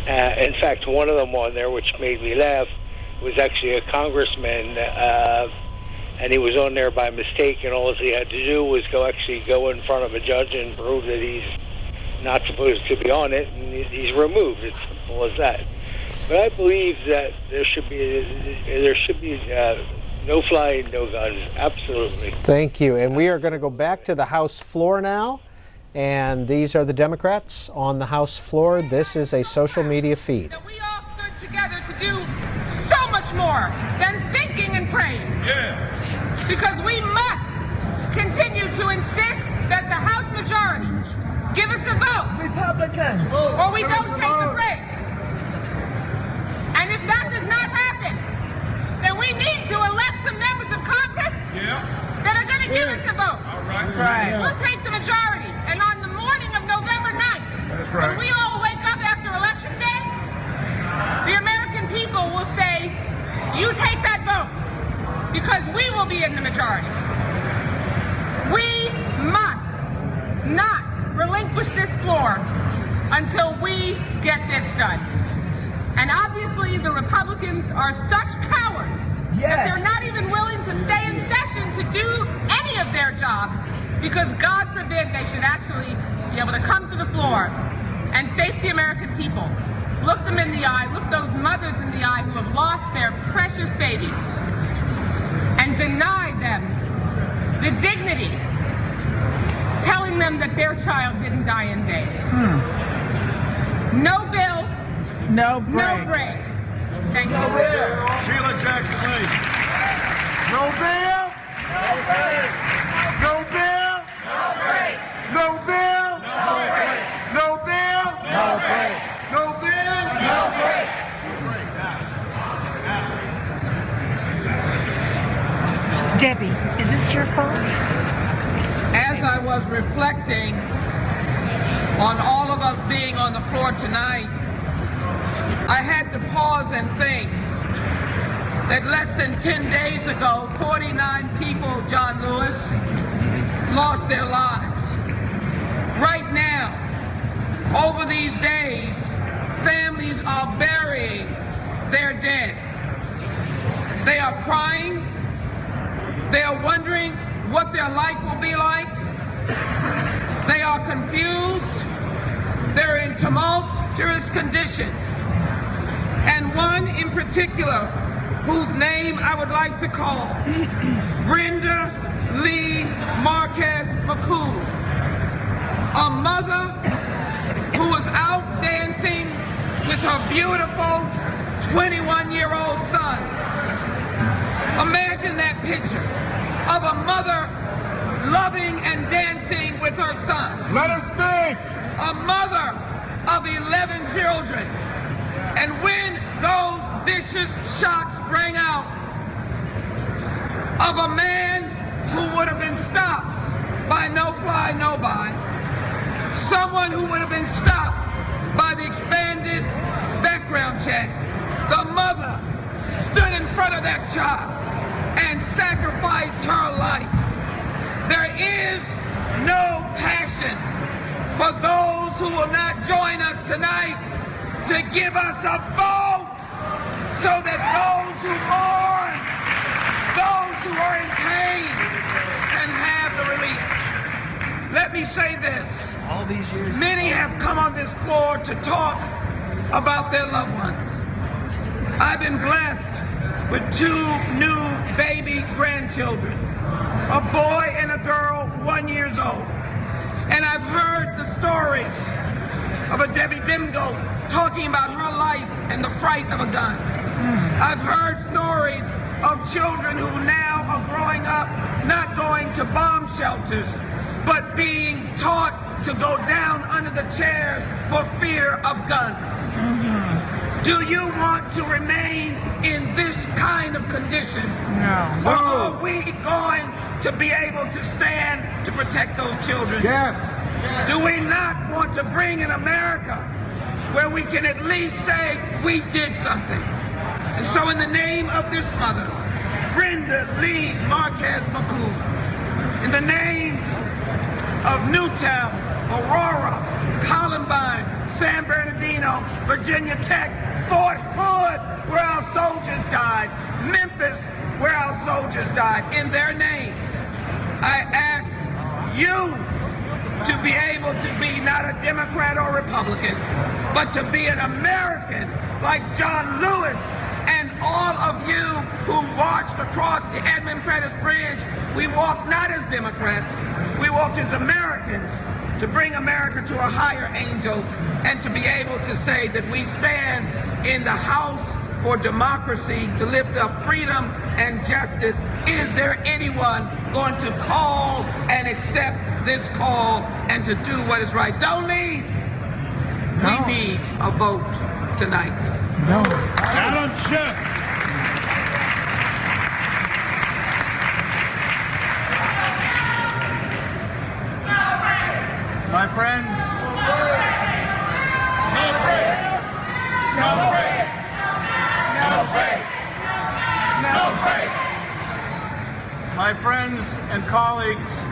In fact, one of them on there, which made me laugh, was actually a congressman, and he was on there by mistake, and all he had to do was go in front of a judge and prove that he's not supposed to be on it, and he's removed. It's simple as that. But I believe that there should be no flying, no guns. Absolutely. Thank you. And we are going to go back to the House floor now. And these are the Democrats on the House floor. This is a social media feed. That we all stood together to do so much more than thinking and praying. Yeah. Because we must continue to insist that the House majority give us a vote. Republicans. Or we don't take a break. And if that does not happen, then we need to elect some members of Congress that are going to give us a vote. All right. We'll take the majority. And on the morning of November 9th, when we all wake up after Election Day, the American people will say, you take that vote, because we will be in the majority. We must not relinquish this floor until we get this done. And obviously the Republicans are such cowards that they're not even willing to stay in session to do any of their job, because God forbid they should actually be able to come to the floor and face the American people. Look them in the eye, look those mothers in the eye who have lost their precious babies, and deny them the dignity, telling them that their child didn't die in vain. No bill, no break. Thank you. Sheila Jackson Lee. No bill. No break. No bill. No break. No bill. No break. No bill. No break. No bill. No break. Debbie, is this your phone? As I was reflecting on all of us being on the floor tonight, I had to pause and think that less than 10 days ago, 49 people, John Lewis, lost their lives. Right now, over these days, families are burying their dead. They are crying. They are wondering what their life will be like. They are confused. They're in tumultuous conditions. And one in particular, whose name I would like to call Brenda Lee Marquez McCool, a mother who was out dancing with her beautiful 21-year-old son. Imagine that picture of a mother loving and dancing with her son. Let us think. A mother of 11 children. And when those vicious shots rang out of a man who would have been stopped by no fly, no buy, someone who would have been stopped by the expanded background check, the mother stood in front of that child and sacrificed her life. There is no passion for those who will not join us tonight to give us a vote so that those who mourn, those who are in pain, can have the relief. Let me say this. All these years. Many have come on this floor to talk about their loved ones. I've been blessed with 2 new baby grandchildren, a boy and a girl, 1 year old. And I've heard the stories of a Debbie Dimgo talking about her life and the fright of a gun. I've heard stories of children who now are growing up not going to bomb shelters, but being taught to go down under the chairs for fear of guns. Do you want to remain in this kind of condition? No. Or are we going to be able to stand to protect those children? Yes. Do we not want to bring an America where we can at least say we did something? And so in the name of this mother, Brenda Lee Marquez McCool, in the name of Newtown, Aurora, Columbine, San Bernardino, Virginia Tech, Fort Hood, where our soldiers died, Memphis, where our soldiers died, in their names. I ask you to be able to be not a Democrat or Republican, but to be an American like John Lewis and all of you who marched across the Edmund Pettus Bridge. We walked not as Democrats, we walked as Americans to bring America to our higher angels and to be able to say that we stand in the House for democracy to lift up freedom and justice. Is there anyone going to call and accept this call and to do what is right? Don't leave. No. We need a vote tonight. No. Madam Chair. My friends, No break. No break. No break. No break. my friends and colleagues,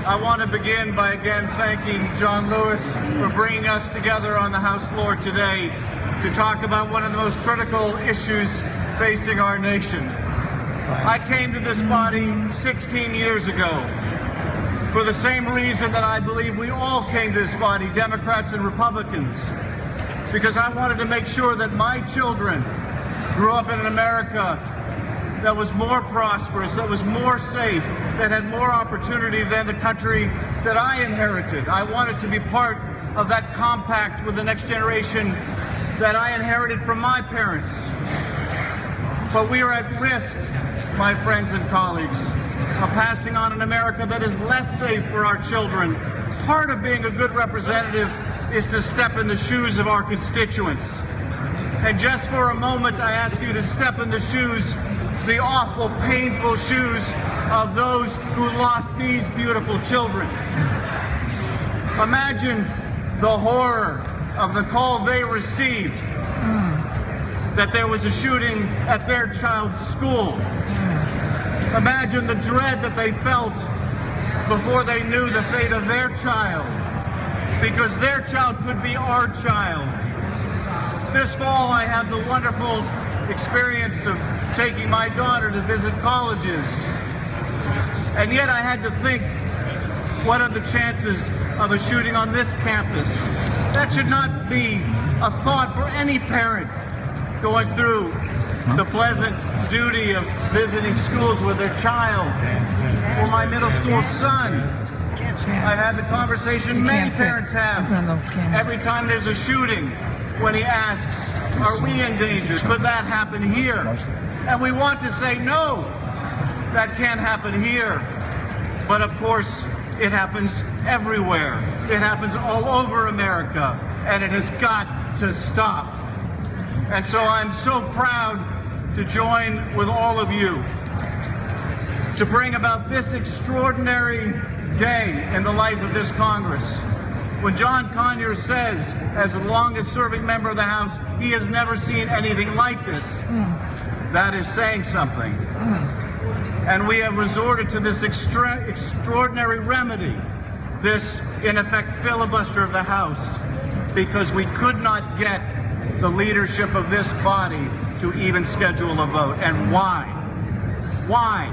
I want to begin by again thanking John Lewis for bringing us together on the House floor today to talk about one of the most critical issues facing our nation. I came to this body 16 years ago for the same reason that I believe we all came to this body, Democrats and Republicans, because I wanted to make sure that my children grew up in an America that was more prosperous, that was more safe, that had more opportunity than the country that I inherited. I wanted to be part of that compact with the next generation that I inherited from my parents. But we are at risk, my friends and colleagues, of passing on an America that is less safe for our children. Part of being a good representative is to step in the shoes of our constituents. And just for a moment, I ask you to step in the shoes, the awful, painful shoes of those who lost these beautiful children. Imagine the horror of the call they received that there was a shooting at their child's school. Imagine the dread that they felt before they knew the fate of their child, because their child could be our child. This fall, I had the wonderful experience of taking my daughter to visit colleges. And yet I had to think, what are the chances of a shooting on this campus? That should not be a thought for any parent going through the pleasant duty of visiting schools with their child. For my middle school son, I've had the conversation many parents have every time there's a shooting, when he asks, are we in danger? Could that happen here? And we want to say, no, that can't happen here. But of course, it happens everywhere. It happens all over America, and it has got to stop. And so I'm so proud to join with all of you to bring about this extraordinary day in the life of this Congress. When John Conyers says, as the longest serving member of the House, he has never seen anything like this, that is saying something. And we have resorted to this extraordinary remedy, this, in effect, filibuster of the House, because we could not get the leadership of this body to even schedule a vote. And why? Why?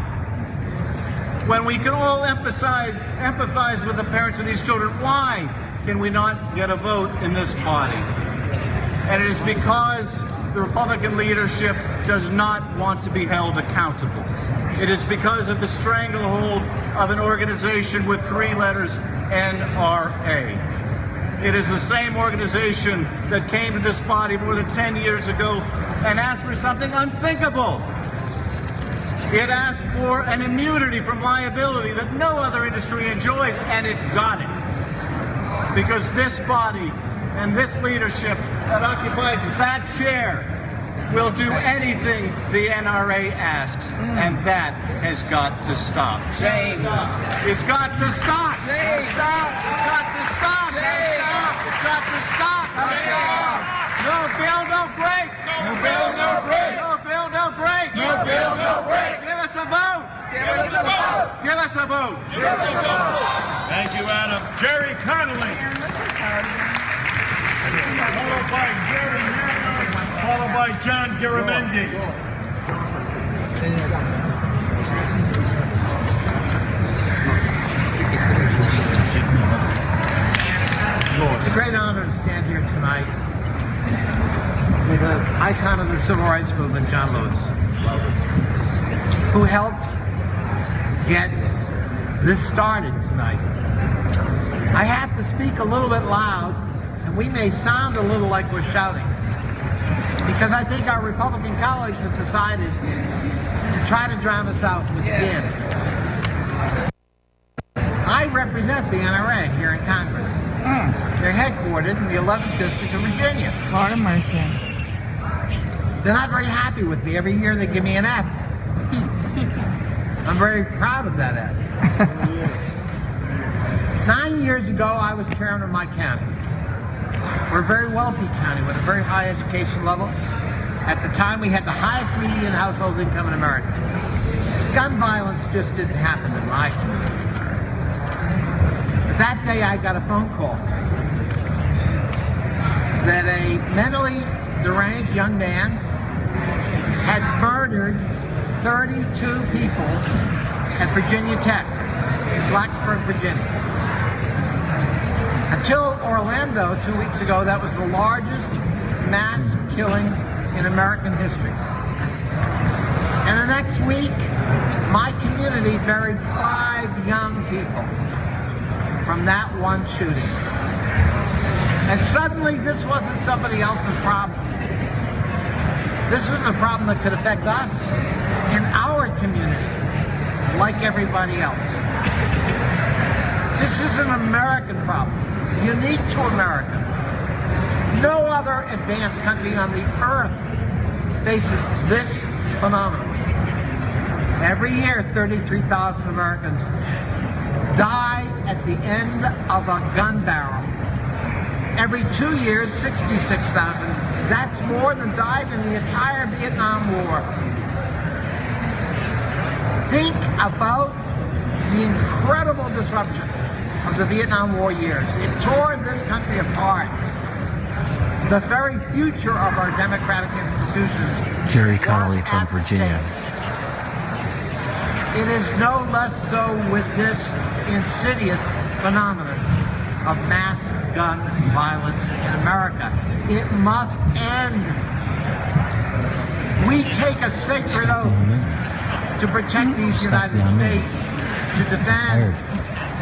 When we can all empathize with the parents of these children, why can we not get a vote in this body? And it is because the Republican leadership does not want to be held accountable. It is because of the stranglehold of an organization with 3 letters, NRA. It is the same organization that came to this body more than 10 years ago and asked for something unthinkable. It asked for an immunity from liability that no other industry enjoys, and it got it. Because this body and this leadership that occupies that chair will do anything the NRA asks, and that has got to stop. Shame. It's got to stop. Shame. Stop. It's got to stop. Shame. It's got to stop. No bill, no break. No bill, no break. No bill, no break. No bill, no break. Give us a vote. Give us a vote. Give us a vote. Give us a vote. Thank you, Adam. Jerry Connolly. Followed by Jerry Hammer, followed by John Garamendi. It's a great honor to stand here tonight with an icon of the civil rights movement, John Lewis, who helped get this started tonight. I have to speak a little bit loud, and we may sound a little like we're shouting, because I think our Republican colleagues have decided to try to drown us out with din. I represent the NRA here in Congress. They're headquartered in the 11th District of Virginia. Lord of mercy. They're not very happy with me. Every year they give me an F. I'm very proud of that F. 9 years ago, I was chairman of my county. We're a very wealthy county with a very high education level. At the time, we had the highest median household income in America. Gun violence just didn't happen in my community. That day, I got a phone call that a mentally deranged young man had murdered 32 people at Virginia Tech, Blacksburg, Virginia. Until Orlando 2 weeks ago, that was the largest mass killing in American history. And the next week, my community buried 5 young people from that one shooting. And suddenly, this wasn't somebody else's problem. This was a problem that could affect us in our community, like everybody else. This is an American problem, unique to America. No other advanced country on the earth faces this phenomenon. Every year, 33,000 Americans die at the end of a gun barrel. Every 2 years, 66,000. That's more than died in the entire Vietnam War. Think about the incredible disruption of the Vietnam War years. It tore this country apart. The very future of our democratic institutions. Jerry Connolly from Virginia. It is no less so with this insidious phenomenon of mass gun violence in America. It must end. We take a sacred oath to protect these United States, to defend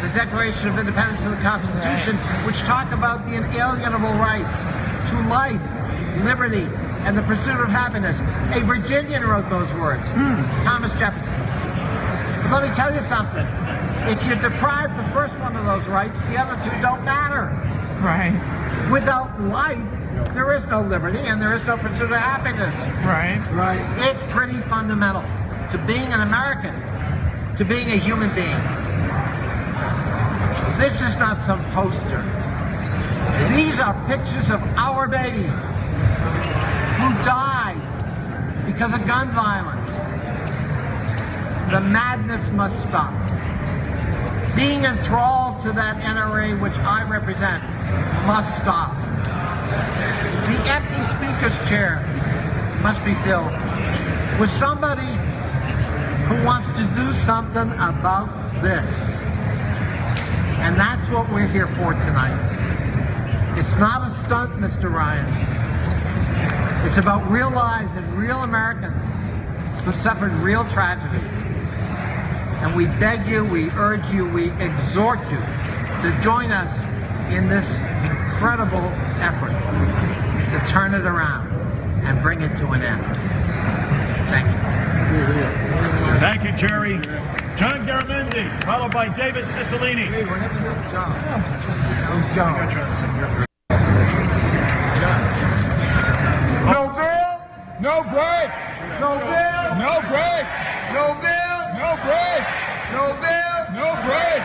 the Declaration of Independence and the Constitution, which talk about the inalienable rights to life, liberty, and the pursuit of happiness. A Virginian wrote those words, Thomas Jefferson. But let me tell you something. If you're deprived the first one of those rights, the other two don't matter. Right. Without life, there is no liberty and there is no pursuit of happiness. Right. Right. It's pretty fundamental to being an American, to being a human being. This is not some poster. These are pictures of our babies who died because of gun violence. The madness must stop. Being enthralled to that NRA which I represent must stop. The empty speaker's chair must be filled with somebody who wants to do something about this. And that's what we're here for tonight. It's not a stunt, Mr. Ryan. It's about real lives and real Americans who suffered real tragedies. And we beg you, we urge you, we exhort you to join us in this incredible effort to turn it around and bring it to an end. Thank you. Thank you, Jerry. John Garamendi, followed by David Cicilline. Hey, whenever you're John. John. No bill, no break. No bill, No break. no bill, No break. no bill. No break.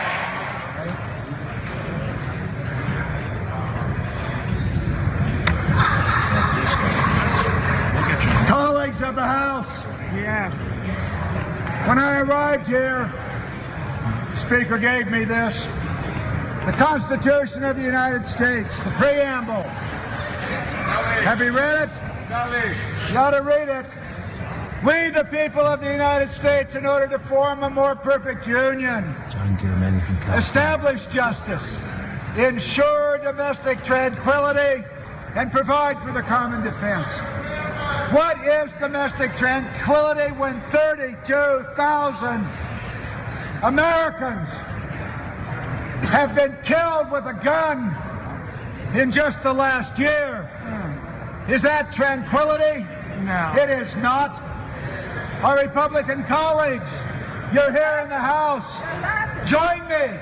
Colleagues of the House, Yes. when I arrived here, the Speaker gave me this. The Constitution of the United States, the preamble, Have you read it? You ought to read it. We, the people of the United States, in order to form a more perfect union, establish justice, ensure domestic tranquility, and provide for the common defense. What is domestic tranquility when 32,000 Americans have been killed with a gun in just the last year? Is that tranquility? No. It is not. Our Republican colleagues, you're here in the House. Join me.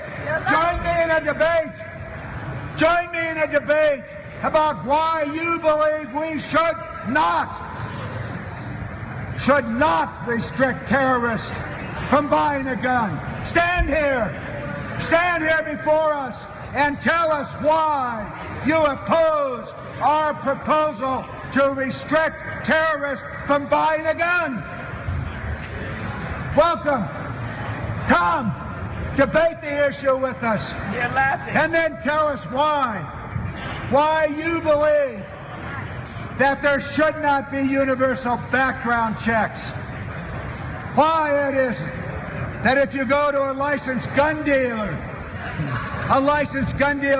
Join me in a debate. Join me in a debate about why you believe we should not restrict terrorists from buying a gun. Stand here before us and tell us why you oppose our proposal to restrict terrorists from buying a gun. Welcome. Come, debate the issue with us. You're laughing. And then tell us why you believe that there should not be universal background checks. Why it is that if you go to a licensed gun dealer,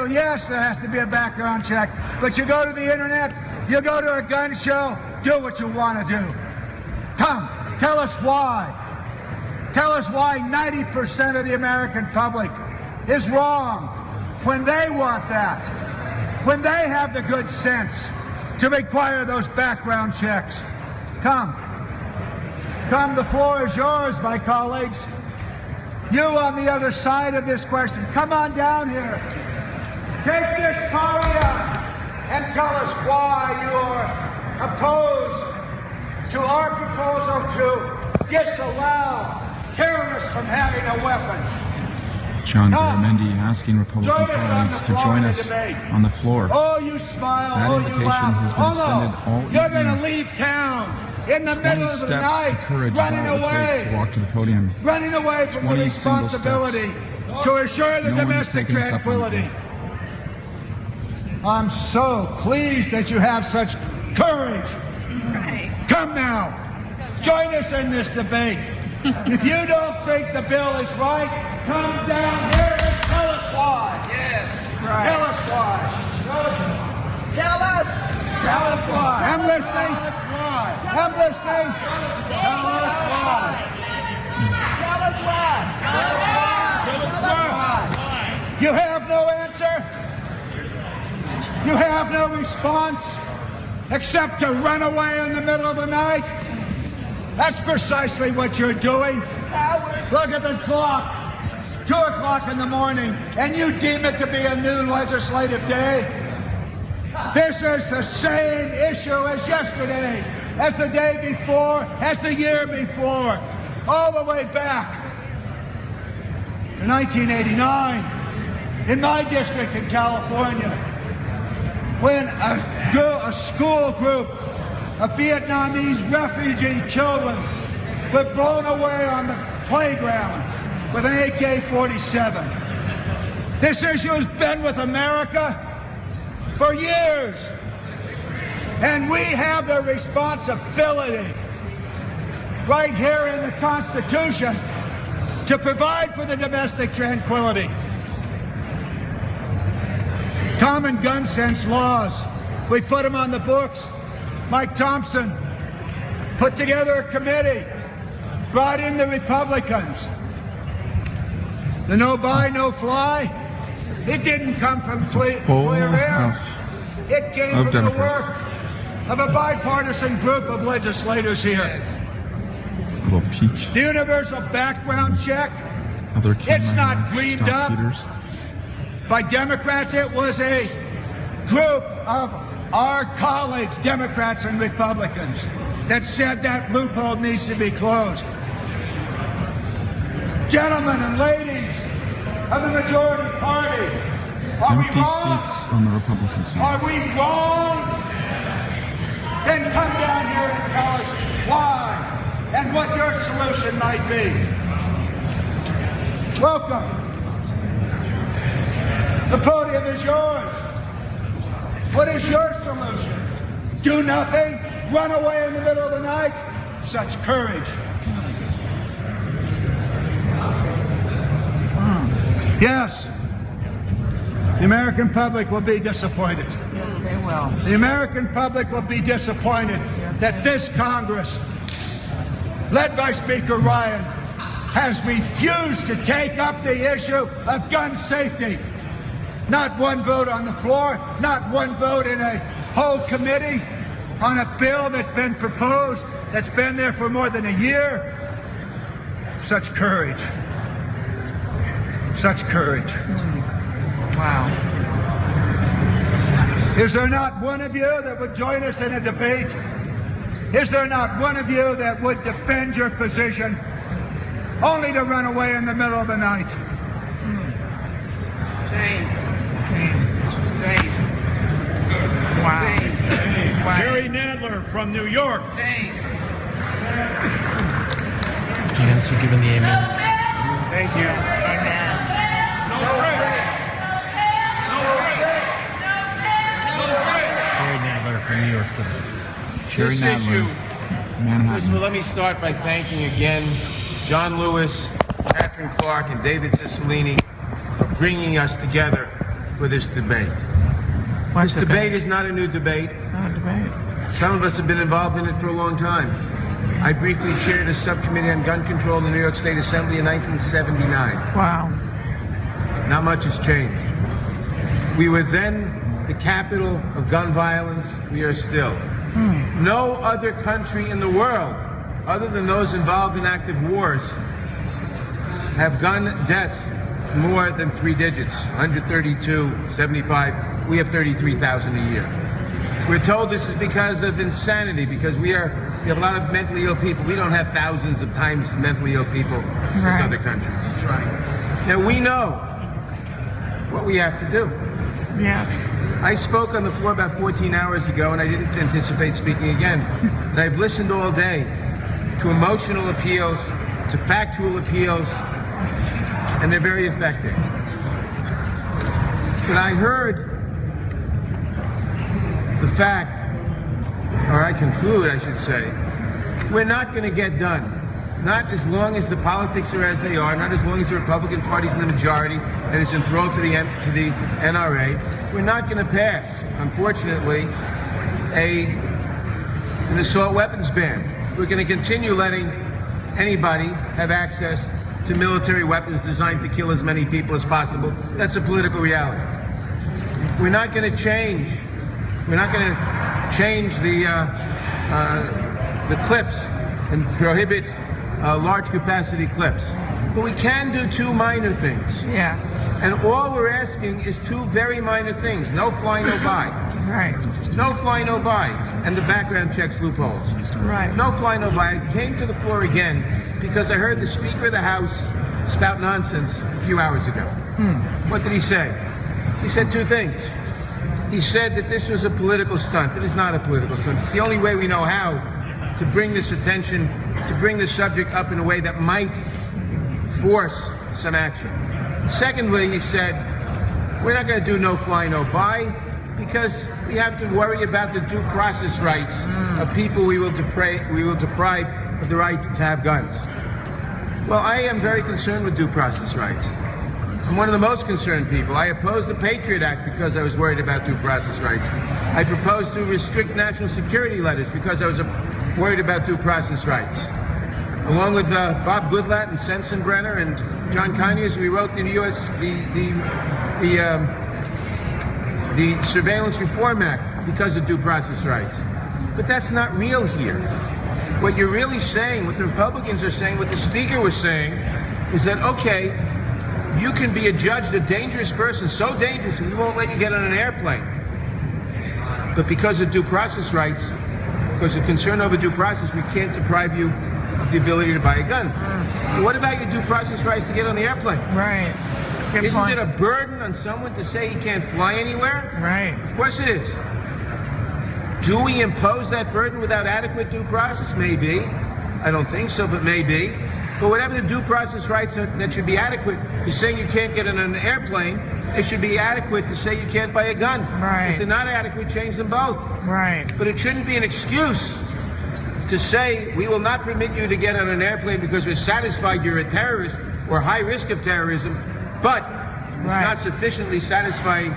yes, there has to be a background check, but you go to the internet, you go to a gun show, do what you want to do. Come, tell us why. Tell us why 90% of the American public is wrong when they want that, when they have the good sense to require those background checks. Come, the floor is yours, my colleagues. You on the other side of this question, come on down here. Take this podium and tell us why you're opposed to our proposal to disallow terrorists from having a weapon. John Garamendi asking Republican colleagues to join us on the floor. Oh, you smile. That invitation has been extended all evening. You're going to leave town in the middle of the night, running away from the responsibility to assure the domestic tranquility. I'm so pleased that you have such courage. Come now, join us in this debate. If you don't think the bill is right, come down here and tell us why. Yes, right. Tell us why. Tell us. Tell us why. I'm listening. I'm listening. Tell us why. Tell us why. Tell us why. Tell us why. You have no answer. You have no response except to run away in the middle of the night. That's precisely what you're doing. Look at the clock. 2 o'clock in the morning, and you deem it to be a new legislative day. This is the same issue as yesterday, as the day before, as the year before, all the way back to 1989 in my district in California, when a school group of Vietnamese refugee children were blown away on the playground with an AK-47. This issue has been with America for years, and we have the responsibility right here in the Constitution to provide for the domestic tranquility. Common gun sense laws, we put them on the books. Mike Thompson put together a committee, brought in the Republicans. The no buy, no fly, it didn't come from clear air. It came from the work of a bipartisan group of legislators here. The universal background check, it's not dreamed up by Democrats. It was a group of our colleagues, Democrats and Republicans, that said that loophole needs to be closed. Gentlemen and ladies of the majority party, are we wrong? Seats on the Republican side. Are we wrong? Then come down here and tell us why and what your solution might be. Welcome. The podium is yours. What is your solution? Do nothing? Run away in the middle of the night? Such courage. Yes, the American public will be disappointed. Yes, they will. The American public will be disappointed that this Congress, led by Speaker Ryan, has refused to take up the issue of gun safety. Not one vote on the floor, not one vote in a whole committee on a bill that's been proposed, that's been there for more than a year. Such courage. Such courage. Wow. Is there not one of you that would join us in a debate? Is there not one of you that would defend your position only to run away in the middle of the night? Shame. Shame. Wow. Shame. Wow. Jerry Nadler from New York. Shame. Janice, you're giving the amens. Thank you. Amen. Jerry Nadler from New York City. Jerry This Nadler, issue, Manhattan. first of all, let me start by thanking again John Lewis, Catherine Clark, and David Cicilline for bringing us together for this debate. This debate is not a new debate. It's not a debate. Some of us have been involved in it for a long time. I briefly chaired a subcommittee on gun control in the New York State Assembly in 1979. Wow. Not much has changed. We were then the capital of gun violence. We are still. No other country in the world, other than those involved in active wars, have gun deaths more than 3 digits. 132, 75. We have 33,000 a year. We're told this is because of insanity, because we have a lot of mentally ill people. We don't have thousands of times mentally ill people in this other country. That's right. Now we know what we have to do. Yes. I spoke on the floor about 14 hours ago, and I didn't anticipate speaking again. And I've listened all day to emotional appeals, to factual appeals, and they're very effective. But I heard the fact, or I conclude, I should say, we're not going to get done. Not as long as the politics are as they are, not as long as the Republican Party's in the majority and is enthralled to the NRA. We're not going to pass, unfortunately, an assault weapons ban. We're going to continue letting anybody have access to military weapons designed to kill as many people as possible. That's a political reality. We're not going to change. We're not going to change the clips and prohibit large capacity clips. But we can do 2 minor things. Yes. And all we're asking is 2 very minor things. No fly, no buy. Right. No fly, no buy. And the background checks loopholes. Right. No fly, no buy. I came to the floor again because I heard the Speaker of the House spout nonsense a few hours ago. What did he say? He said 2 things. He said that this was a political stunt. It is not a political stunt. It's the only way we know how to bring this attention, to bring this subject up in a way that might force some action. Secondly, he said, we're not going to do no fly, no buy, because we have to worry about the due process rights of people we will deprive of the right to have guns. Well, I am very concerned with due process rights. I'm one of the most concerned people. I opposed the Patriot Act because I was worried about due process rights. I proposed to restrict national security letters because I was worried about due process rights. Along with Bob Goodlatte and Sensenbrenner and John Conyers, we wrote the the Surveillance Reform Act because of due process rights. But that's not real here. What you're really saying, what the Republicans are saying, what the Speaker was saying, is that, okay, you can be adjudged a dangerous person, so dangerous that we won't let you get on an airplane. But because of due process rights, because of concern over due process, we can't deprive you of the ability to buy a gun. But what about your due process rights to get on the airplane? Right. Isn't it a burden on someone to say he can't fly anywhere? Right. Of course it is. Do we impose that burden without adequate due process? Maybe. I don't think so, but maybe. But whatever the due process rights are, that should be adequate to say you can't get in an airplane, it should be adequate to say you can't buy a gun. Right. If they're not adequate, change them both. Right. But it shouldn't be an excuse to say we will not permit you to get on an airplane because we're satisfied you're a terrorist or high risk of terrorism, but it's not sufficiently satisfying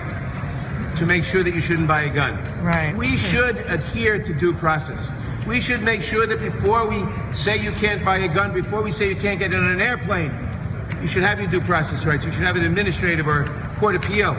to make sure that you shouldn't buy a gun. Right. We should adhere to due process. We should make sure that before we say you can't buy a gun, before we say you can't get on an airplane, you should have your due process rights. You should have an administrative or court appeal.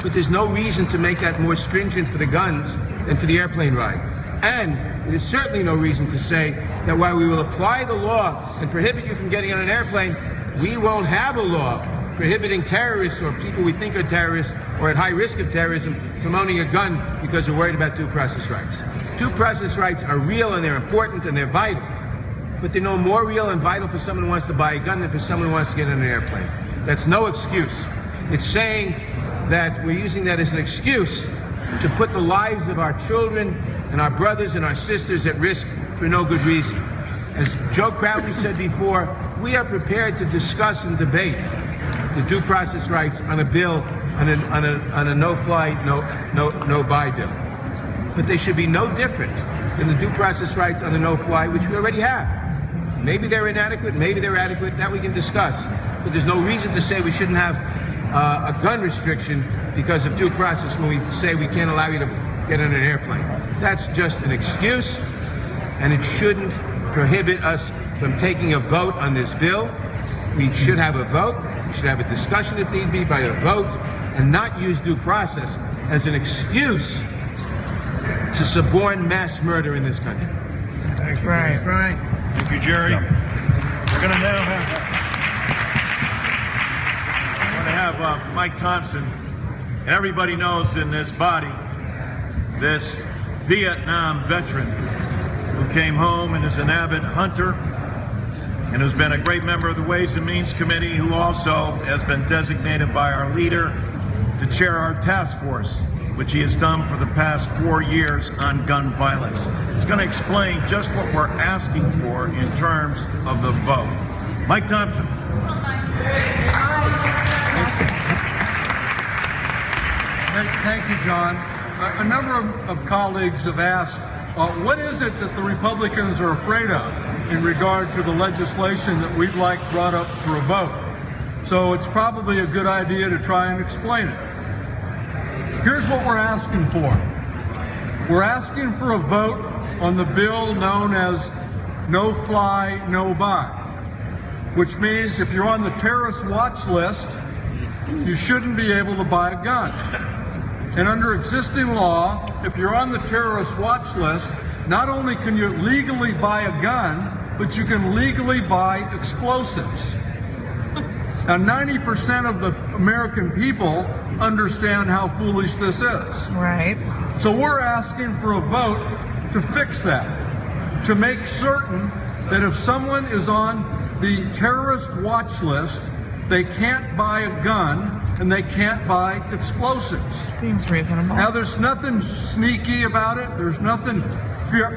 But there's no reason to make that more stringent for the guns than for the airplane ride. And there's certainly no reason to say that while we will apply the law and prohibit you from getting on an airplane, we won't have a law prohibiting terrorists or people we think are terrorists or at high risk of terrorism from owning a gun because we're worried about due process rights. Due process rights are real and they're important and they're vital, but they're no more real and vital for someone who wants to buy a gun than for someone who wants to get on an airplane. That's no excuse. It's saying that we're using that as an excuse to put the lives of our children and our brothers and our sisters at risk for no good reason. As Joe Crowley said before, we are prepared to discuss and debate the due process rights on a bill, on a no-fly, no-buy bill. But they should be no different than the due process rights on the no-fly, which we already have. Maybe they're inadequate, maybe they're adequate, that we can discuss. But there's no reason to say we shouldn't have a gun restriction because of due process when we say we can't allow you to get on an airplane. That's just an excuse, and it shouldn't prohibit us from taking a vote on this bill. We should have a vote. We should have a discussion if need be by a vote, and not use due process as an excuse to suborn mass murder in this country. Thank you. Right. Thank you, Jerry. We're going to now have Mike Thompson, and everybody knows in this body this Vietnam veteran who came home and is an avid hunter and who's been a great member of the Ways and Means Committee, who also has been designated by our leader to chair our task force, which he has done for the past 4 years on gun violence. He's going to explain just what we're asking for in terms of the vote. Mike Thompson. Thank you, John. A number of colleagues have asked, what is it that the Republicans are afraid of in regard to the legislation that we'd like brought up for a vote? So it's probably a good idea to try and explain it. Here's what we're asking for. We're asking for a vote on the bill known as No Fly, No Buy, which means if you're on the terrorist watch list, you shouldn't be able to buy a gun. And under existing law, if you're on the terrorist watch list, not only can you legally buy a gun, but you can legally buy explosives. Now, 90% of the American people understand how foolish this is. Right. So we're asking for a vote to fix that, to make certain that if someone is on the terrorist watch list, they can't buy a gun and they can't buy explosives. Seems reasonable. Now, there's nothing sneaky about it. There's nothing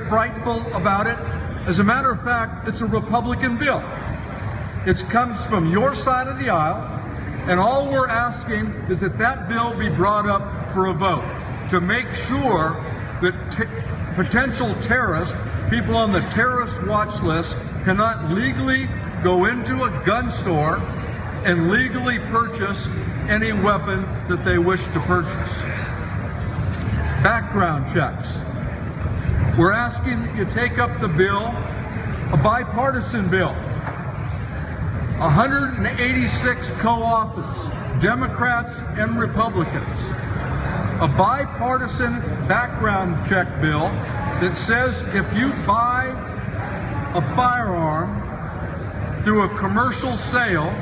frightful about it. As a matter of fact, it's a Republican bill. It comes from your side of the aisle, and all we're asking is that that bill be brought up for a vote to make sure that potential terrorists, people on the terrorist watch list, cannot legally go into a gun store and legally purchase any weapon that they wish to purchase. Background checks. We're asking that you take up the bill, a bipartisan bill. 186 co-authors, Democrats and Republicans. A bipartisan background check bill that says if you buy a firearm through a commercial sale,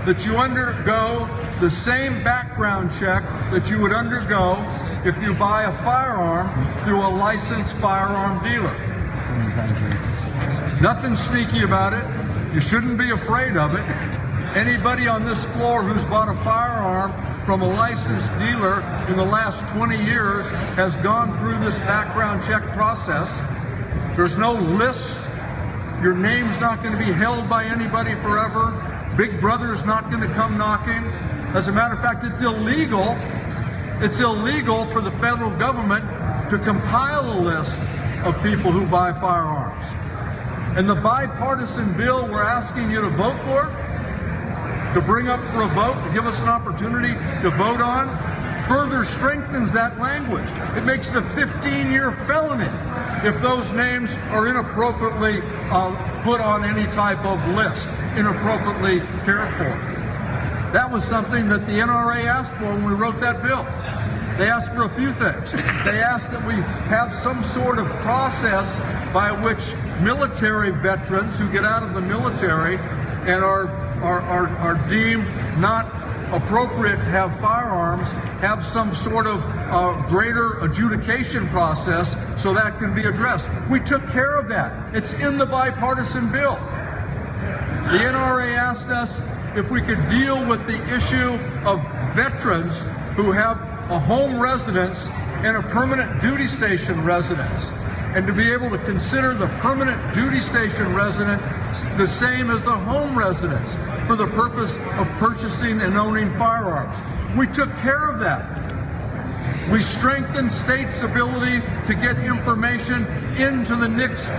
that you undergo the same background check that you would undergo if you buy a firearm through a licensed firearm dealer. Nothing sneaky about it. You shouldn't be afraid of it. Anybody on this floor who's bought a firearm from a licensed dealer in the last 20 years has gone through this background check process. There's no lists Your name's not going to be held by anybody forever. Big Brother's not going to come knocking. As a matter of fact, it's illegal. It's illegal for the federal government to compile a list of people who buy firearms. And the bipartisan bill we're asking you to vote for, to bring up for a vote, to give us an opportunity to vote on, further strengthens that language. It makes it a 15-year felony if those names are inappropriately put on any type of list, inappropriately cared for. That was something that the NRA asked for when we wrote that bill. They asked for a few things. They asked that we have some sort of process by which military veterans who get out of the military and are deemed not appropriate to have firearms have some sort of greater adjudication process so that can be addressed. We took care of that. It's in the bipartisan bill. The NRA asked us if we could deal with the issue of veterans who have a home residence and a permanent duty station residence, and to be able to consider the permanent duty station resident the same as the home residence for the purpose of purchasing and owning firearms. We took care of that. We strengthened states' ability to get information into the NICS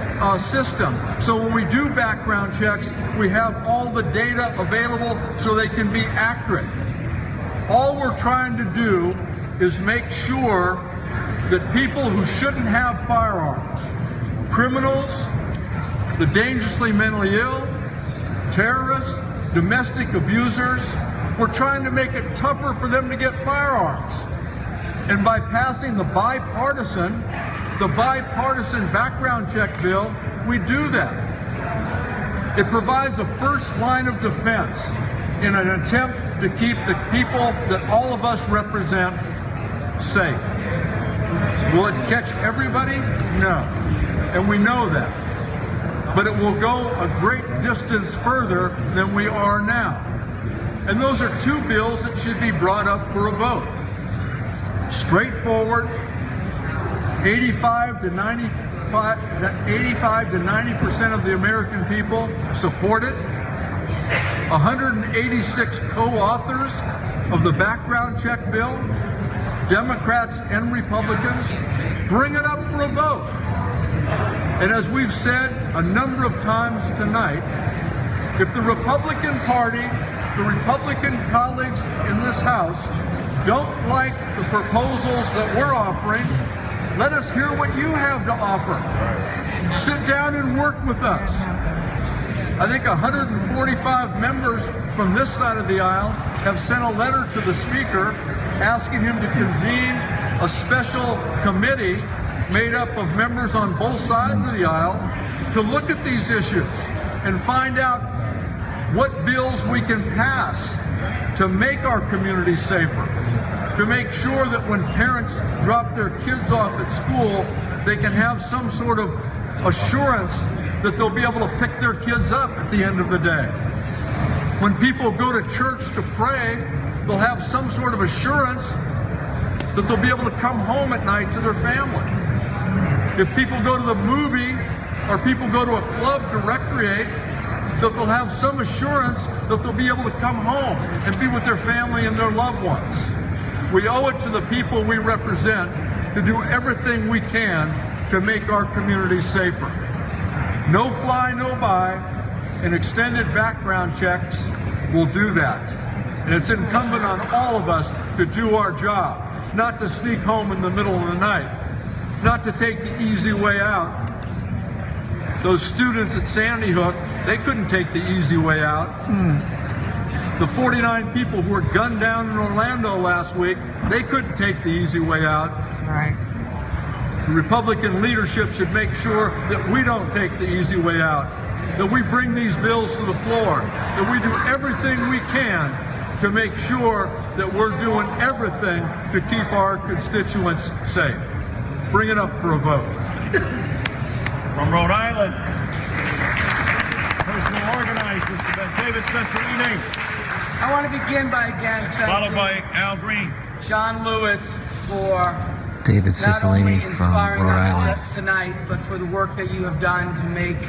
system. So when we do background checks, we have all the data available so they can be accurate. All we're trying to do is make sure that people who shouldn't have firearms, criminals, the dangerously mentally ill, terrorists, domestic abusers, we're trying to make it tougher for them to get firearms. And by passing the bipartisan background check bill, we do that. It provides a first line of defense in an attempt to keep the people that all of us represent safe. Will it catch everybody? No. And we know that. But it will go a great distance further than we are now. And those are two bills that should be brought up for a vote. Straightforward, 85 to 90% of the American people support it. 186 co-authors of the background check bill, Democrats and Republicans, bring it up for a vote. And as we've said a number of times tonight, if the Republican Party, the Republican colleagues in this House, don't like the proposals that we're offering, let us hear what you have to offer. Sit down and work with us. I think 145 members from this side of the aisle have sent a letter to the Speaker asking him to convene a special committee made up of members on both sides of the aisle to look at these issues and find out what bills we can pass to make our community safer, to make sure that when parents drop their kids off at school, they can have some sort of assurance that they'll be able to pick their kids up at the end of the day. When people go to church to pray, they'll have some sort of assurance that they'll be able to come home at night to their family. If people go to the movie or people go to a club to recreate, that they'll have some assurance that they'll be able to come home and be with their family and their loved ones. We owe it to the people we represent to do everything we can to make our communities safer. No fly, no buy, and extended background checks will do that. And it's incumbent on all of us to do our job, not to sneak home in the middle of the night, not to take the easy way out. Those students at Sandy Hook, they couldn't take the easy way out. The 49 people who were gunned down in Orlando last week, they couldn't take the easy way out. Right. The Republican leadership should make sure that we don't take the easy way out, that we bring these bills to the floor, that we do everything we can to make sure that we're doing everything to keep our constituents safe. Bring it up for a vote. From Rhode Island, person who organized this event, David Cicilline. I want to begin by again Followed thanking by Al Green. John Lewis for David not only Cicilline from inspiring Rhode us Island. tonight, but for the work that you have done to make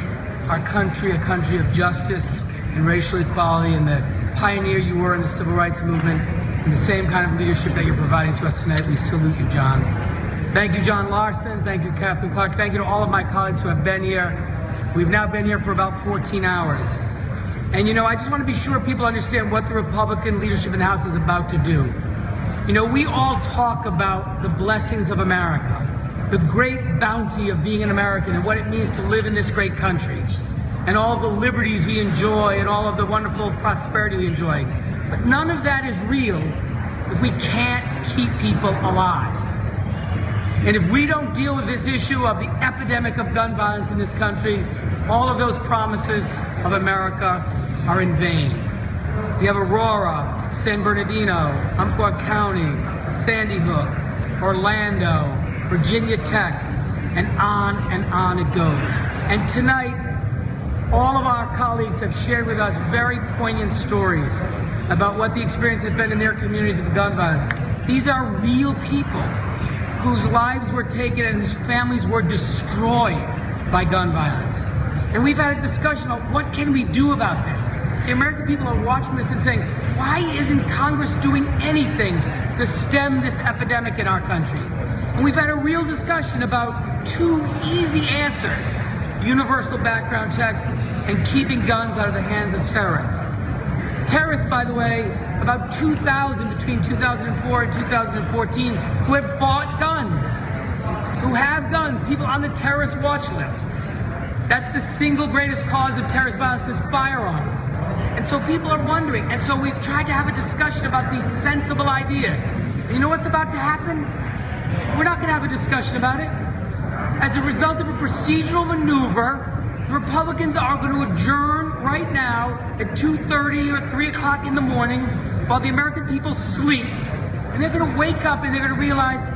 our country a country of justice and racial equality, and the pioneer you were in the civil rights movement, and the same kind of leadership that you're providing to us tonight. We salute you, John. Thank you, John Larson. Thank you, Catherine Clark. Thank you to all of my colleagues who have been here. We've now been here for about 14 hours. And you know, I just want to be sure people understand what the Republican leadership in the House is about to do. You know, we all talk about the blessings of America, the great bounty of being an American and what it means to live in this great country, and all of the liberties we enjoy and all of the wonderful prosperity we enjoy. But none of that is real if we can't keep people alive. And if we don't deal with this issue of the epidemic of gun violence in this country, all of those promises of America are in vain. We have Aurora, San Bernardino, Umpqua County, Sandy Hook, Orlando, Virginia Tech, and on it goes. And tonight, all of our colleagues have shared with us very poignant stories about what the experience has been in their communities of gun violence. These are real people whose lives were taken and whose families were destroyed by gun violence. And we've had a discussion about what can we do about this. The American people are watching this and saying, why isn't Congress doing anything to stem this epidemic in our country? And we've had a real discussion about two easy answers: universal background checks and keeping guns out of the hands of terrorists. Terrorists, by the way, about 2,000 between 2004 and 2014 who have bought guns, who have guns, people on the terrorist watch list. That's the single greatest cause of terrorist violence is firearms. And so people are wondering, and so we've tried to have a discussion about these sensible ideas. And you know what's about to happen? We're not going to have a discussion about it. As a result of a procedural maneuver, the Republicans are going to adjourn right now at 2:30 or 3 o'clock in the morning while the American people sleep. And they're going to wake up and they're going to realize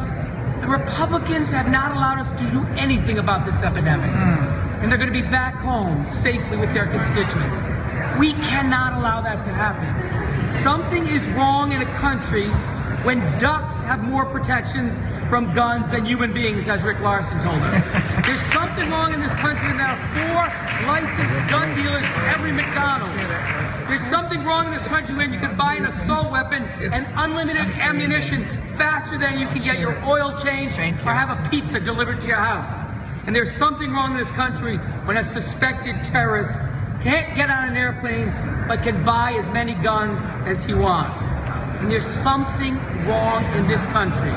the Republicans have not allowed us to do anything about this epidemic. And they're going to be back home safely with their constituents. We cannot allow that to happen. Something is wrong in a country when ducks have more protections from guns than human beings, as Rick Larson told us. There's something wrong in this country when there are 4 licensed gun dealers for every McDonald's. There's something wrong in this country when you can buy an assault weapon and unlimited ammunition faster than you can get your oil change or have a pizza delivered to your house. And there's something wrong in this country when a suspected terrorist can't get on an airplane but can buy as many guns as he wants. And there's something wrong in this country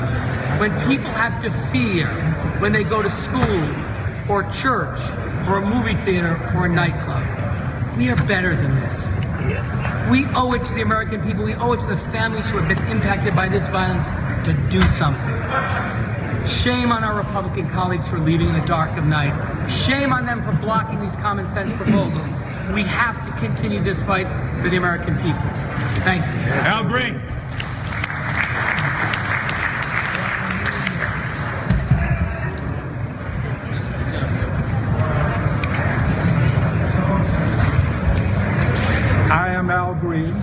when people have to fear when they go to school or church or a movie theater or a nightclub. We are better than this. We owe it to the American people, we owe it to the families who have been impacted by this violence to do something. Shame on our Republican colleagues for leaving in the dark of night. Shame on them for blocking these common sense proposals. We have to continue this fight for the American people. Thank you. Al Green. I am Al Green,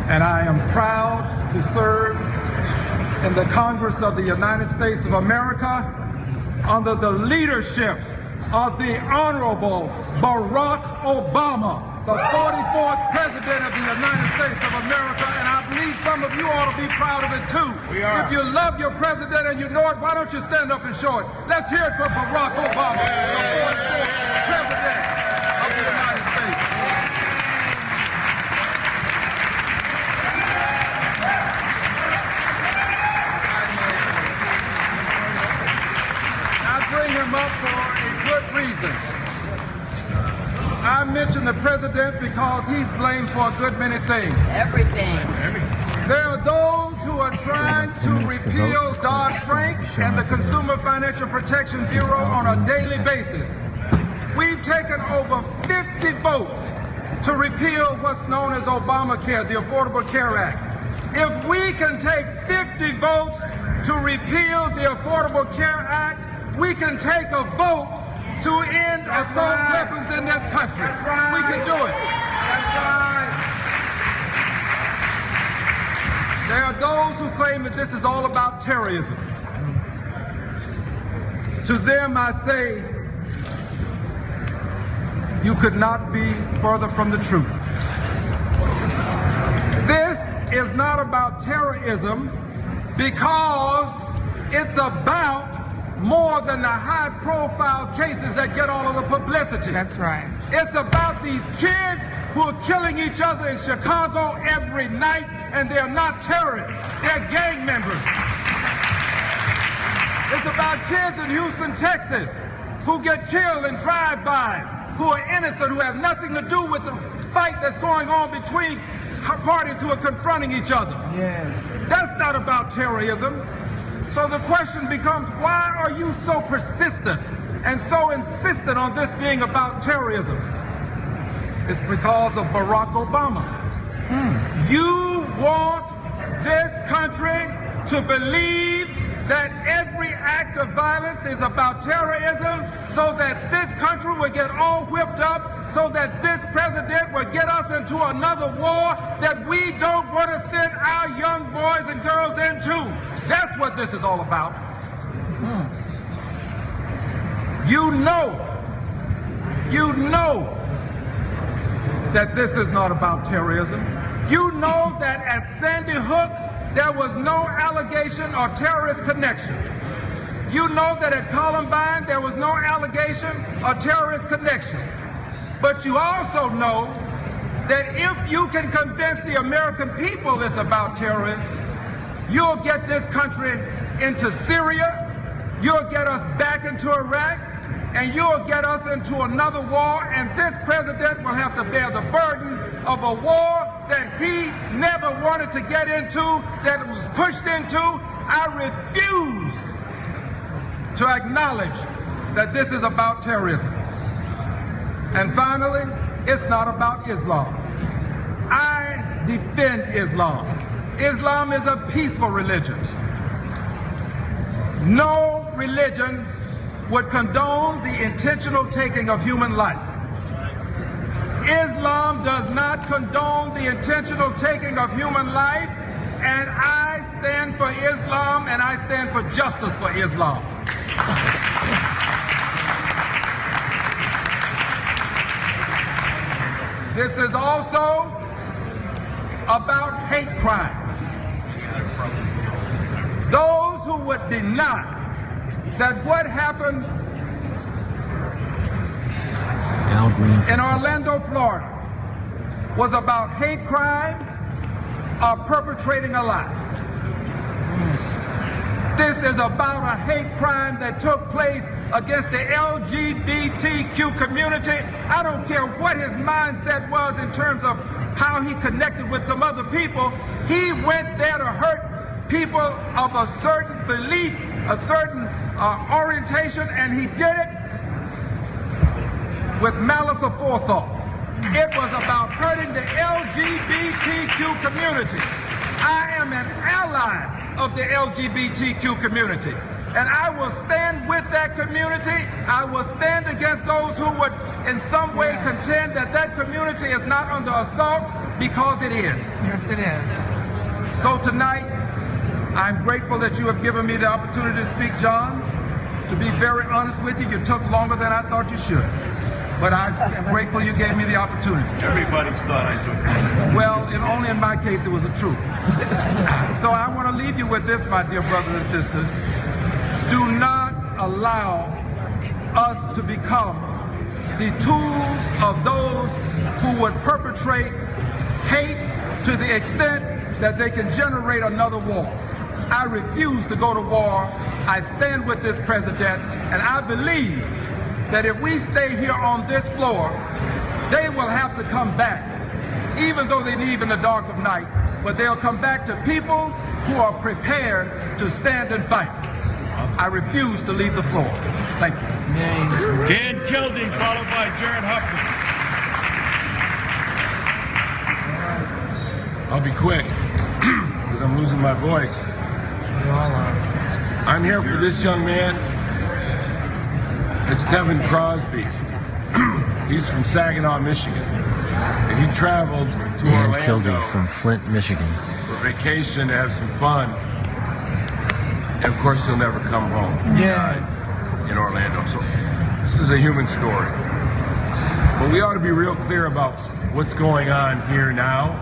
and I am proud to serve in the Congress of the United States of America under the leadership of the Honorable Barack Obama, the 44th President of the United States of America, and I believe some of you ought to be proud of it too. We are. If you love your president and you know it, why don't you stand up and show it? Let's hear it for Barack Obama, the 44th President of the United States. Bring him up for a good reason. I mention the president because he's blamed for a good many things. Everything. There are those who are trying to repeal Dodd-Frank and the Consumer Financial Protection Bureau on a daily basis. We've taken over 50 votes to repeal what's known as Obamacare, the Affordable Care Act. If we can take 50 votes to repeal the Affordable Care Act, we can take a vote to end assault weapons in this country. We can do it. There are those who claim that this is all about terrorism. To them I say, you could not be further from the truth. This is not about terrorism because it's about more than the high-profile cases that get all of the publicity. That's right. It's about these kids who are killing each other in Chicago every night, and they're not terrorists. They're gang members. It's about kids in Houston, Texas, who get killed in drive-bys, who are innocent, who have nothing to do with the fight that's going on between parties who are confronting each other. Yes. That's not about terrorism. So the question becomes, why are you so persistent and so insistent on this being about terrorism? It's because of Barack Obama. You want this country to believe that every act of violence is about terrorism, so that this country will get all whipped up, so that this president will get us into another war that we don't want to send our young boys and girls into. That's what this is all about. You know that this is not about terrorism. You know that at Sandy Hook, there was no allegation or terrorist connection. You know that at Columbine, there was no allegation or terrorist connection. But you also know that if you can convince the American people it's about terrorism, you'll get this country into Syria, you'll get us back into Iraq, and you'll get us into another war, and this president will have to bear the burden of a war that he never wanted to get into, that was pushed into. I refuse to acknowledge that this is about terrorism. And finally, it's not about Islam. I defend Islam. Islam is a peaceful religion. No religion would condone the intentional taking of human life. Islam does not condone the intentional taking of human life, and I stand for Islam, and I stand for justice for Islam. This is also about hate crimes. Those who would deny that what happened in Orlando, Florida was about hate crime are perpetrating a lie. This is about a hate crime that took place against the LGBTQ community. I don't care what his mindset was in terms of how he connected with some other people. He went there to hurt people of a certain belief, a certain orientation, and he did it with malice aforethought. It was about hurting the LGBTQ community. I am an ally of the LGBTQ community, and I will stand with that community. I will stand against those who would in some way contend that that community is not under assault, because it is. Yes, it is. So tonight, I'm grateful that you have given me the opportunity to speak, John. To be very honest with you, you took longer than I thought you should. But I am grateful you gave me the opportunity. Everybody's thought I took longer. Well, only in my case it was the truth. So I want to leave you with this, my dear brothers and sisters. Do not allow us to become the tools of those who would perpetrate hate to the extent that they can generate another war. I refuse to go to war. I stand with this president, and I believe that if we stay here on this floor, they will have to come back, even though they leave in the dark of night, but they'll come back to people who are prepared to stand and fight. I refuse to leave the floor. Thank you. Dan Kilding, followed by Jared Huffman. I'll be quick, because I'm losing my voice. I'm here for this young man. It's Kevin Crosby. He's from Saginaw, Michigan. And he traveled to Dan Orlando Kilding from Flint, Michigan. for vacation to have some fun. And of course, he'll never come home. He died in Orlando. So this is a human story. But we ought to be real clear about what's going on here now.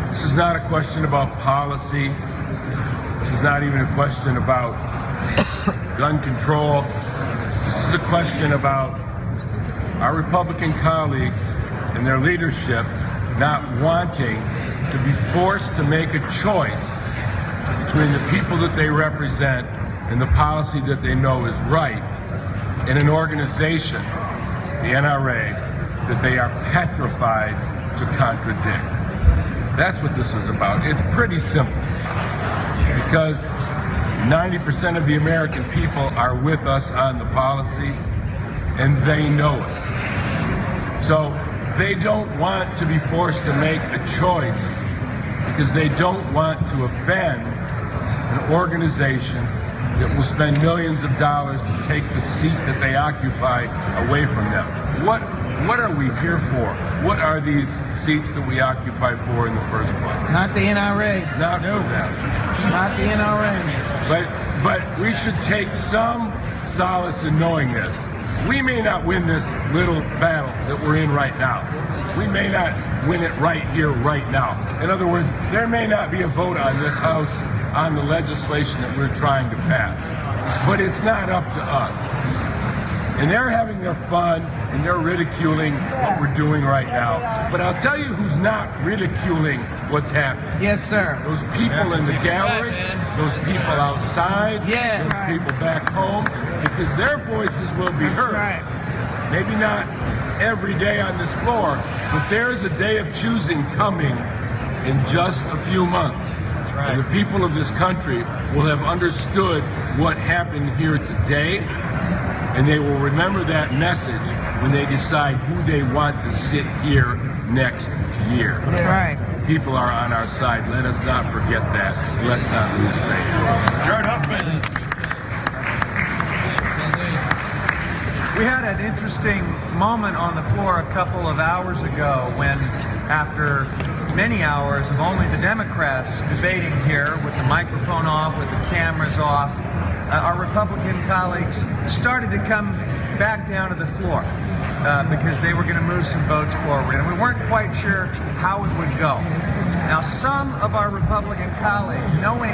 This is not a question about policy. This is not even a question about gun control. This is a question about our Republican colleagues and their leadership not wanting to be forced to make a choice between the people that they represent and the policy that they know is right in an organization, the NRA, that they are petrified to contradict. That's what this is about. It's pretty simple, because 90% of the American people are with us on the policy, and they know it. So they don't want to be forced to make a choice because they don't want to offend an organization that will spend millions of dollars to take the seat that they occupy away from them. What are we here for? What are these seats that we occupy for in the first place? Not the NRA. Not for them. Not the NRA. But we should take some solace in knowing this. We may not win this little battle that we're in right now. We may not win it right here, right now. In other words, there may not be a vote on this House on the legislation that we're trying to pass. But it's not up to us. And they're having their fun, and they're ridiculing what we're doing right now. But I'll tell you who's not ridiculing what's happening. Yes, sir. Those people in the gallery, those people outside, those people back home, because their voices will be heard. Maybe not every day on this floor, but there is a day of choosing coming in just a few months. And the people of this country will have understood what happened here today, and they will remember that message when they decide who they want to sit here next year. That's right. People are on our side. Let us not forget that. Let's not lose faith. Jared Huffman. We had an interesting moment on the floor a couple of hours ago when, after many hours of only the Democrats debating here with the microphone off, with the cameras off, our Republican colleagues started to come back down to the floor because they were going to move some votes forward, and we weren't quite sure how it would go. Now, some of our Republican colleagues, knowing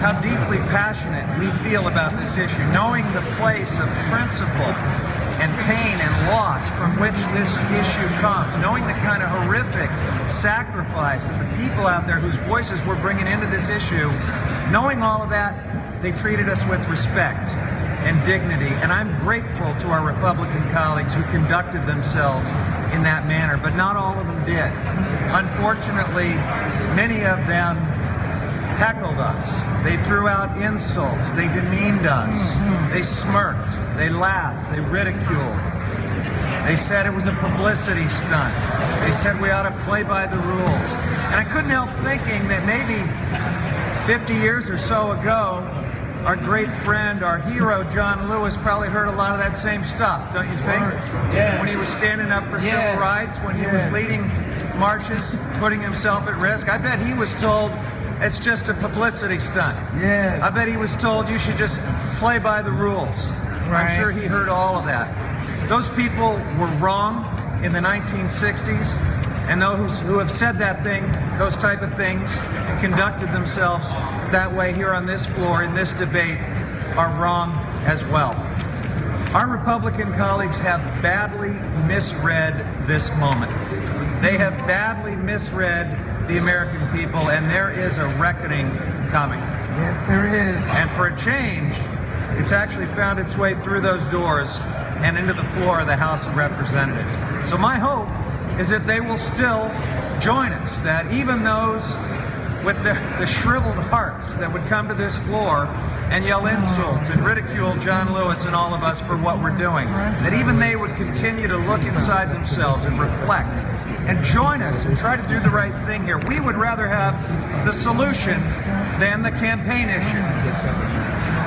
how deeply passionate we feel about this issue, knowing the place of principle and pain and loss from which this issue comes, knowing the kind of horrific sacrifice that the people out there whose voices we're bringing into this issue, knowing all of that, they treated us with respect and dignity, and I'm grateful to our Republican colleagues who conducted themselves in that manner, but not all of them did. Unfortunately, many of them heckled us. They threw out insults. They demeaned us. They smirked. They laughed. They ridiculed. They said it was a publicity stunt. They said we ought to play by the rules. And I couldn't help thinking that maybe 50 years or so ago, our great friend, our hero, John Lewis, probably heard a lot of that same stuff, don't you think? Yeah. When he was standing up for civil rights, when he was leading marches, putting himself at risk, I bet he was told, it's just a publicity stunt. Yeah. I bet he was told you should just play by the rules. Right. I'm sure he heard all of that. Those people were wrong in the 1960s, and those who have said those type of things, and conducted themselves that way here on this floor in this debate are wrong as well. Our Republican colleagues have badly misread this moment. They have badly misread the American people, and there is a reckoning coming. Yes, there is. And for a change, it's actually found its way through those doors and into the floor of the House of Representatives. So my hope is that they will still join us, that even those with the shriveled hearts that would come to this floor and yell insults and ridicule John Lewis and all of us for what we're doing, that even they would continue to look inside themselves and reflect and join us and try to do the right thing here. We would rather have the solution than the campaign issue.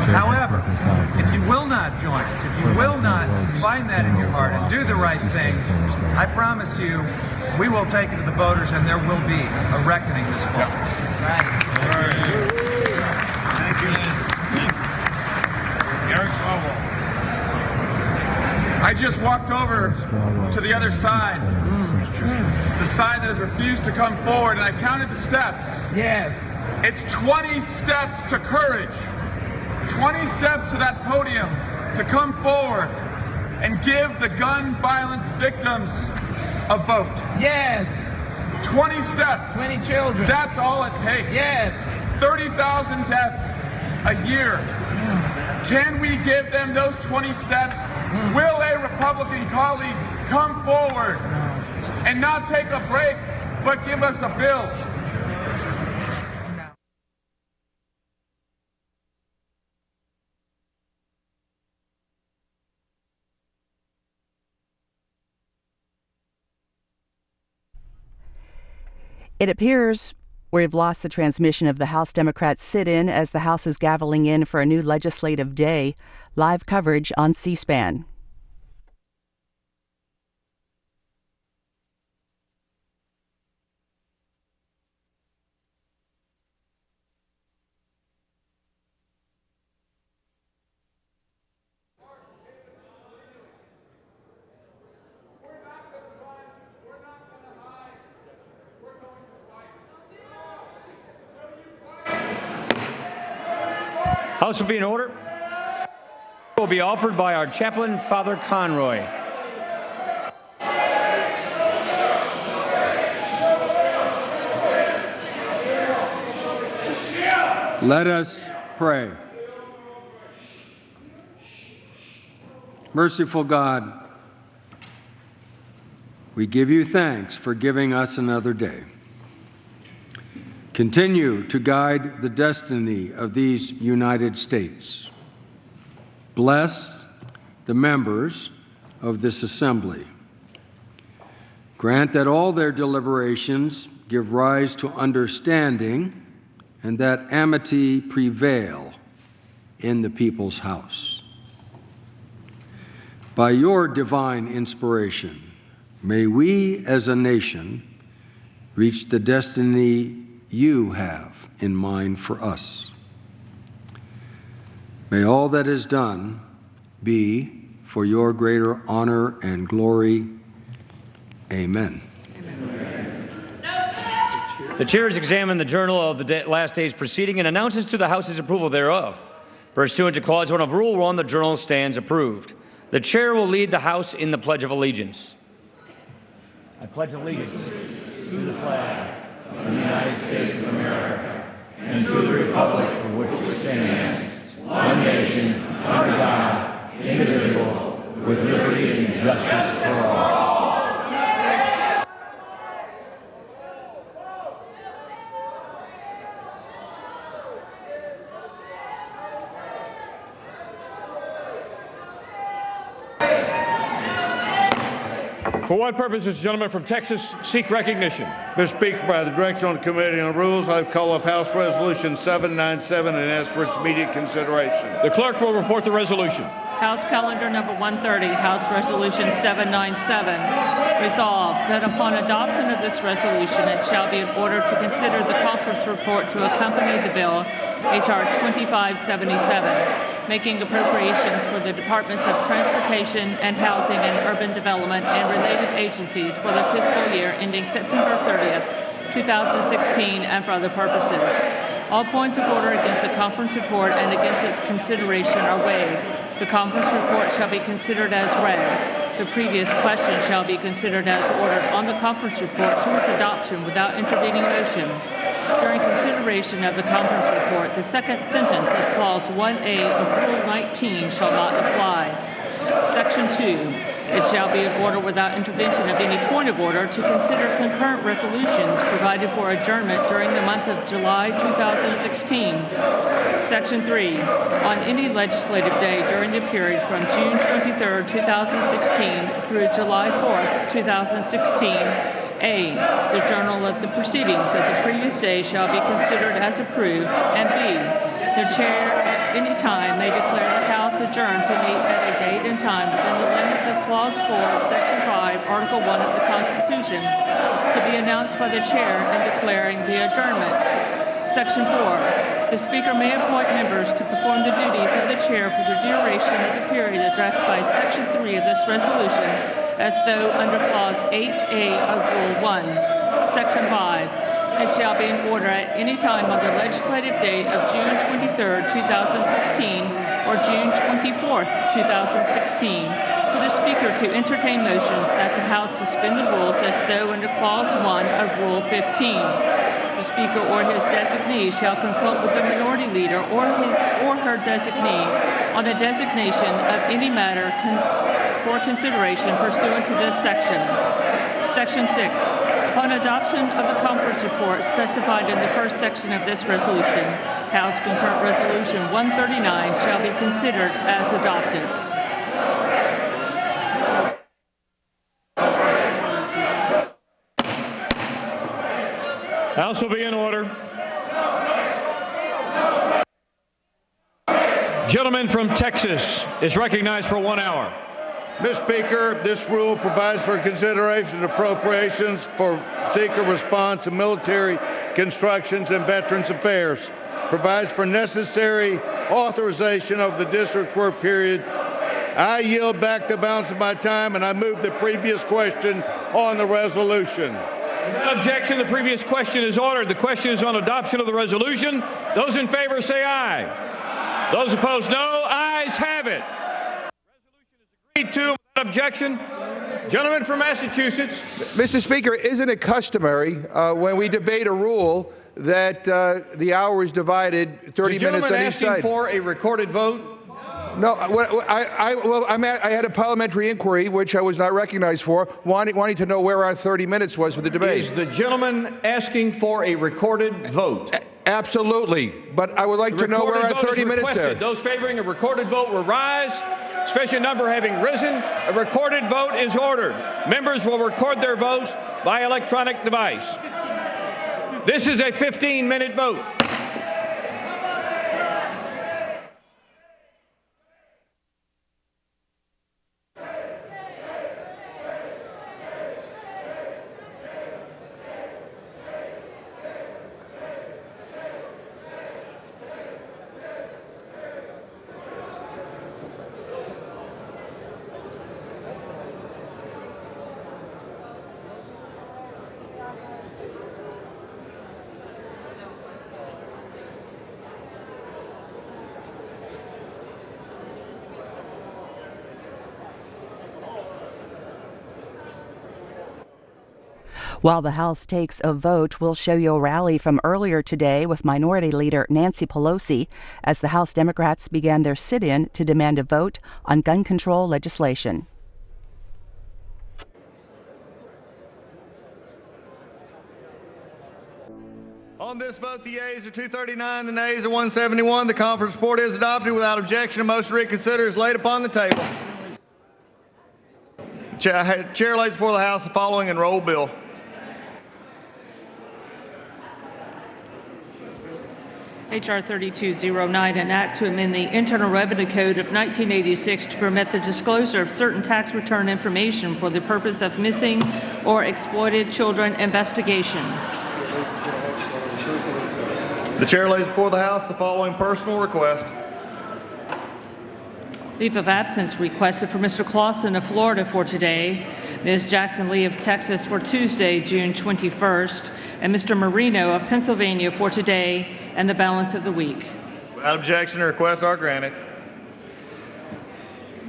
However, if you will not join us, if you will not find that in your heart and do the right thing, I promise you, we will take it to the voters and there will be a reckoning this fall. Thank you. Eric Swalwell. I just walked over to the other side, the side that has refused to come forward, and I counted the steps. Yes. It's 20 steps to courage, 20 steps to that podium to come forward and give the gun violence victims a vote. Yes. 20 steps. 20 children. That's all it takes. Yes. 30,000 deaths a year. Can we give them those 20 steps? Will a Republican colleague come forward and not take a break, but give us a bill? It appears we've lost the transmission of the House Democrats sit-in as the House is gaveling in for a new legislative day. Live coverage on C-SPAN. House will be in order. Will be offered by our chaplain, Father Conroy. Let us pray. Merciful God, we give you thanks for giving us another day. Continue to guide the destiny of these United States. Bless the members of this assembly. Grant that all their deliberations give rise to understanding and that amity prevail in the people's house. By your divine inspiration, may we as a nation reach the destiny you have in mind for us. May all that is done be for your greater honor and glory. Amen. The chair has examined the journal of the last day's proceeding and announces to the House his approval thereof. Pursuant to Clause 1 of Rule 1, the journal stands approved. The chair will lead the House in the Pledge of Allegiance. I pledge allegiance to the flag of the United States of America and to the republic for which it stands, one nation, under God, indivisible, with liberty and justice for all. For what purpose does the gentleman from Texas seek recognition? Mr. Speaker, by the direction on the Committee on Rules, I call up House Resolution 797 and ask for its immediate consideration. The clerk will report the resolution. House Calendar Number 130, House Resolution 797. Resolved that upon adoption of this resolution, it shall be in order to consider the conference report to accompany the bill, H.R. 2577. Making appropriations for the Departments of Transportation and Housing and Urban Development and related agencies for the fiscal year ending September 30th, 2016, and for other purposes. All points of order against the conference report and against its consideration are waived. The conference report shall be considered as read. The previous question shall be considered as ordered on the conference report to its adoption without intervening motion. During consideration of the conference report, the second sentence of Clause 1A of Rule 19 shall not apply. Section 2. It shall be in order without intervention of any point of order to consider concurrent resolutions provided for adjournment during the month of July 2016. Section 3. On any legislative day during the period from June 23, 2016 through July 4, 2016, A. The journal of the proceedings of the previous day shall be considered as approved, and B. The chair at any time may declare the House adjourned to meet at a date and time within the limits of Clause 4, Section 5, Article 1 of the Constitution, to be announced by the chair in declaring the adjournment. Section 4. The Speaker may appoint members to perform the duties of the Chair for the duration of the period addressed by Section 3 of this resolution as though under Clause 8A of Rule 1. Section 5. It shall be in order at any time on the legislative date of June 23, 2016 or June 24, 2016 for the Speaker to entertain motions that the House suspend the rules as though under Clause 1 of Rule 15. The Speaker or his designee shall consult with the minority leader or his or her designee on the designation of any matter for consideration pursuant to this section. Section 6. Upon adoption of the conference report specified in the first section of this resolution, House Concurrent Resolution 139 shall be considered as adopted. House will be in order. Gentleman from Texas is recognized for 1 hour. Mr. Speaker, this rule provides for consideration of appropriations for seeker response and military constructions and Veterans Affairs. Provides for necessary authorization of the district court period. I yield back the balance of my time, and I move the previous question on the resolution. Without objection, the previous question is ordered. The question is on adoption of the resolution. Those in favor say aye. Those opposed, no. Ayes have it. To without objection. Gentleman from Massachusetts. Mr. Speaker, isn't it customary when we debate a rule that the hour is divided 30 minutes on each side? Asking for a recorded vote? No, I had a parliamentary inquiry, which I was not recognized for, wanting to know where our 30 minutes was for the debate. Is the gentleman asking for a recorded vote? Absolutely, but I would like to know where our 30 minutes are. Those favoring a recorded vote will rise. Sufficient number having risen, a recorded vote is ordered. Members will record their votes by electronic device. This is a 15-minute vote. While the House takes a vote, we'll show you a rally from earlier today with Minority Leader Nancy Pelosi as the House Democrats began their sit-in to demand a vote on gun control legislation. On this vote, the yeas are 239, the nays are 171. The conference report is adopted without objection. A motion to reconsider is laid upon the table. Chair lays before the House the following enrolled bill. H.R. 3209, an act to amend the Internal Revenue Code of 1986 to permit the disclosure of certain tax return information for the purpose of missing or exploited children investigations. The chair lays before the House the following personal request. Leave of absence requested for Mr. Clausen of Florida for today, Ms. Jackson Lee of Texas for Tuesday, June 21st, and Mr. Marino of Pennsylvania for today and the balance of the week. Without objection, the requests are granted.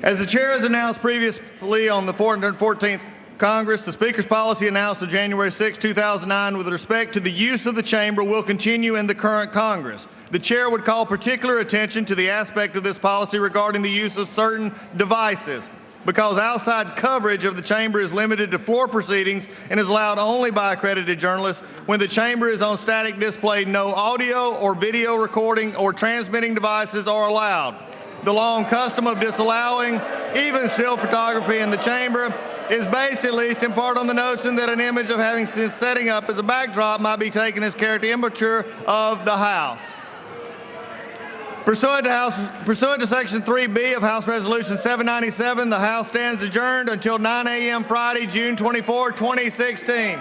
As the chair has announced previously on the 414th Congress, the Speaker's policy announced on January 6, 2009 with respect to the use of the chamber will continue in the current Congress. The chair would call particular attention to the aspect of this policy regarding the use of certain devices. Because outside coverage of the chamber is limited to floor proceedings and is allowed only by accredited journalists, when the chamber is on static display, no audio or video recording or transmitting devices are allowed. The long custom of disallowing even still photography in the chamber is based at least in part on the notion that an image of having setting up as a backdrop might be taken as character immature of the House. Pursuant to Section 3B of House Resolution 797, the House stands adjourned until 9 a.m. Friday, June 24, 2016.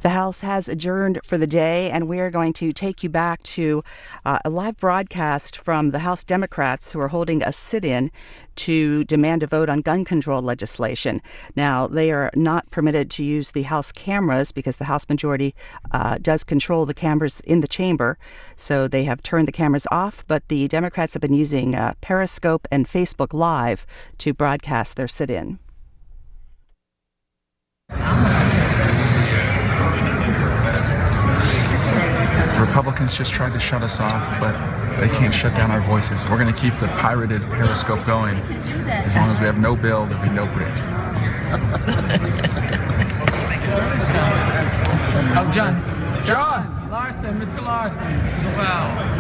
The House has adjourned for the day, and we are going to take you back to a live broadcast from the House Democrats who are holding a sit-in to demand a vote on gun control legislation. Now, they are not permitted to use the House cameras because the House majority does control the cameras in the chamber, so they have turned the cameras off, but the Democrats have been using Periscope and Facebook Live to broadcast their sit-in. Republicans just tried to shut us off, but they can't shut down our voices. We're going to keep the pirated Periscope going. As long as we have no bill, there'll be no bridge. Oh, John. Larson, Mr. Larson. Wow.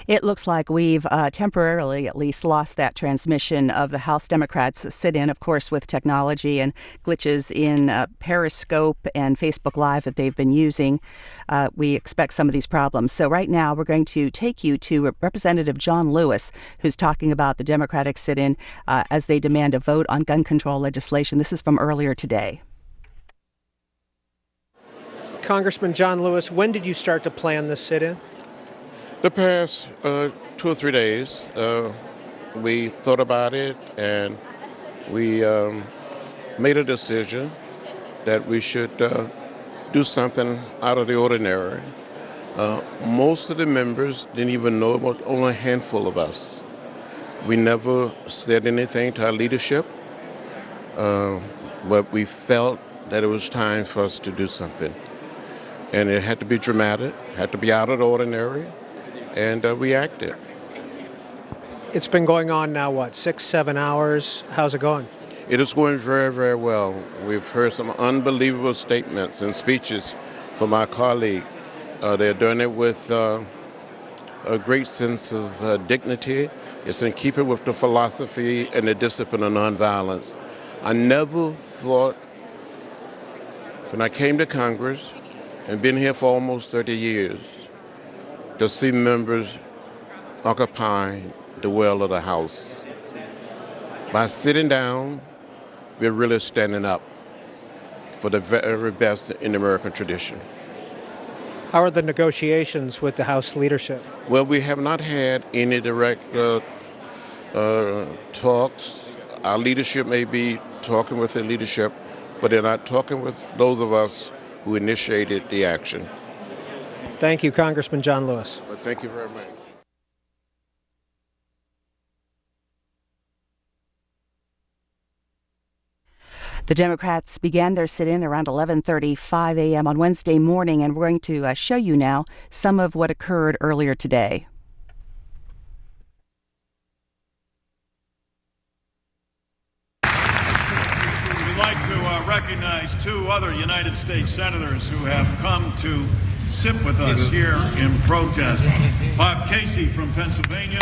It looks like we've temporarily, at least, lost that transmission of the House Democrats sit-in, of course, with technology and glitches in Periscope and Facebook Live that they've been using. We expect some of these problems. So right now, we're going to take you to Representative John Lewis, who's talking about the Democratic sit-in as they demand a vote on gun control legislation. This is from earlier today. Congressman John Lewis, when did you start to plan this sit-in? The past 2 or 3 days, we thought about it and we made a decision that we should do something out of the ordinary. Most of the members didn't even know about only a handful of us. We never said anything to our leadership, but we felt that it was time for us to do something. And it had to be dramatic, had to be out of the ordinary. And we acted. It's been going on now, what, 6-7 hours? How's it going? It is going very, very well. We've heard some unbelievable statements and speeches from our colleague. They're doing it with a great sense of dignity. It's in keeping with the philosophy and the discipline of nonviolence. I never thought, when I came to Congress and been here for almost 30 years, to see members occupying the well of the House. By sitting down, we're really standing up for the very best in the American tradition. How are the negotiations with the House leadership? Well, we have not had any direct talks. Our leadership may be talking with the leadership, but they're not talking with those of us who initiated the action. Thank you, Congressman John Lewis. Well, thank you very much. The Democrats began their sit-in around 11:35 a.m. on Wednesday morning, and we're going to show you now some of what occurred earlier today. We'd like to recognize 2 other United States senators who have come to sit with us here in protest. Bob Casey from Pennsylvania.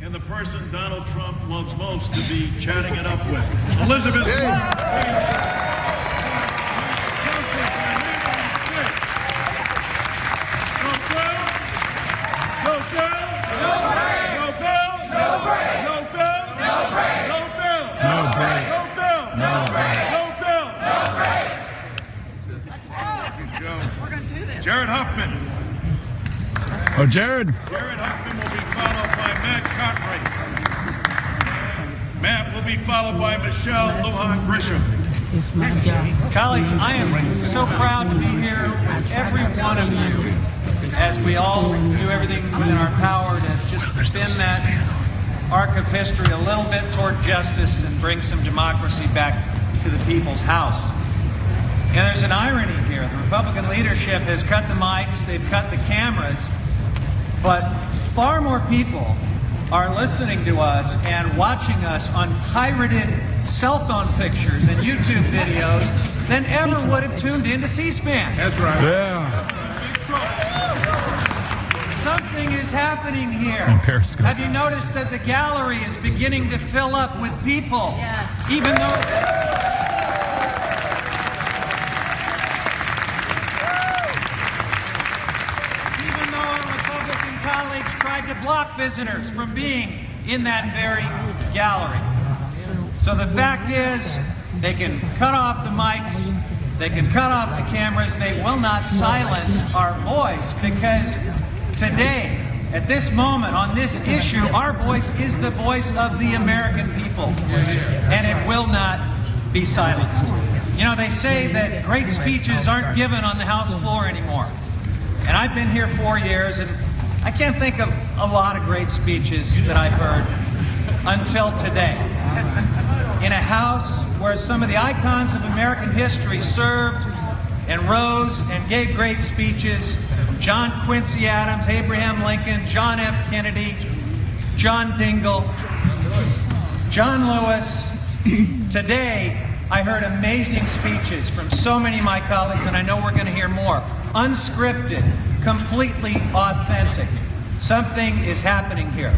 And the person Donald Trump loves most to be chatting it up with, Elizabeth Warren. Jared Huffman. Oh, Jared. Jared Huffman will be followed by Matt Cartwright. Matt will be followed by Michelle Lujan Grisham. Colleagues, I am so proud to be here with every one of you as we all do everything within our power to just bend that arc of history a little bit toward justice and bring some democracy back to the people's house. And there's an irony here. The Republican leadership has cut the mics, they've cut the cameras, but far more people are listening to us and watching us on pirated cell phone pictures and YouTube videos than ever would have tuned into C-SPAN. That's right. Yeah. Something is happening here. And Periscope. Have you noticed that the gallery is beginning to fill up with people? Yes. Even though our Republican colleagues tried to block visitors from being in that very gallery. So the fact is, they can cut off the mics, they can cut off the cameras, they will not silence our voice, because today, at this moment, on this issue, our voice is the voice of the American people, and it will not be silenced. You know, they say that great speeches aren't given on the House floor anymore. And I've been here 4 years, and I can't think of a lot of great speeches that I've heard until today. In a House where some of the icons of American history served and rose and gave great speeches: John Quincy Adams, Abraham Lincoln, John F. Kennedy, John Dingell, John Lewis. Today, I heard amazing speeches from so many of my colleagues, and I know we're going to hear more. Unscripted, completely authentic. Something is happening here,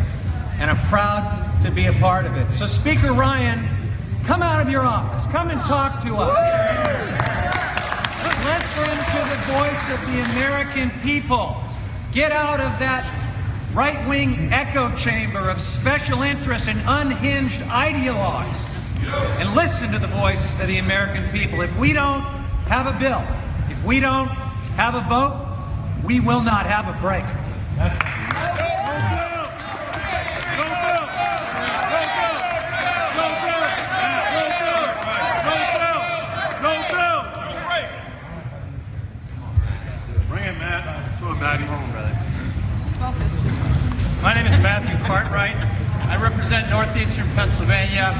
and I'm proud to be a part of it. So, Speaker Ryan, come out of your office. Come and talk to us. Listen to the voice of the American people. Get out of that right-wing echo chamber of special interests and unhinged ideologues, and listen to the voice of the American people. If we don't have a bill, if we don't have a vote, we will not have a break. My name is Matthew Cartwright. I represent Northeastern Pennsylvania,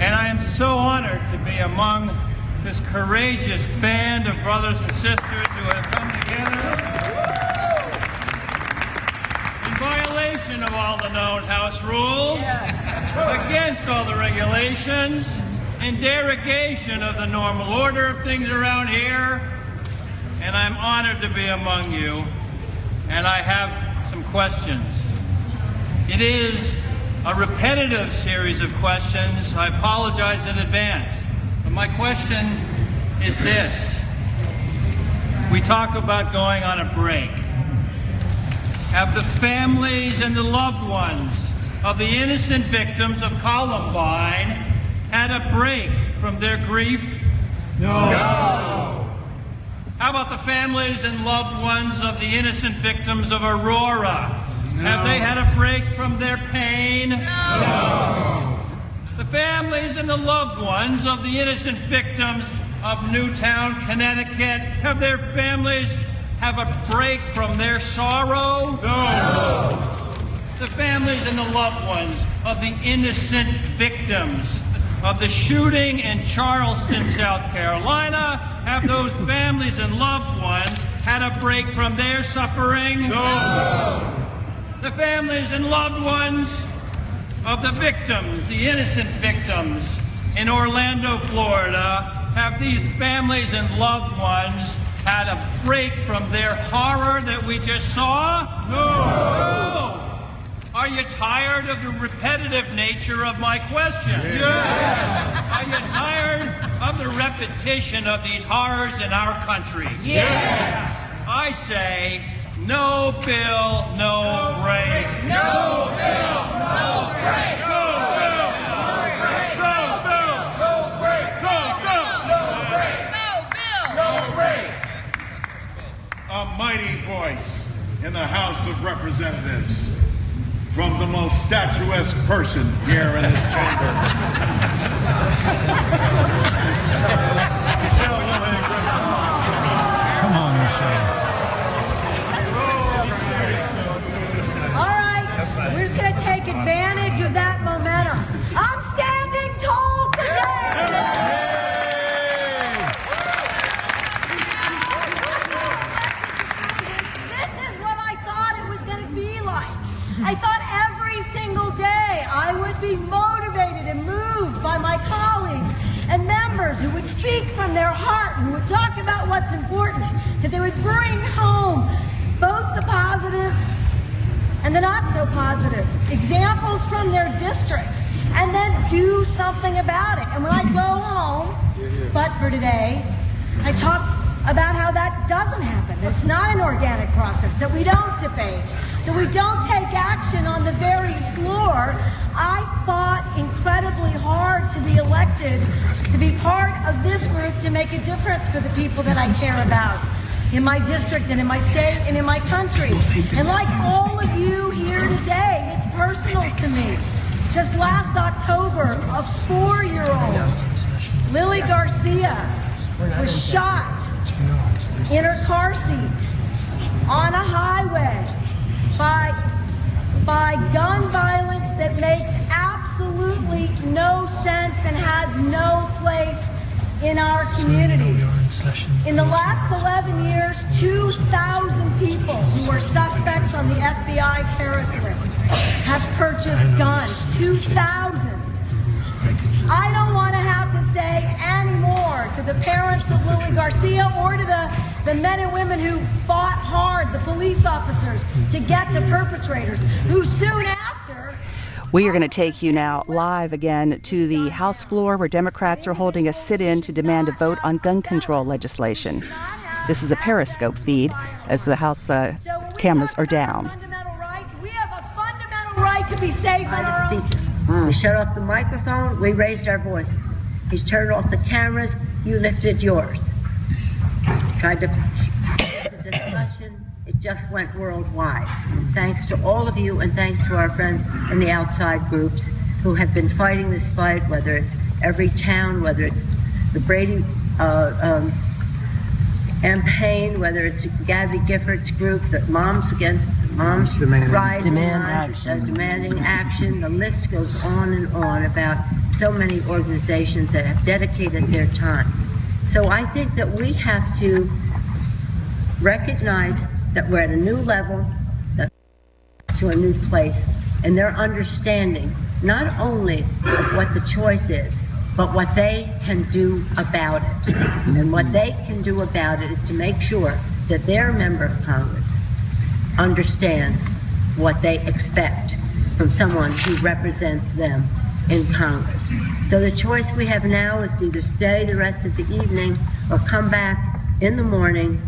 and I am so honored to be among this courageous band of brothers and sisters who have come together in violation of all the known House rules, against all the regulations, in derogation of the normal order of things around here, and I'm honored to be among you, and I have some questions. It is a repetitive series of questions. I apologize in advance. But my question is this. We talk about going on a break. Have the families and the loved ones of the innocent victims of Columbine had a break from their grief? No. How about the families and loved ones of the innocent victims of Aurora? No. Have they had a break from their pain? No. The families and the loved ones of the innocent victims of Newtown, Connecticut, have their families have a break from their sorrow? No. The families and the loved ones of the innocent victims of the shooting in Charleston, South Carolina, have those families and loved ones had a break from their suffering? No. The families and loved ones of the victims, the innocent victims in Orlando, Florida, have these families and loved ones had a break from their horror that we just saw? No. Are you tired of the repetitive nature of my question? Yes. Are you tired of the repetition of these horrors in our country? Yes. I say, no bill, no break. No bill, no break. No bill, no break. No bill, no break. No bill, no break. No bill, no break. the House of Representatives from the most statuesque person here in this chamber. Come on, Michelle. All right, we're just going to take advantage of that momentum. I'm standing tall today. This is what I thought it was going to be like. I thought every single day I would be motivated and moved by my colleagues and members who would speak from their heart, who would talk about what's important, that they would bring home both the positive and the not so positive examples from their districts, and then do something about it. And when I go home, but for today, I talk about how that doesn't happen, that it's not an organic process, that we don't debate, that we don't take action on the very floor. I fought incredibly hard to be elected, to be part of this group, to make a difference for the people that I care about in my district and in my state and in my country. And like all of you here today, it's personal to me. Just last October, a 4-year-old, Lily Garcia, was shot in her car seat on a highway by gun violence that makes absolutely no sense and has no place in our communities. In the last 11 years, 2,000 people who were suspects on the FBI terrorist list have purchased guns. 2,000. I don't want to have to say any more to the parents of Lily Garcia or to the men and women who fought hard, the police officers, to get the perpetrators, who soon after... We are going to take you now live again to the House floor where Democrats are holding a sit-in to demand a vote on gun control legislation. This is a Periscope feed as the House cameras are down. We have a fundamental right to be safe by the speaker. We shut off the microphone, we raised our voices. He's turned off the cameras, you lifted yours. Tried to the discussion, it just went worldwide. Thanks to all of you and thanks to our friends in the outside groups who have been fighting this fight, whether it's Every Town, whether it's the Brady campaign, whether it's Gabby Giffords' group, the Moms Against Moms Rising, demanding action. The list goes on and on about so many organizations that have dedicated their time. So I think that we have to recognize that we're at a new level, to a new place, and their understanding not only of what the choice is, but what they can do about it. And what they can do about it is to make sure that their member of Congress understands what they expect from someone who represents them in Congress. So the choice we have now is to either stay the rest of the evening or come back in the morning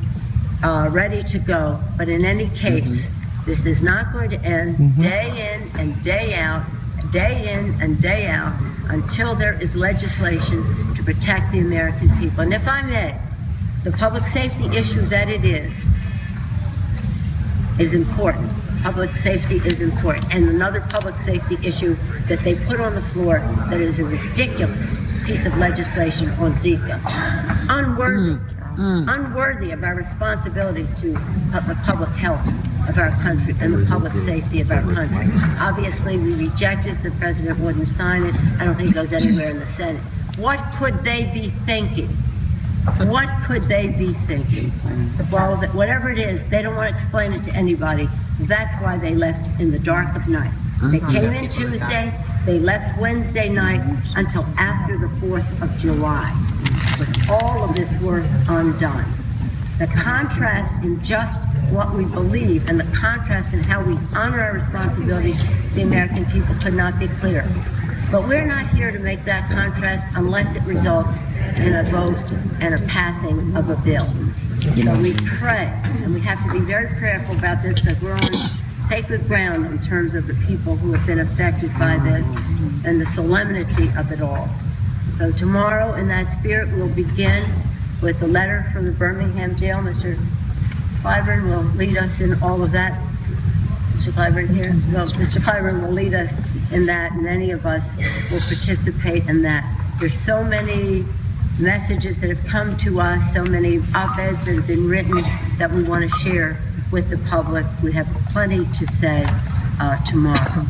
ready to go. But in any case, this is not going to end day in and day out, day in and day out, until there is legislation to protect the American people. And if I may, the public safety issue that it is important. Public safety is important. And another public safety issue that they put on the floor that is a ridiculous piece of legislation on Zika. Unworthy of our responsibilities to the public health of our country and the public safety of our country. Obviously, we rejected. The president wouldn't sign it. I don't think it goes anywhere in the Senate. What could they be thinking? What could they be thinking? Well, whatever it is, they don't want to explain it to anybody. That's why they left in the dark of night. They came in Tuesday, they left Wednesday night until after the 4th of July, with all of this work undone. The contrast in just what we believe and the contrast in how we honor our responsibilities to the American people could not be clearer. But we're not here to make that contrast unless it results in a vote and a passing of a bill. So we pray, and we have to be very prayerful about this because we're on sacred ground in terms of the people who have been affected by this and the solemnity of it all. So tomorrow, in that spirit, we'll begin with the letter from the Birmingham jail. Mr. Clyburn will lead us in all of that. Mr. Clyburn here? Well, Mr. Clyburn will lead us in that, and many of us will participate in that. There's so many messages that have come to us, so many op-eds that have been written that we want to share with the public. We have plenty to say tomorrow.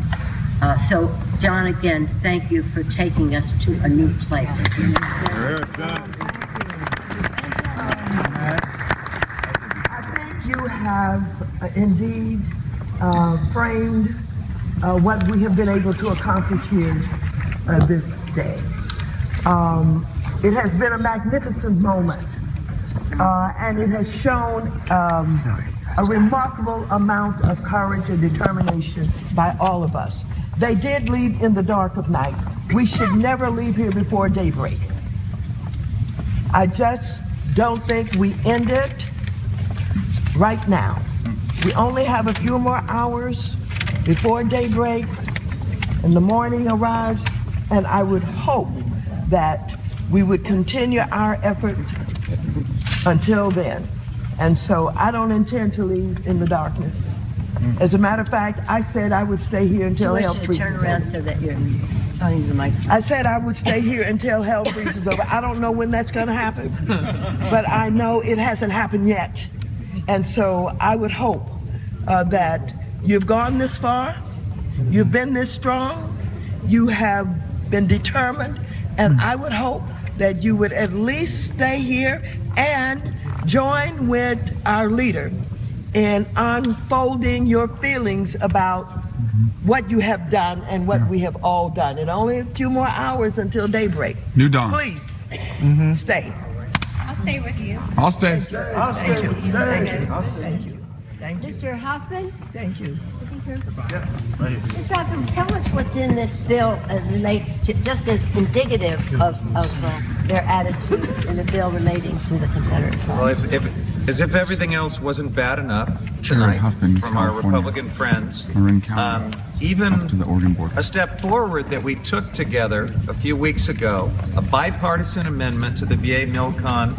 So, John, again, thank you for taking us to a new place. I think you have indeed framed what we have been able to accomplish here this day. It has been a magnificent moment, and it has shown a remarkable amount of courage and determination by all of us. They did leave in the dark of night. We should never leave here before daybreak. I just don't think we end it right now. We only have a few more hours before daybreak and the morning arrives, and I would hope that we would continue our efforts until then. And so I don't intend to leave in the darkness. As a matter of fact, I said I would stay here until hell freezes over. Turn around so that you're talking to the microphone. I said I would stay here until hell freezes over. I don't know when that's going to happen, but I know it hasn't happened yet. And so I would hope that you've gone this far, you've been this strong, you have been determined, and I would hope that you would at least stay here and join with our leader in unfolding your feelings about what you have done and what we have all done. And only a few more hours until daybreak. New dawn. Please stay. I'll stay with you. I'll stay. Thank you. Thank you. Thank you. Mr. Hoffman? Thank you. Mr. Hoffman, tell us what's in this bill as relates to, just as indicative of their attitude in the bill relating to the Confederate flag. Well, as if everything else wasn't bad enough tonight from our Republican friends, even to the Oregon border. a step forward that we took together a few weeks ago, a bipartisan amendment to the VA MILCON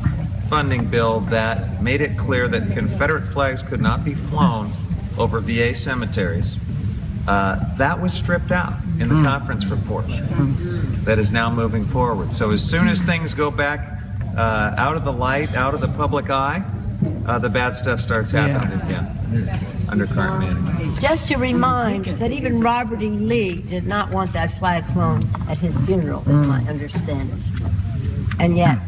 funding bill that made it clear that Confederate flags could not be flown over VA cemeteries. That was stripped out in the conference report that is now moving forward. So as soon as things go back out of the light, out of the public eye, the bad stuff starts happening again under current management. Just to remind that even Robert E. Lee did not want that flag flown at his funeral, is my understanding. And yet,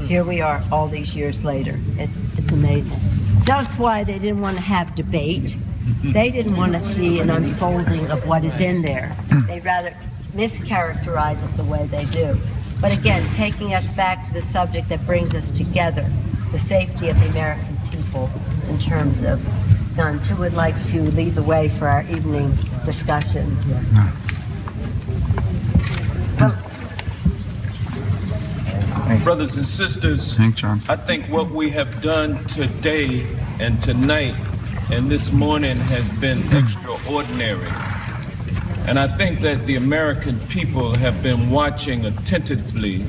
here we are all these years later. It's amazing. That's why they didn't want to have debate. They didn't want to see an unfolding of what is in there. They rather mischaracterize it the way they do. But again, taking us back to the subject that brings us together, the safety of the American people in terms of guns. Who would like to lead the way for our evening discussions? Brothers and sisters, I think what we have done today and tonight and this morning has been extraordinary. And I think that the American people have been watching attentively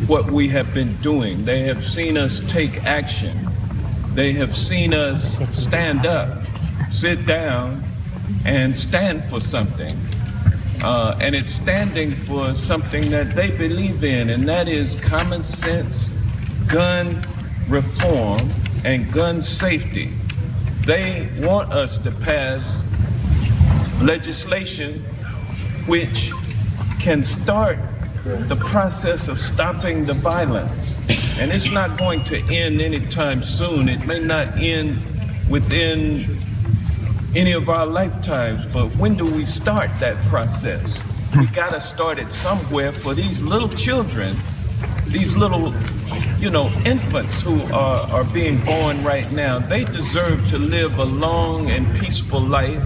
what we have been doing. They have seen us take action. They have seen us stand up, sit down, and stand for something. And it's standing for something that they believe in, and that is common sense, gun reform, and gun safety. They want us to pass legislation which can start the process of stopping the violence. And it's not going to end anytime soon. It may not end within any of our lifetimes, but when do we start that process? We gotta start it somewhere for these little children, these little, infants who are being born right now. They deserve to live a long and peaceful life.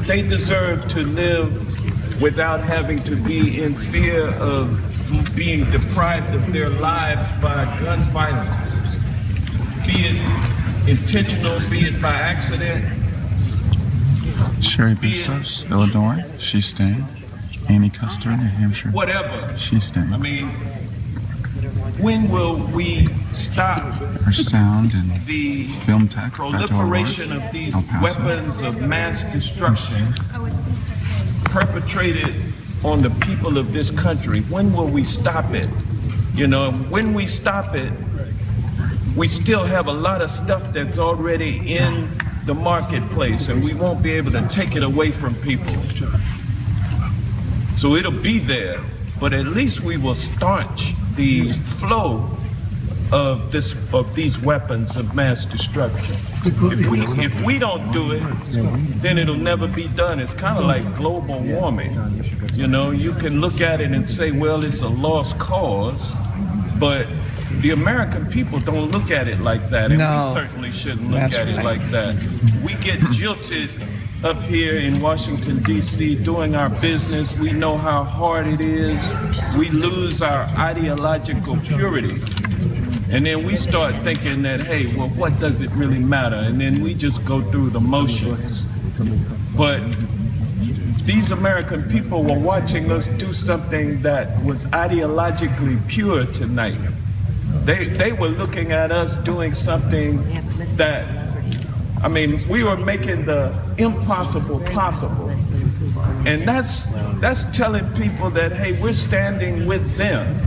They deserve to live without having to be in fear of being deprived of their lives by gun violence, be it intentional, be it by accident. Sherry Bustos, Illinois, she's staying. Amy Custer, New Hampshire. Whatever. She's staying. I mean, when will we stop Our sound and the film tech, proliferation of these weapons of mass destruction perpetrated on the people of this country? When will we stop it? You know, when we stop it, we still have a lot of stuff that's already in the marketplace, and we won't be able to take it away from people. So it'll be there, but at least we will staunch the flow of these weapons of mass destruction. If we don't do it, then it'll never be done. It's kind of like global warming. You know, you can look at it and say, well, it's a lost cause, but the American people don't look at it like that, and we certainly shouldn't look at it like that. We get jilted up here in Washington, D.C., doing our business. We know how hard it is. We lose our ideological purity. And then we start thinking that, hey, well, what does it really matter? And then we just go through the motions. But these American people were watching us do something that was ideologically pure tonight. They were looking at us doing something that, I mean, we were making the impossible possible. And that's telling people that, hey, we're standing with them.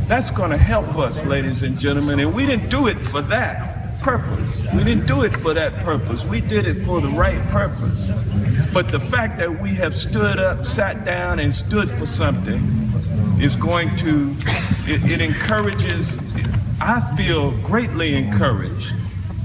That's going to help us, ladies and gentlemen. And we didn't do it for that purpose. We didn't do it for that purpose. We did it for the right purpose. But the fact that we have stood up, sat down, and stood for something is going to, it encourages, I feel greatly encouraged.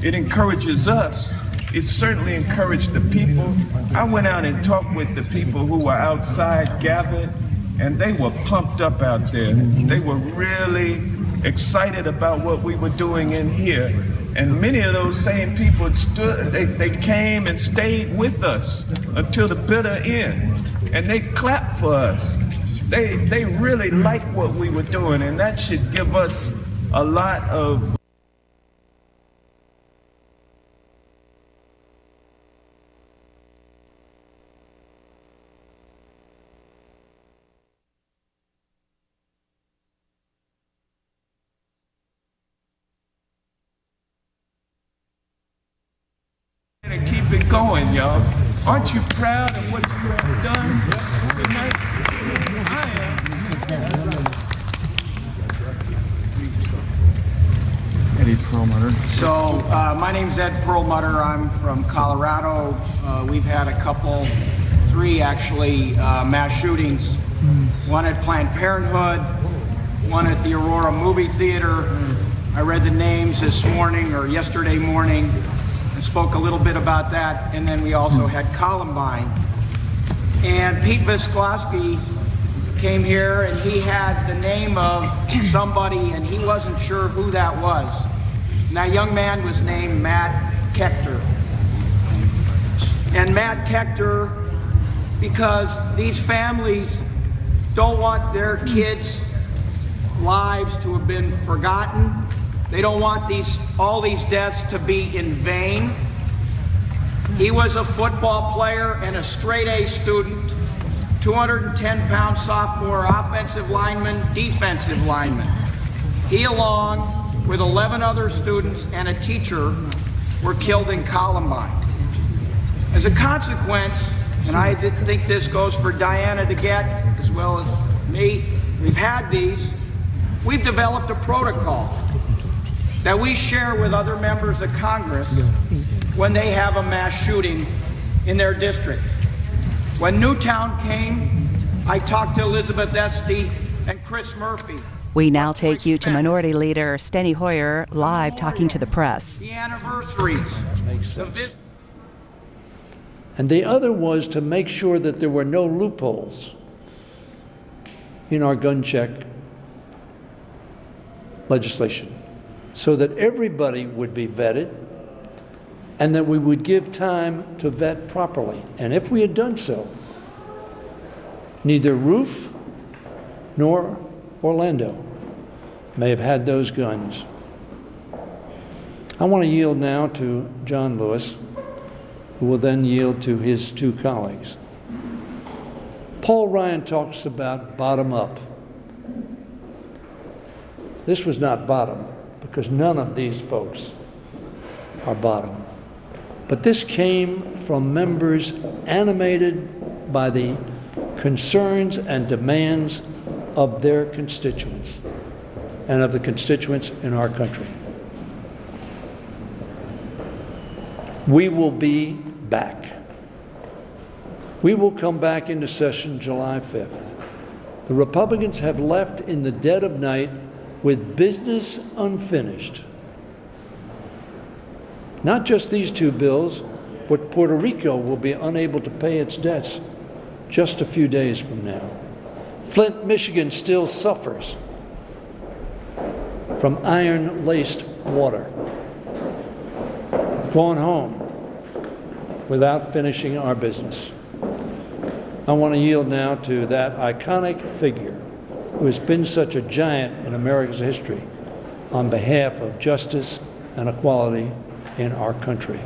It encourages us. It certainly encouraged the people. I went out and talked with the people who were outside gathered, and they were pumped up out there. They were really excited about what we were doing in here. And many of those same people stood, they came and stayed with us until the bitter end. And they clapped for us. They really liked what we were doing, and that should give us a lot of and keep it going, y'all. Aren't you proud of what you have done tonight? I am. Eddie Perlmutter. So, my name's Ed Perlmutter. I'm from Colorado. We've had three actually, mass shootings. One at Planned Parenthood, one at the Aurora Movie Theater. I read the names this morning or yesterday morning and spoke a little bit about that. And then we also had Columbine. And Pete Visklowski came here and he had the name of somebody and he wasn't sure who that was. And that young man was named Matt Kechter. And Matt Kechter, because these families don't want their kids' lives to have been forgotten. They don't want all these deaths to be in vain. He was a football player and a straight-A student, 210-pound sophomore offensive lineman, defensive lineman. He, along with 11 other students and a teacher, were killed in Columbine. As a consequence, and I think this goes for Diana DeGette as well as me, we've developed a protocol that we share with other members of Congress when they have a mass shooting in their district. When Newtown came, I talked to Elizabeth Esty and Chris Murphy. We now take you to Minority Leader Steny Hoyer live talking to the press. The anniversaries. And the other was to make sure that there were no loopholes in our gun check legislation, so that everybody would be vetted and that we would give time to vet properly. And if we had done so, neither Roof nor Orlando may have had those guns. I want to yield now to John Lewis, who will then yield to his two colleagues. Paul Ryan talks about bottom up. This was not bottom, because none of these folks are bottom. But this came from members animated by the concerns and demands of their constituents and of the constituents in our country. We will be back. We will come back into session July 5th. The Republicans have left in the dead of night with business unfinished. Not just these two bills, but Puerto Rico will be unable to pay its debts just a few days from now. Flint, Michigan still suffers from iron-laced water. Going home without finishing our business. I want to yield now to that iconic figure who has been such a giant in America's history on behalf of justice and equality in our country,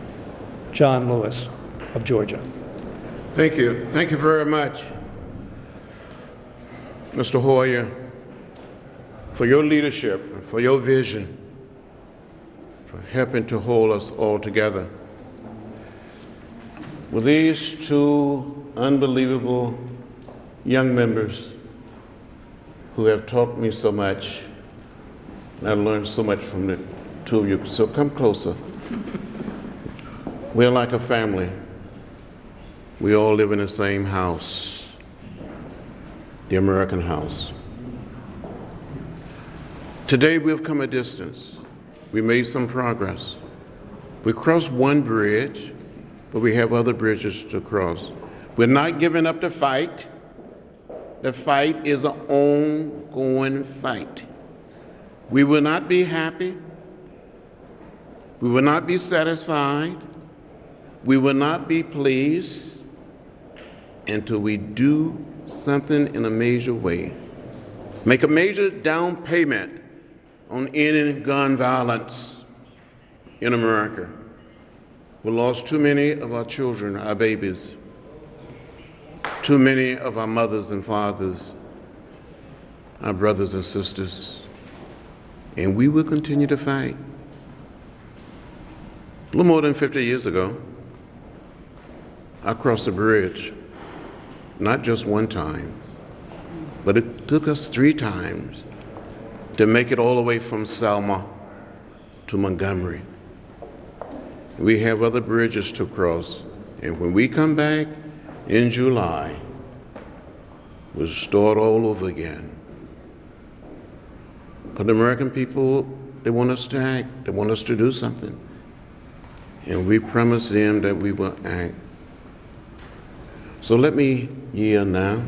John Lewis of Georgia. Thank you. Thank you very much, Mr. Hoyer, for your leadership and for your vision, for helping to hold us all together. With these two unbelievable young members who have taught me so much, and I learned so much from the two of you, so come closer. We're like a family. We all live in the same house, the American house. Today we've come a distance. We made some progress. We crossed one bridge, but we have other bridges to cross. We're not giving up the fight. The fight is an ongoing fight. We will not be happy. We will not be satisfied. We will not be pleased until we do something in a major way. Make a major down payment on ending gun violence in America. We lost too many of our children, our babies, too many of our mothers and fathers, our brothers and sisters, and we will continue to fight. A little more than 50 years ago, I crossed the bridge, not just one time, but it took us 3 times to make it all the way from Selma to Montgomery. We have other bridges to cross, and when we come back in July, we'll start all over again. But the American people, they want us to act, they want us to do something. And we promise them that we will act. So let me yield now.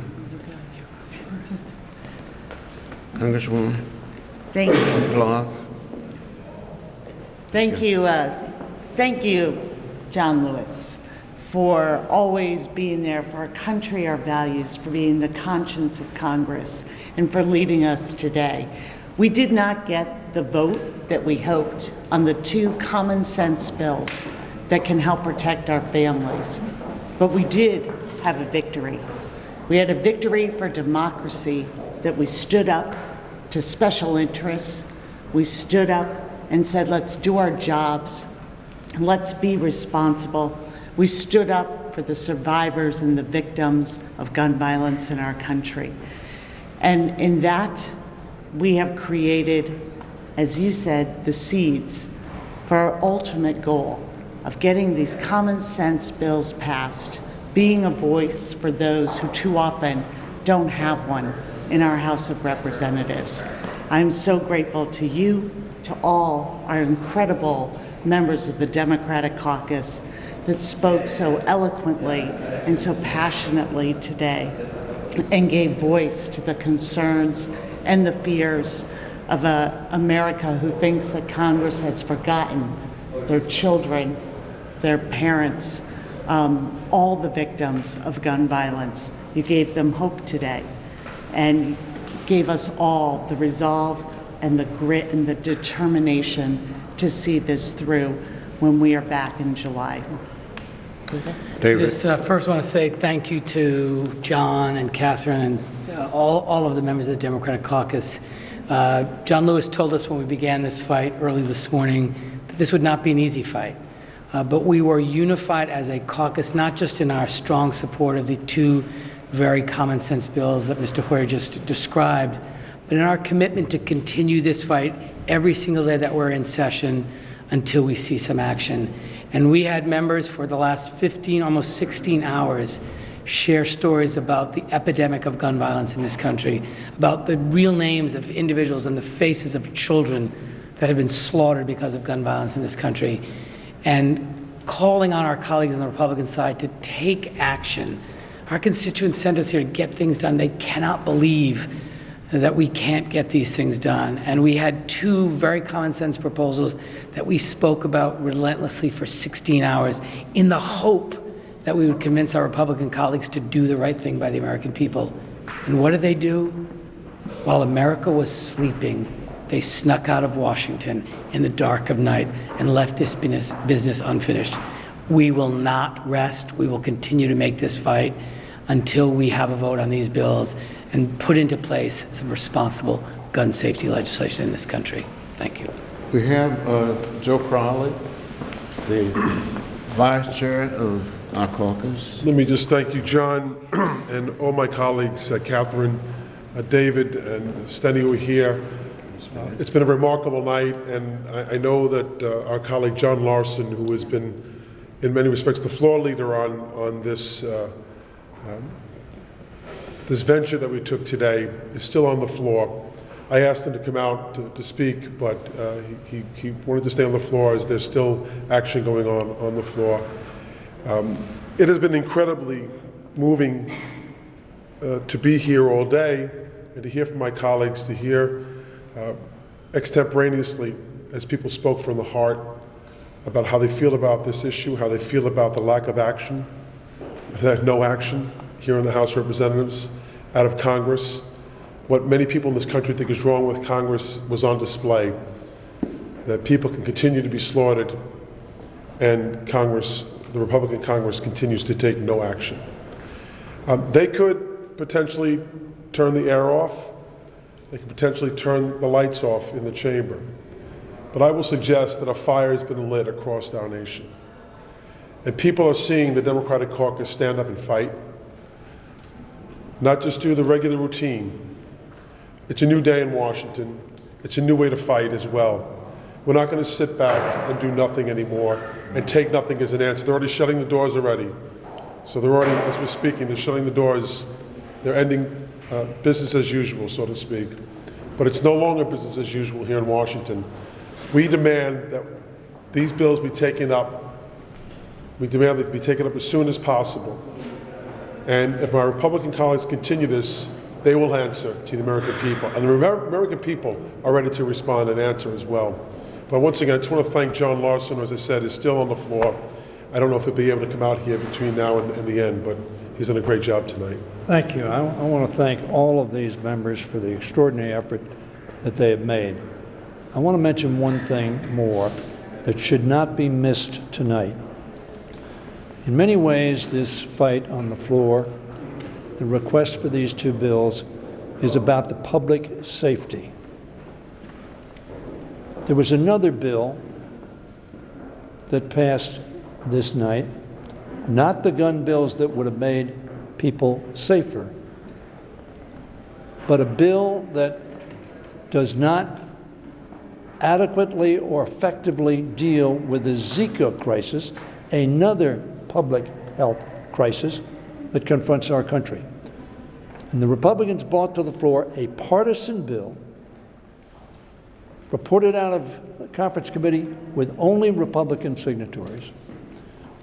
Congresswoman. Thank you. Clark. Thank you. Thank you, John Lewis, for always being there for our country, our values, for being the conscience of Congress, and for leading us today. We did not get the vote that we hoped on the 2 common sense bills that can help protect our families, but we did have a victory. We had a victory for democracy, that we stood up to special interests. We stood up and said, let's do our jobs. Let's be responsible. We stood up for the survivors and the victims of gun violence in our country. And in that, we have created, as you said, the seeds for our ultimate goal of getting these common sense bills passed, being a voice for those who too often don't have one in our House of Representatives. I'm so grateful to you, to all our incredible members of the Democratic caucus that spoke so eloquently and so passionately today and gave voice to the concerns and the fears of America who thinks that Congress has forgotten their children, their parents, all the victims of gun violence. You gave them hope today and gave us all the resolve and the grit and the determination to see this through when we are back in July. David. Just first want to say thank you to John and Catherine and all of the members of the Democratic caucus. John Lewis told us when we began this fight early this morning that this would not be an easy fight. But we were unified as a caucus, not just in our strong support of the two very common sense bills that Mr. Hoyer just described, but in our commitment to continue this fight every single day that we're in session until we see some action. And we had members for the last 15, almost 16 hours share stories about the epidemic of gun violence in this country, about the real names of individuals and the faces of children that have been slaughtered because of gun violence in this country, and calling on our colleagues on the Republican side to take action. Our constituents sent us here to get things done. They cannot believe that we can't get these things done. And we had two very common sense proposals that we spoke about relentlessly for 16 hours in the hope that we would convince our Republican colleagues to do the right thing by the American people. And what did they do? While America was sleeping, they snuck out of Washington in the dark of night and left this business unfinished. We will not rest. We will continue to make this fight until we have a vote on these bills and put into place some responsible gun safety legislation in this country. Thank you. We have Joe Crowley, the Vice Chair of our caucus. Let me just thank you, John, and all my colleagues, Catherine, David, and Steny, who are here. It's been a remarkable night, and I know that our colleague John Larson, who has been, in many respects, the floor leader on this this venture that we took today, is still on the floor. I asked him to come out to speak, but he wanted to stay on the floor as there's still action going on the floor. It has been incredibly moving to be here all day and to hear from my colleagues, to hear extemporaneously as people spoke from the heart about how they feel about this issue, how they feel about the lack of action, no action here in the House of Representatives, out of Congress. What many people in this country think is wrong with Congress was on display, that people can continue to be slaughtered and Congress, the Republican Congress, continues to take no action. They could potentially turn the air off. They could potentially turn the lights off in the chamber. But I will suggest that a fire has been lit across our nation. And people are seeing the Democratic caucus stand up and fight, not just do the regular routine. It's a new day in Washington. It's a new way to fight as well. We're not going to sit back and do nothing anymore and take nothing as an answer. They're already shutting the doors already. So they're already, as we're speaking, they're shutting the doors. They're ending business as usual, so to speak. But it's no longer business as usual here in Washington. We demand that these bills be taken up. We demand that they be taken up as soon as possible. And if my Republican colleagues continue this, they will answer to the American people. And the American people are ready to respond and answer as well. But once again, I just want to thank John Larson, who, as I said, is still on the floor. I don't know if he'll be able to come out here between now and the end, but he's done a great job tonight. Thank you. I want to thank all of these members for the extraordinary effort that they have made. I want to mention one thing more that should not be missed tonight. In many ways, this fight on the floor, the request for these two bills, is about the public safety. There was another bill that passed this night, not the gun bills that would have made people safer, but a bill that does not adequately or effectively deal with the Zika crisis, another public health crisis that confronts our country. And the Republicans brought to the floor a partisan bill, reported out of the conference committee with only Republican signatories,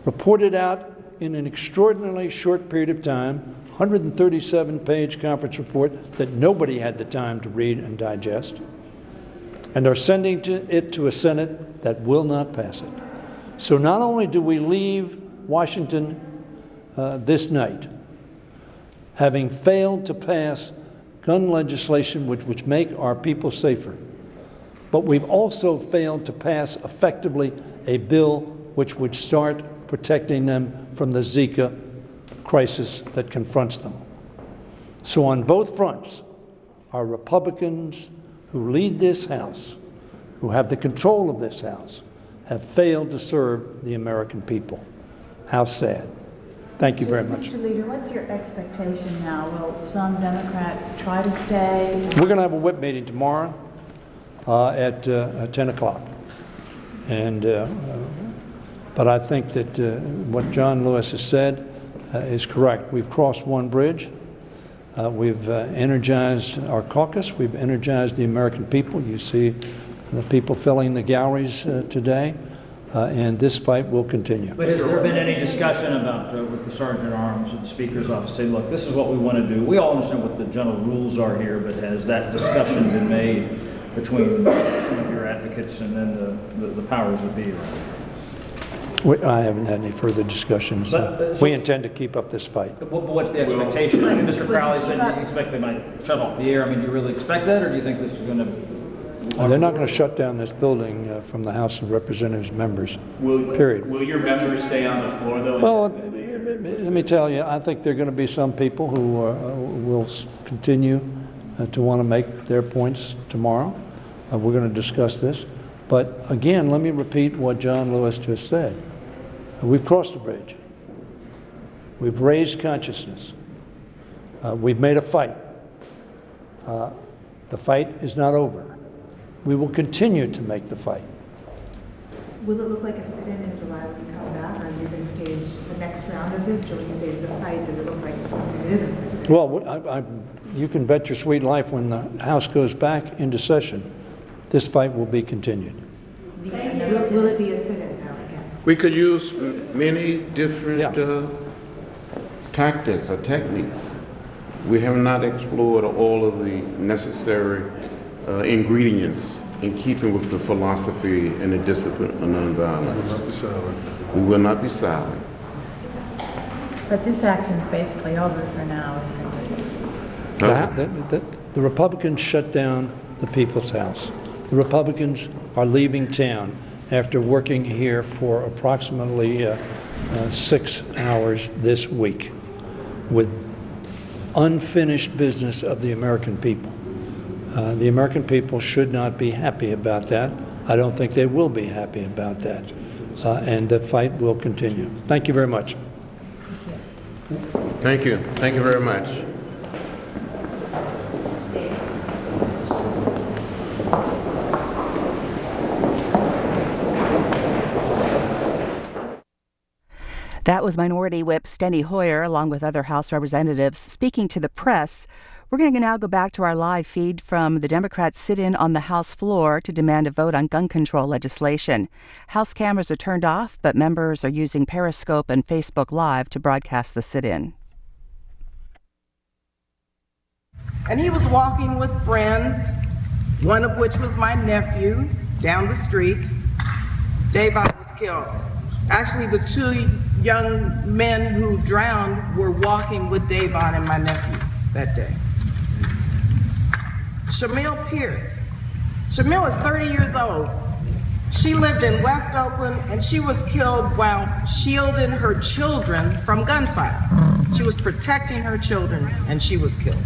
reported out in an extraordinarily short period of time, 137-page conference report that nobody had the time to read and digest, and are sending it to a Senate that will not pass it. So not only do we leave Washington this night having failed to pass gun legislation which make our people safer, but we've also failed to pass effectively a bill which would start protecting them from the Zika crisis that confronts them. So on both fronts, our Republicans, who lead this House, who have the control of this House, have failed to serve the American people. How sad. Thank you very much. Mr. Leader, what's your expectation now? Will some Democrats try to stay? We're going to have a whip meeting tomorrow at 10 o'clock. And, but I think that what John Lewis has said is correct. We've crossed one bridge. We've energized our caucus. We've energized the American people. You see the people filling the galleries today. And this fight will continue. But has there been any discussion about, with the Sergeant at Arms at the Speaker's office, say, look, this is what we want to do. We all understand what the general rules are here, but has that discussion been made between some of your advocates and then the powers that be? I haven't had any further discussions. We intend to keep up this fight. But what's the expectation? I mean, Mr. Crowley said you expect they might shut off the air. I mean, do you really expect that, or do you think this is going to... They're not going to shut down this building from the House of Representatives members, period. Will your members stay on the floor, though? Well, let me tell you, I think there are going to be some people who will continue to want to make their points tomorrow. We're going to discuss this. But again, let me repeat what John Lewis just said. We've crossed the bridge. We've raised consciousness. We've made a fight. The fight is not over. We will continue to make the fight. Will it look like a sit-in in July when you come back, or are you going to stage the next round of this, or when you say the fight, does it look like it isn't? Well, you can bet your sweet life when the House goes back into session, this fight will be continued. Will it be a sit-in now again? We could use many different tactics or techniques. We have not explored all of the necessary ingredients in keeping with the philosophy and the discipline of nonviolence. We will not be silent. We will not be silent. But this action is basically over for now, isn't it? The Republicans shut down the People's House. The Republicans are leaving town after working here for approximately 6 hours this week with unfinished business of the American people. The American people should not be happy about that. I don't think they will be happy about that. And the fight will continue. Thank you very much. Thank you. Thank you very much. That was Minority Whip Steny Hoyer, along with other House representatives, speaking to the press. We're going to now go back to our live feed from the Democrats' sit-in on the House floor to demand a vote on gun control legislation. House cameras are turned off, but members are using Periscope and Facebook Live to broadcast the sit-in. And he was walking with friends, one of which was my nephew, down the street. Davon was killed. Actually, the two young men who drowned were walking with Davon and my nephew that day. Shamil Pierce. Shamil is 30 years old. She lived in West Oakland and she was killed while shielding her children from gunfire. She was protecting her children and she was killed.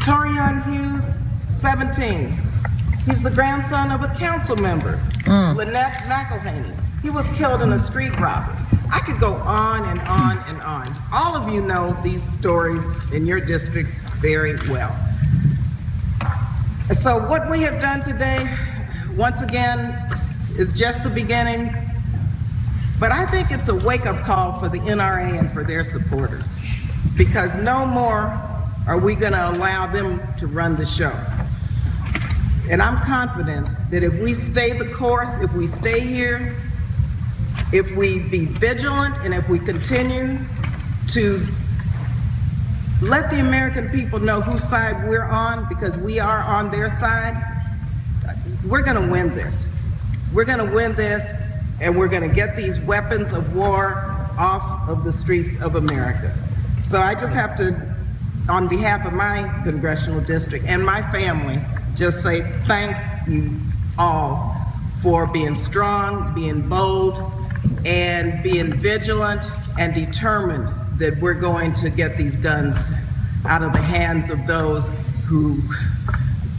Torian Hughes, 17. He's the grandson of a council member, Lynette McElhaney. He was killed in a street robbery. I could go on and on and on. All of you know these stories in your districts very well. So what we have done today, once again, is just the beginning. But I think it's a wake-up call for the NRA and for their supporters, because no more are we going to allow them to run the show. And I'm confident that if we stay the course, if we stay here, if we be vigilant, and if we continue to let the American people know whose side we're on, because we are on their side, we're going to win this. We're going to win this, and we're going to get these weapons of war off of the streets of America. So I just have to, on behalf of my congressional district and my family, just say thank you all for being strong, being bold, and being vigilant and determined that we're going to get these guns out of the hands of those who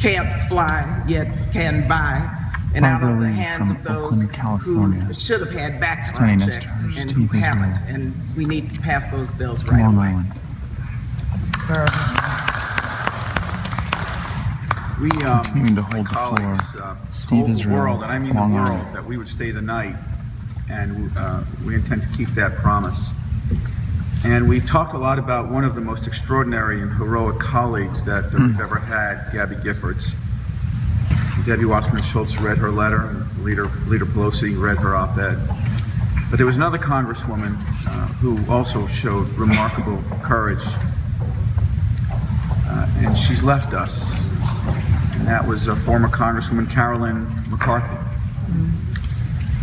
can't fly yet can buy, and out of the hands of those who should have had background checks and who haven't. And we need to pass those bills right away. We Continuing to hold the floor. Steve told the Israel, world, and I mean the Long world, Island. that we would stay the night, and we intend to keep that promise. And we've talked a lot about one of the most extraordinary and heroic colleagues that we've ever had, Gabby Giffords. Debbie Wasserman Schultz read her letter, and Leader Pelosi read her op-ed. But there was another congresswoman who also showed remarkable courage, and she's left us. And that was former Congresswoman Carolyn McCarthy.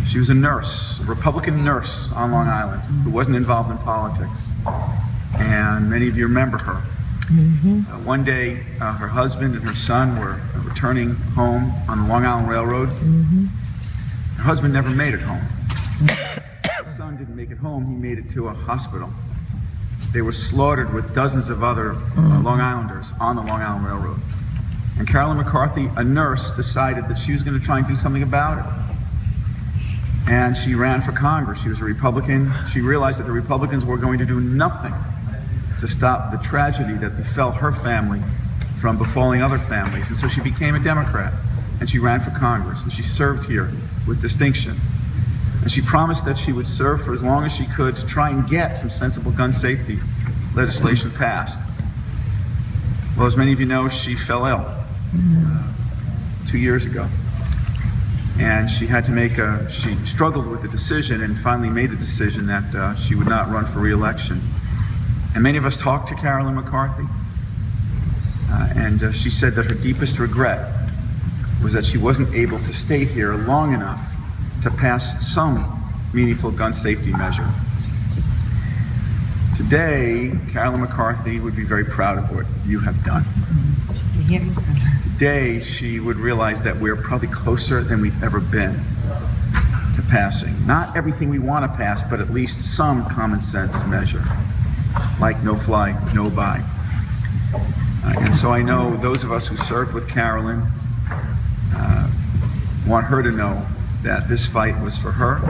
She was a nurse, a Republican nurse on Long Island who wasn't involved in politics. And many of you remember her. One day, her husband and her son were returning home on the Long Island Railroad. Her husband never made it home. Her son didn't make it home, he made it to a hospital. They were slaughtered with dozens of other Long Islanders on the Long Island Railroad. And Carolyn McCarthy, a nurse, decided that she was going to try and do something about it. And she ran for Congress. She was a Republican. She realized that the Republicans were going to do nothing to stop the tragedy that befell her family from befalling other families. And so she became a Democrat, and she ran for Congress, and she served here with distinction. And she promised that she would serve for as long as she could to try and get some sensible gun safety legislation passed. Well, as many of you know, she fell ill 2 years ago. And she had to she struggled with the decision and finally made the decision that she would not run for re-election. And many of us talked to Carolyn McCarthy, and she said that her deepest regret was that she wasn't able to stay here long enough to pass some meaningful gun safety measure. Today, Carolyn McCarthy would be very proud of what you have done. Today, she would realize that we're probably closer than we've ever been to passing. Not everything we want to pass, but at least some common sense measure, like no fly, no buy. And so I know those of us who served with Carolyn want her to know that this fight was for her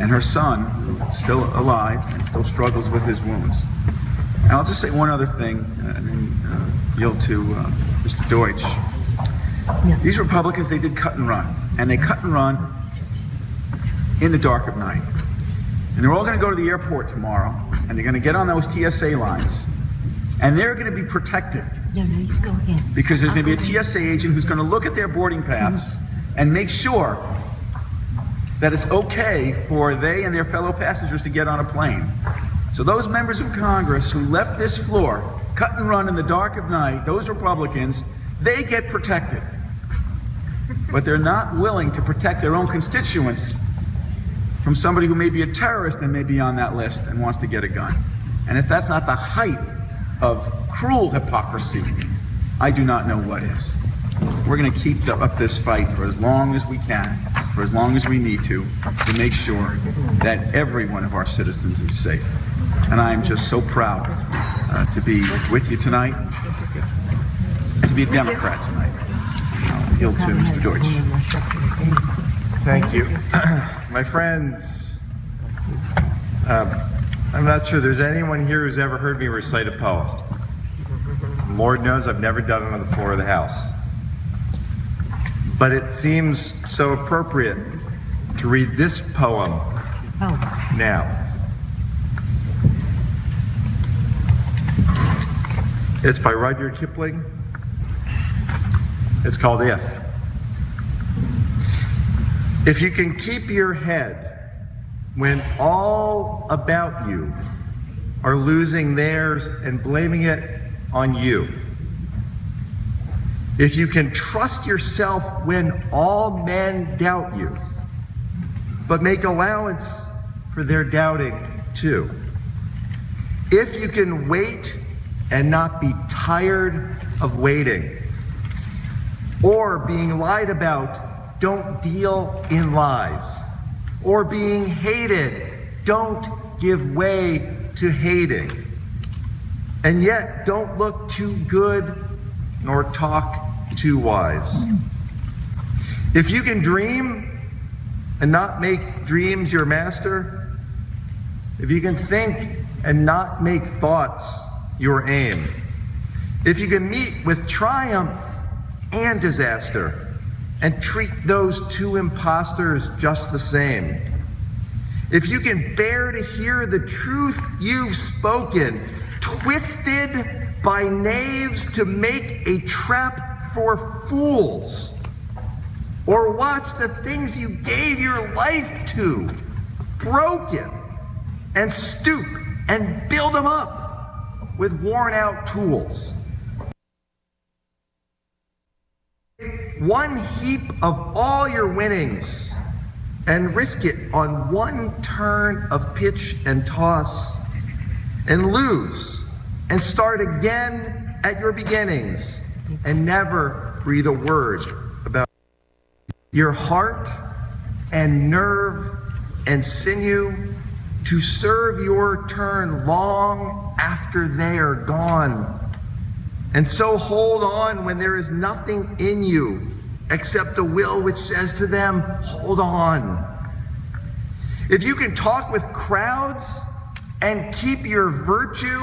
and her son, who's still alive and still struggles with his wounds. And I'll just say one other thing, and then yield to Mr. Deutsch. These Republicans, they did cut and run, and they cut and run in the dark of night. And they're all going to go to the airport tomorrow, and they're going to get on those TSA lines, and they're going to be protected. Because there's going to be a TSA agent who's going to look at their boarding pass and make sure that it's okay for they and their fellow passengers to get on a plane. So those members of Congress who left this floor, cut and run in the dark of night, those Republicans, they get protected. But they're not willing to protect their own constituents from somebody who may be a terrorist and may be on that list and wants to get a gun. And if that's not the height of cruel hypocrisy, I do not know what is. We're going to keep up this fight for as long as we can, for as long as we need to make sure that every one of our citizens is safe. And I am just so proud to be with you tonight and to be a Democrat tonight. I'll yield to Mr. Deutsch. Thank you. My friends, I'm not sure there's anyone here who's ever heard me recite a poem. Lord knows I've never done it on the floor of the House. But it seems so appropriate to read this poem now. It's by Rudyard Kipling. It's called If. If you can keep your head when all about you are losing theirs and blaming it on you. If you can trust yourself when all men doubt you, but make allowance for their doubting too. If you can wait and not be tired of waiting, or being lied about, don't deal in lies, or being hated, don't give way to hating, and yet don't look too good nor talk too wise. If you can dream and not make dreams your master, if you can think and not make thoughts your aim, if you can meet with triumph and disaster and treat those two imposters just the same, if you can bear to hear the truth you've spoken, twisted by knaves to make a trap for fools, or watch the things you gave your life to broken and stoop and build them up with worn out tools. One heap of all your winnings and risk it on one turn of pitch and toss, and lose and start again at your beginnings, and never breathe a word about your heart and nerve and sinew to serve your turn long after they are gone. And so hold on when there is nothing in you except the will which says to them, hold on. If you can talk with crowds and keep your virtue,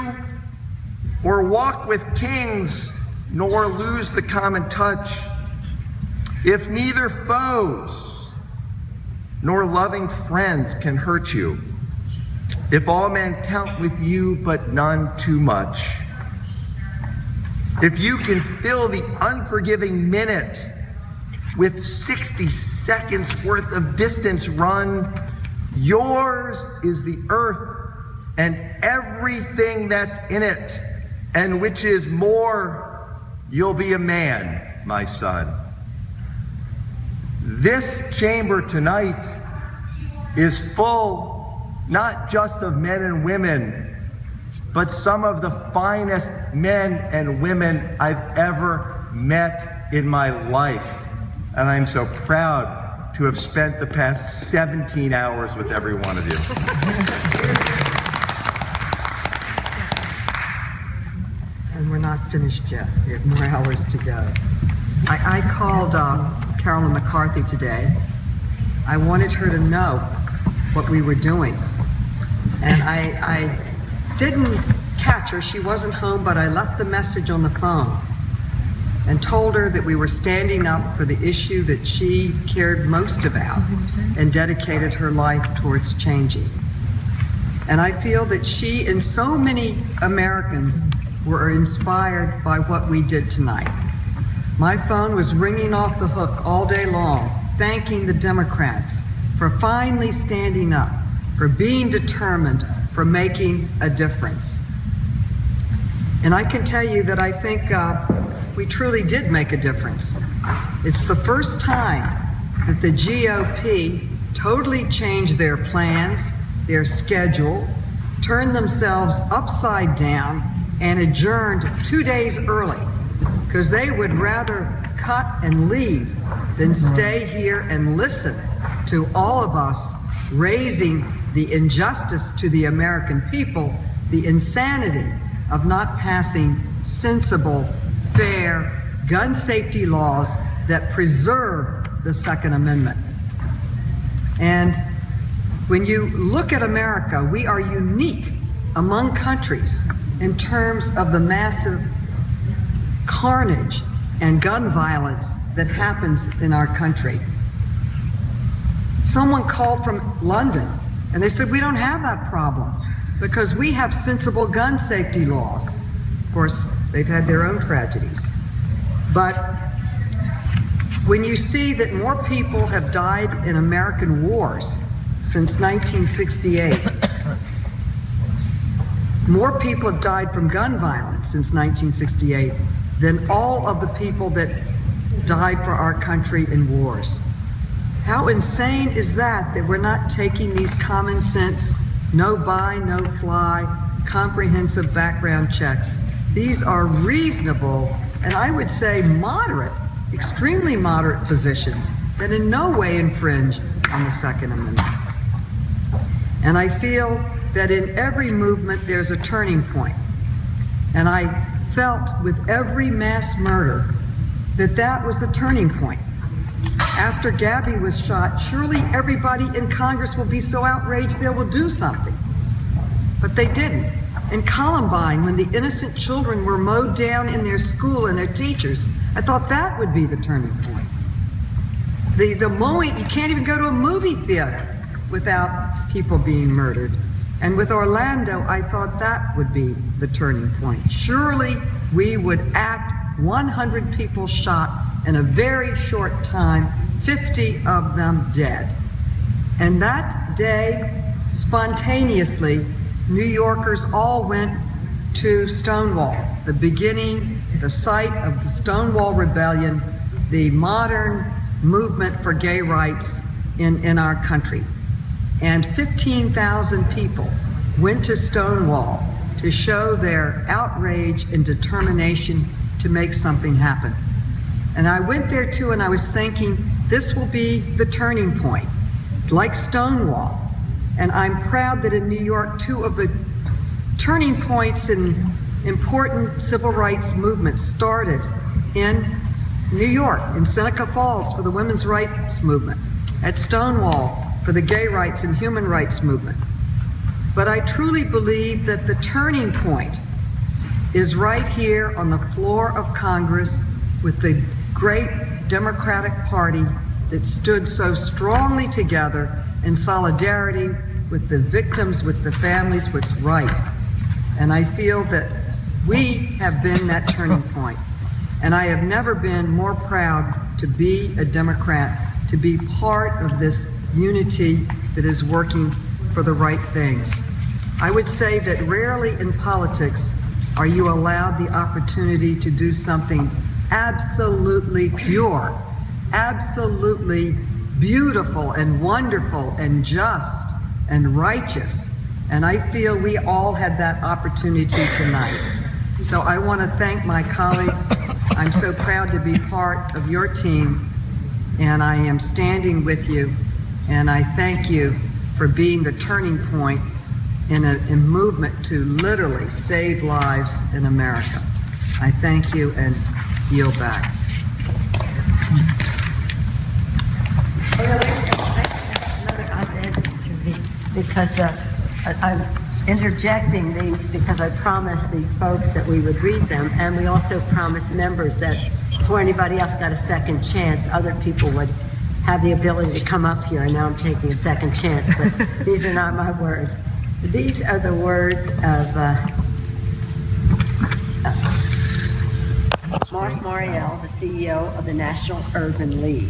or walk with kings nor lose the common touch, if neither foes nor loving friends can hurt you, if all men count with you but none too much, if you can fill the unforgiving minute with 60 seconds worth of distance run, yours is the earth and everything that's in it, and which is more, you'll be a man, my son. This chamber tonight is full not just of men and women, but some of the finest men and women I've ever met in my life. And I'm so proud to have spent the past 17 hours with every one of you. And we're not finished yet. We have more hours to go. I called Carolyn McCarthy today. I wanted her to know what we were doing. And I didn't catch her. She wasn't home, but I left the message on the phone and told her that we were standing up for the issue that she cared most about and dedicated her life towards changing. And I feel that she and so many Americans were inspired by what we did tonight. My phone was ringing off the hook all day long, thanking the Democrats for finally standing up, for being determined, for making a difference. And I can tell you that I think we truly did make a difference. It's the first time that the GOP totally changed their plans, their schedule, turned themselves upside down, and adjourned 2 days early, because they would rather cut and leave than stay here and listen to all of us raising the injustice to the American people, the insanity of not passing sensible, fair gun safety laws that preserve the Second Amendment. And when you look at America, we are unique among countries in terms of the massive carnage and gun violence that happens in our country. Someone called from London and they said, we don't have that problem because we have sensible gun safety laws. Of course, they've had their own tragedies. But when you see that more people have died in American wars since 1968, more people have died from gun violence since 1968 than all of the people that died for our country in wars. How insane is that we're not taking these common sense, no buy, no fly, comprehensive background checks? These are reasonable, and I would say moderate, extremely moderate positions that in no way infringe on the Second Amendment. And I feel that in every movement there's a turning point. And I felt with every mass murder that was the turning point. After Gabby was shot, surely everybody in Congress will be so outraged they will do something. But they didn't. In Columbine, when the innocent children were mowed down in their school and their teachers, I thought that would be the turning point. The mowing, you can't even go to a movie theater without people being murdered. And with Orlando, I thought that would be the turning point. Surely we would act. 100 people shot in a very short time, 50 of them dead. And that day, spontaneously, New Yorkers all went to Stonewall, the beginning, the site of the Stonewall Rebellion, the modern movement for gay rights in our country. And 15,000 people went to Stonewall to show their outrage and determination to make something happen. And I went there too, and I was thinking, this will be the turning point, like Stonewall. And I'm proud that in New York, two of the turning points in important civil rights movements started in New York, in Seneca Falls for the women's rights movement, at Stonewall for the gay rights and human rights movement. But I truly believe that the turning point is right here on the floor of Congress with the great Democratic Party that stood so strongly together in solidarity with the victims, with the families, what's right. And I feel that we have been that turning point. And I have never been more proud to be a Democrat, to be part of this unity that is working for the right things. I would say that rarely in politics are you allowed the opportunity to do something absolutely pure, absolutely beautiful and wonderful and just and righteous. And I feel we all had that opportunity tonight. So I want to thank my colleagues. I'm so proud to be part of your team, and I am standing with you, and I thank you for being the turning point in a movement to literally save lives in America. I thank you and yield back. Another op-ed because I'm interjecting these because I promised these folks that we would read them, and we also promised members that before anybody else got a second chance, other people would have the ability to come up here, and now I'm taking a second chance, but these are not my words. These are the words of Mark Morial, the CEO of the National Urban League.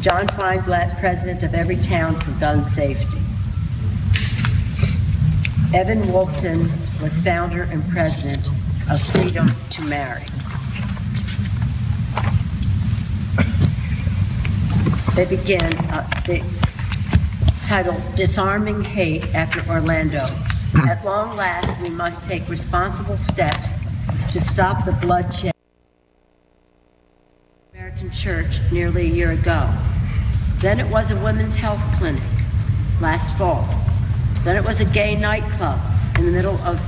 John Feinblatt, president of Everytown for Gun Safety. Evan Wolfson was founder and president of Freedom to Marry. They begin, the title, Disarming Hate After Orlando. At long last, we must take responsible steps to stop the bloodshed in the American church nearly a year ago. Then it was a women's health clinic last fall. Then it was a gay nightclub in the middle of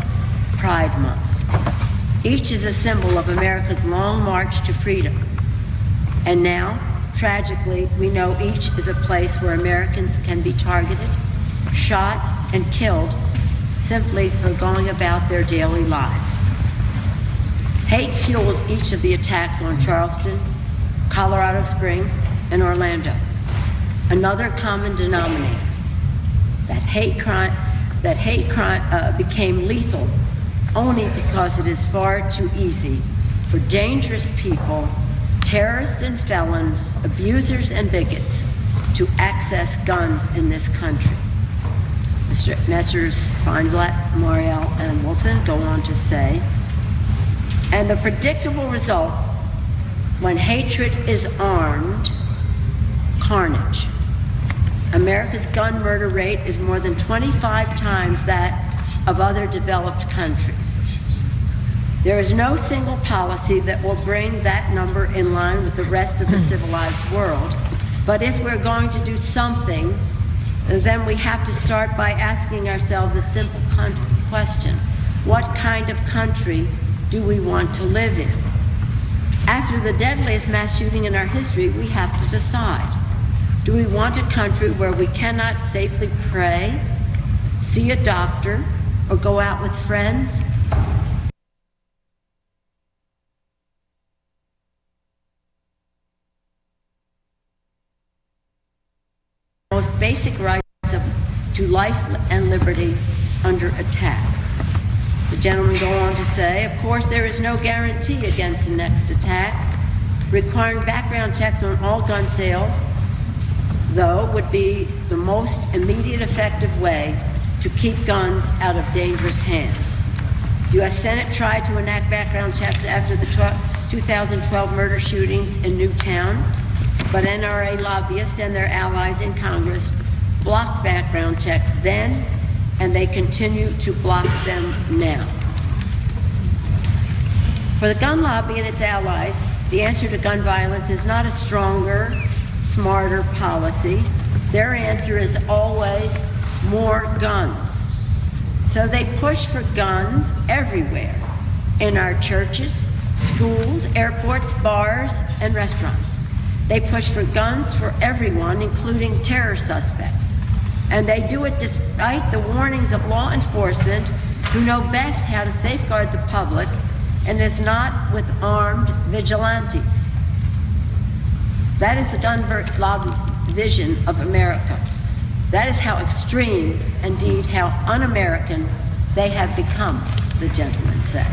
Pride Month. Each is a symbol of America's long march to freedom. And now, tragically, we know each is a place where Americans can be targeted, shot, and killed simply for going about their daily lives. Hate fueled each of the attacks on Charleston, Colorado Springs, and Orlando. Another common denominator, that hate crime became lethal only because it is far too easy for dangerous people, terrorists and felons, abusers and bigots to access guns in this country. Messrs. Feinblatt, Morial, and Wolfson go on to say, and the predictable result when hatred is armed, carnage. America's gun murder rate is more than 25 times that of other developed countries. There is no single policy that will bring that number in line with the rest of the civilized world. But if we're going to do something, then we have to start by asking ourselves a simple question. What kind of country do we want to live in? After the deadliest mass shooting in our history, we have to decide. Do we want a country where we cannot safely pray, see a doctor, or go out with friends? Most basic rights to life and liberty under attack. The gentleman go on to say, of course, there is no guarantee against the next attack. Requiring background checks on all gun sales, though, would be the most immediate effective way to keep guns out of dangerous hands. The U.S. Senate tried to enact background checks after the 2012 murder shootings in Newtown, but NRA lobbyists and their allies in Congress blocked background checks then, and they continue to block them now. For the gun lobby and its allies, the answer to gun violence is not a stronger, smarter policy. Their answer is always more guns. So they push for guns everywhere, in our churches, schools, airports, bars, and restaurants. They push for guns for everyone, including terror suspects. And they do it despite the warnings of law enforcement who know best how to safeguard the public, and is not with armed vigilantes. That is the gun lobby's vision of America. That is how extreme, indeed how un-American they have become, the gentlemen say.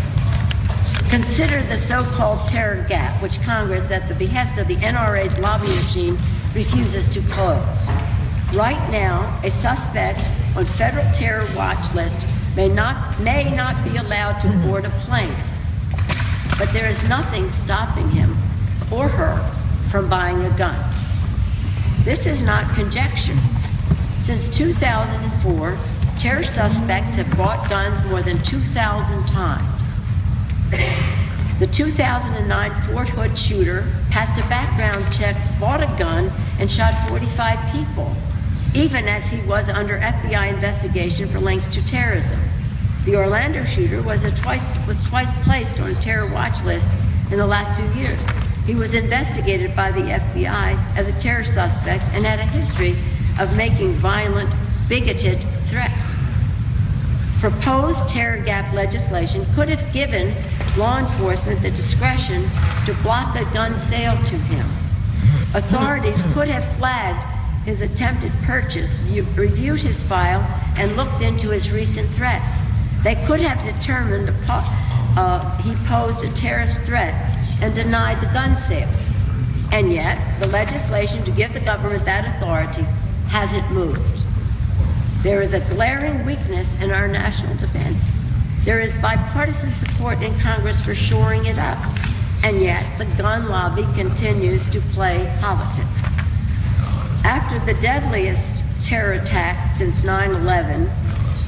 Consider the so-called terror gap, which Congress, at the behest of the NRA's lobby machine, refuses to close. Right now, a suspect on federal terror watch list may not be allowed to board a plane, but there is nothing stopping him or her from buying a gun. This is not conjecture. Since 2004, terror suspects have bought guns more than 2,000 times. The 2009 Fort Hood shooter passed a background check, bought a gun, and shot 45 people, even as he was under FBI investigation for links to terrorism. The Orlando shooter was twice placed on a terror watch list in the last few years. He was investigated by the FBI as a terror suspect and had a history of making violent, bigoted threats. Proposed terror gap legislation could have given law enforcement the discretion to block a gun sale to him. Authorities could have flagged his attempted purchase, reviewed his file, and looked into his recent threats. They could have determined he posed a terrorist threat and denied the gun sale. And yet, the legislation to give the government that authority hasn't moved. There is a glaring weakness in our national defense. There is bipartisan support in Congress for shoring it up, and yet the gun lobby continues to play politics. After the deadliest terror attack since 9/11,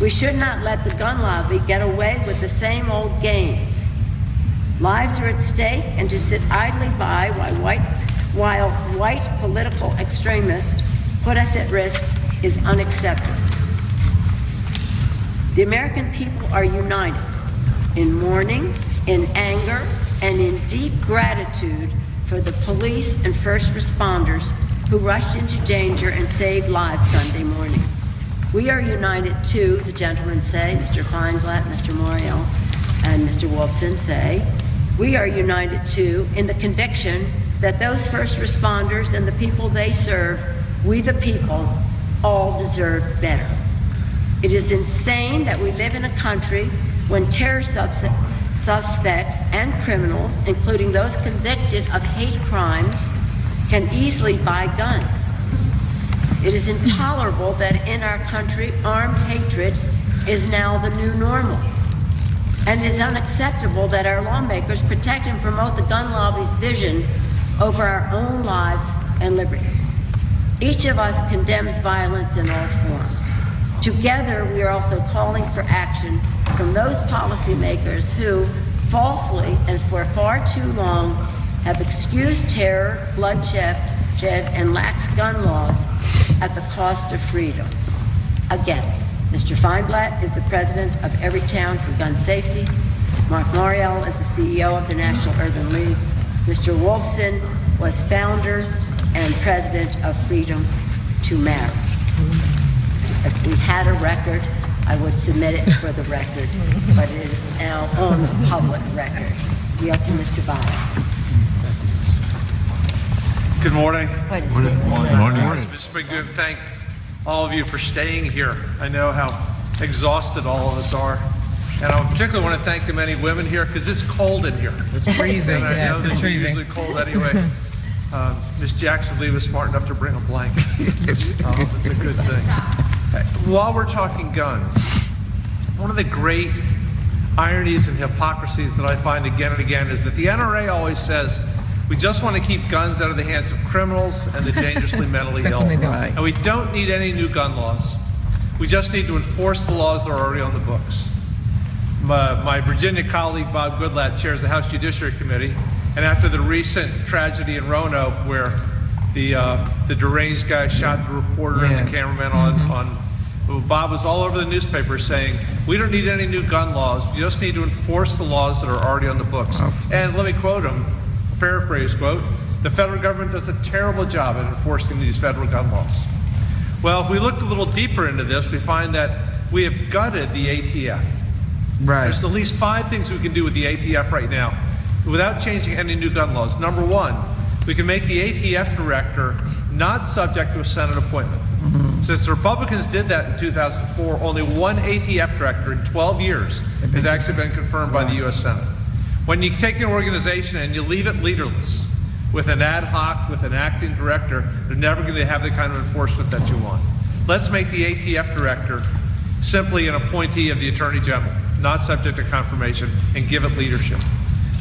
we should not let the gun lobby get away with the same old games. Lives are at stake, and to sit idly by while white political extremists put us at risk is unacceptable. The American people are united in mourning, in anger, and in deep gratitude for the police and first responders who rushed into danger and saved lives Sunday morning. We are united too, the gentlemen say, Mr. Feinblatt, Mr. Morial, and Mr. Wolfson say, we are united too in the conviction that those first responders and the people they serve, we the people, all deserve better. It is insane that we live in a country when terror suspects and criminals, including those convicted of hate crimes, can easily buy guns. It is intolerable that in our country, armed hatred is now the new normal. And it is unacceptable that our lawmakers protect and promote the gun lobby's vision over our own lives and liberties. Each of us condemns violence in all forms. Together, we are also calling for action from those policymakers who, falsely and for far too long, have excused terror, bloodshed, and lax gun laws at the cost of freedom. Again, Mr. Feinblatt is the president of Everytown for Gun Safety. Mark Morial is the CEO of the National Urban League. Mr. Wolfson was founder and president of Freedom to Marry. If we had a record, I would submit it for the record, but it is now on the public record. Yield to Mr. Byer. Good morning. Good morning. It's been good to thank all of you for staying here. I know how exhausted all of us are. And I particularly want to thank the many women here because it's cold in here. It's freezing. And I know Yes, that it's you're freezing. usually cold anyway. Miss Jackson Lee was smart enough to bring a blanket. It's a good thing. While we're talking guns, one of the great ironies and hypocrisies that I find again and again is that the NRA always says, we just want to keep guns out of the hands of criminals and the dangerously mentally ill. And we don't need any new gun laws. We just need to enforce the laws that are already on the books. My Virginia colleague, Bob Goodlatte, chairs the House Judiciary Committee. And after the recent tragedy in Roanoke where the deranged guy shot the reporter and the cameraman Bob was all over the newspaper saying, we don't need any new gun laws. We just need to enforce the laws that are already on the books. And let me quote him, paraphrase quote, the federal government does a terrible job at enforcing these federal gun laws. Well, if we looked a little deeper into this, we find that we have gutted the ATF. Right. There's at least 5 things we can do with the ATF right now without changing any new gun laws. Number 1, we can make the ATF director not subject to a Senate appointment. Since the Republicans did that in 2004, only one ATF director in 12 years has actually been confirmed by the U.S. Senate. When you take an organization and you leave it leaderless, with an ad hoc, with an acting director, they're never going to have the kind of enforcement that you want. Let's make the ATF director simply an appointee of the Attorney General, not subject to confirmation, and give it leadership.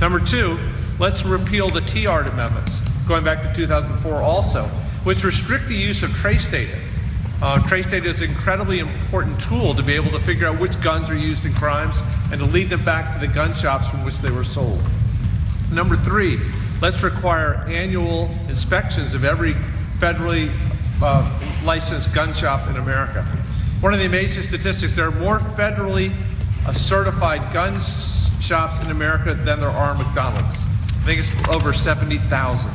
Number 2, let's repeal the TR amendments, going back to 2004 also, which restrict the use of trace data. Trace data is an incredibly important tool to be able to figure out which guns are used in crimes and to lead them back to the gun shops from which they were sold. Number 3, let's require annual inspections of every federally licensed gun shop in America. One of the amazing statistics, there are more federally certified gun shops in America than there are McDonald's. I think it's over 70,000.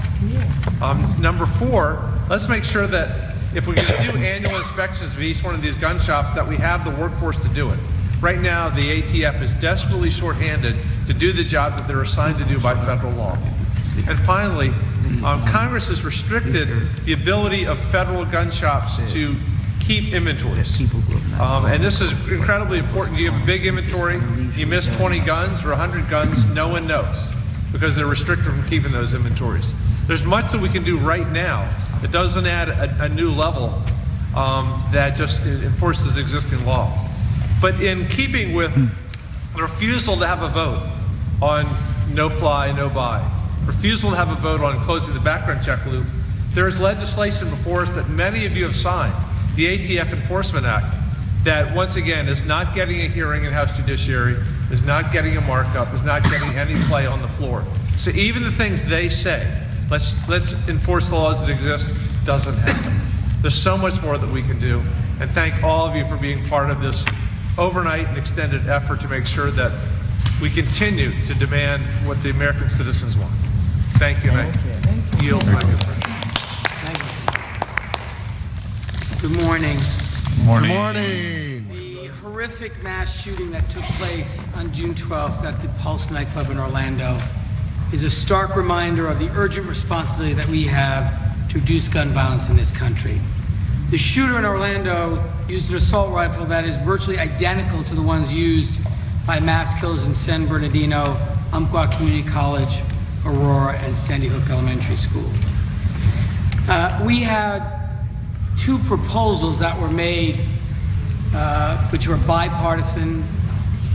Number 4, let's make sure that if we're going to do annual inspections of each one of these gun shops, that we have the workforce to do it. Right now, the ATF is desperately shorthanded to do the job that they're assigned to do by federal law. And finally, Congress has restricted the ability of federal gun shops to keep inventories. And this is incredibly important. You have a big inventory, you miss 20 guns or 100 guns, no one knows because they're restricted from keeping those inventories. There's much that we can do right now that doesn't add a new level that just enforces existing law. But in keeping with the refusal to have a vote on no fly, no buy, refusal to have a vote on closing the background check loop, there is legislation before us that many of you have signed, the ATF Enforcement Act, that once again is not getting a hearing in House Judiciary, is not getting a markup, is not getting any play on the floor. So even the things they say, let's enforce the laws that exist, doesn't happen. There's so much more that we can do. And thank all of you for being part of this overnight and extended effort to make sure that we continue to demand what the American citizens want. Thank you. Thank you. Yield my good friend. Good morning. Morning. Good morning. The horrific mass shooting that took place on June 12th at the Pulse nightclub in Orlando is a stark reminder of the urgent responsibility that we have to reduce gun violence in this country. The shooter in Orlando used an assault rifle that is virtually identical to the ones used by mass killers in San Bernardino, Umpqua Community College, Aurora, and Sandy Hook Elementary School. We had 2 proposals that were made, which were bipartisan,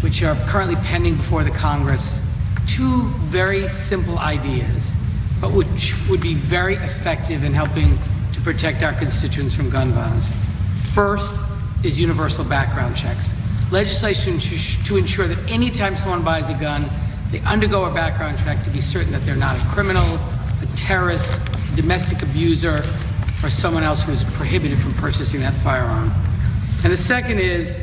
which are currently pending before the Congress. 2 very simple ideas, but which would be very effective in helping to protect our constituents from gun violence. First is universal background checks. Legislation to ensure that anytime someone buys a gun, they undergo a background check to be certain that they're not a criminal, a terrorist, a domestic abuser, or someone else who is prohibited from purchasing that firearm. And the second is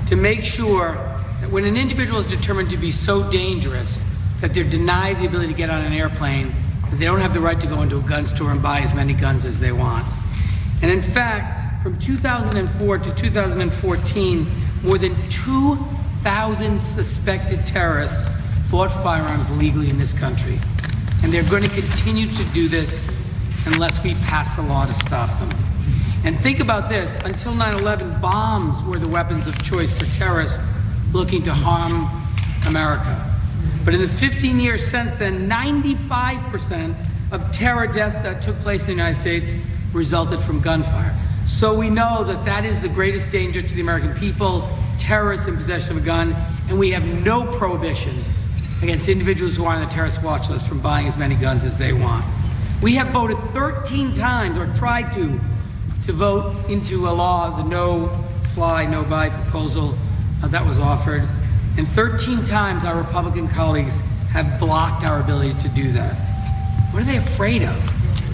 to make sure that when an individual is determined to be so dangerous that they're denied the ability to get on an airplane, that they don't have the right to go into a gun store and buy as many guns as they want. And in fact, from 2004 to 2014, more than 2,000 suspected terrorists bought firearms legally in this country. And they're going to continue to do this unless we pass a law to stop them. And think about this, until 9/11, bombs were the weapons of choice for terrorists looking to harm America. But in the 15 years since then, 95% of terror deaths that took place in the United States resulted from gunfire. So we know that that is the greatest danger to the American people, terrorists in possession of a gun, and we have no prohibition against individuals who are on the terrorist watch list from buying as many guns as they want. We have voted 13 times, or tried to vote into a law, the no-fly, no-buy proposal that was offered. And 13 times our Republican colleagues have blocked our ability to do that. What are they afraid of?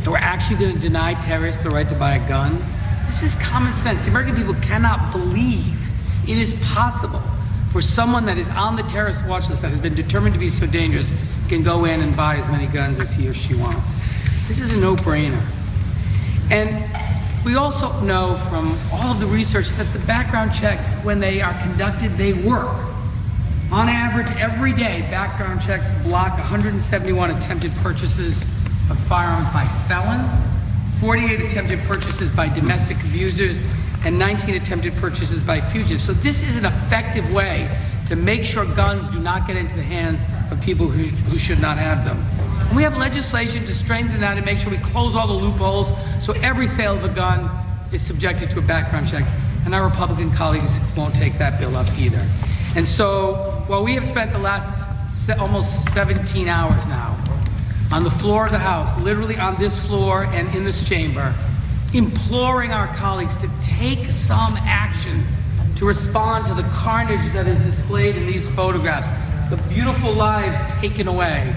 That we're actually going to deny terrorists the right to buy a gun? This is common sense. The American people cannot believe it is possible for someone that is on the terrorist watch list that has been determined to be so dangerous can go in and buy as many guns as he or she wants. This is a no-brainer. And we also know from all of the research that the background checks, when they are conducted, they work. On average, every day, background checks block 171 attempted purchases of firearms by felons, 48 attempted purchases by domestic abusers, and 19 attempted purchases by fugitives. So this is an effective way to make sure guns do not get into the hands of people who should not have them. And we have legislation to strengthen that and make sure we close all the loopholes so every sale of a gun is subjected to a background check. And our Republican colleagues won't take that bill up either. And so while we have spent the last almost 17 hours now on the floor of the House, literally on this floor and in this chamber, imploring our colleagues to take some action to respond to the carnage that is displayed in these photographs, the beautiful lives taken away.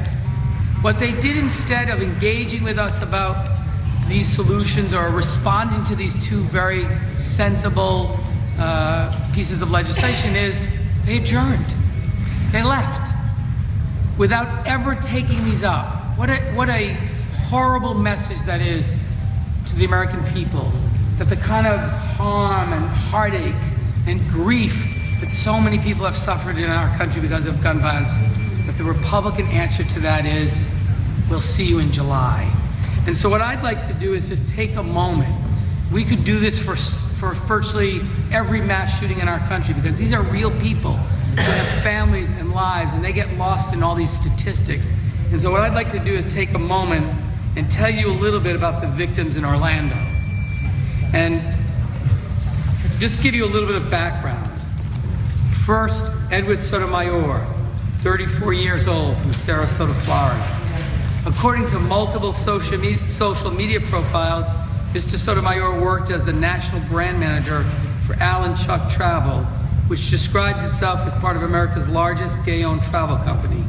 What they did, instead of engaging with us about these solutions or responding to these two very sensible pieces of legislation, is they adjourned. They left without ever taking these up. What a horrible message that is to the American people, that the kind of harm and heartache and grief that so many people have suffered in our country because of gun violence, that the Republican answer to that is, we'll see you in July. And so what I'd like to do is just take a moment. We could do this for virtually every mass shooting in our country, because these are real people who have families and lives, and they get lost in all these statistics. And so what I'd like to do is take a moment and tell you a little bit about the victims in Orlando. And just give you a little bit of background. First, Edward Sotomayor, 34 years old, from Sarasota, Florida. According to multiple social media profiles, Mr. Sotomayor worked as the national brand manager for Allen Chuck Travel, which describes itself as part of America's largest gay-owned travel company.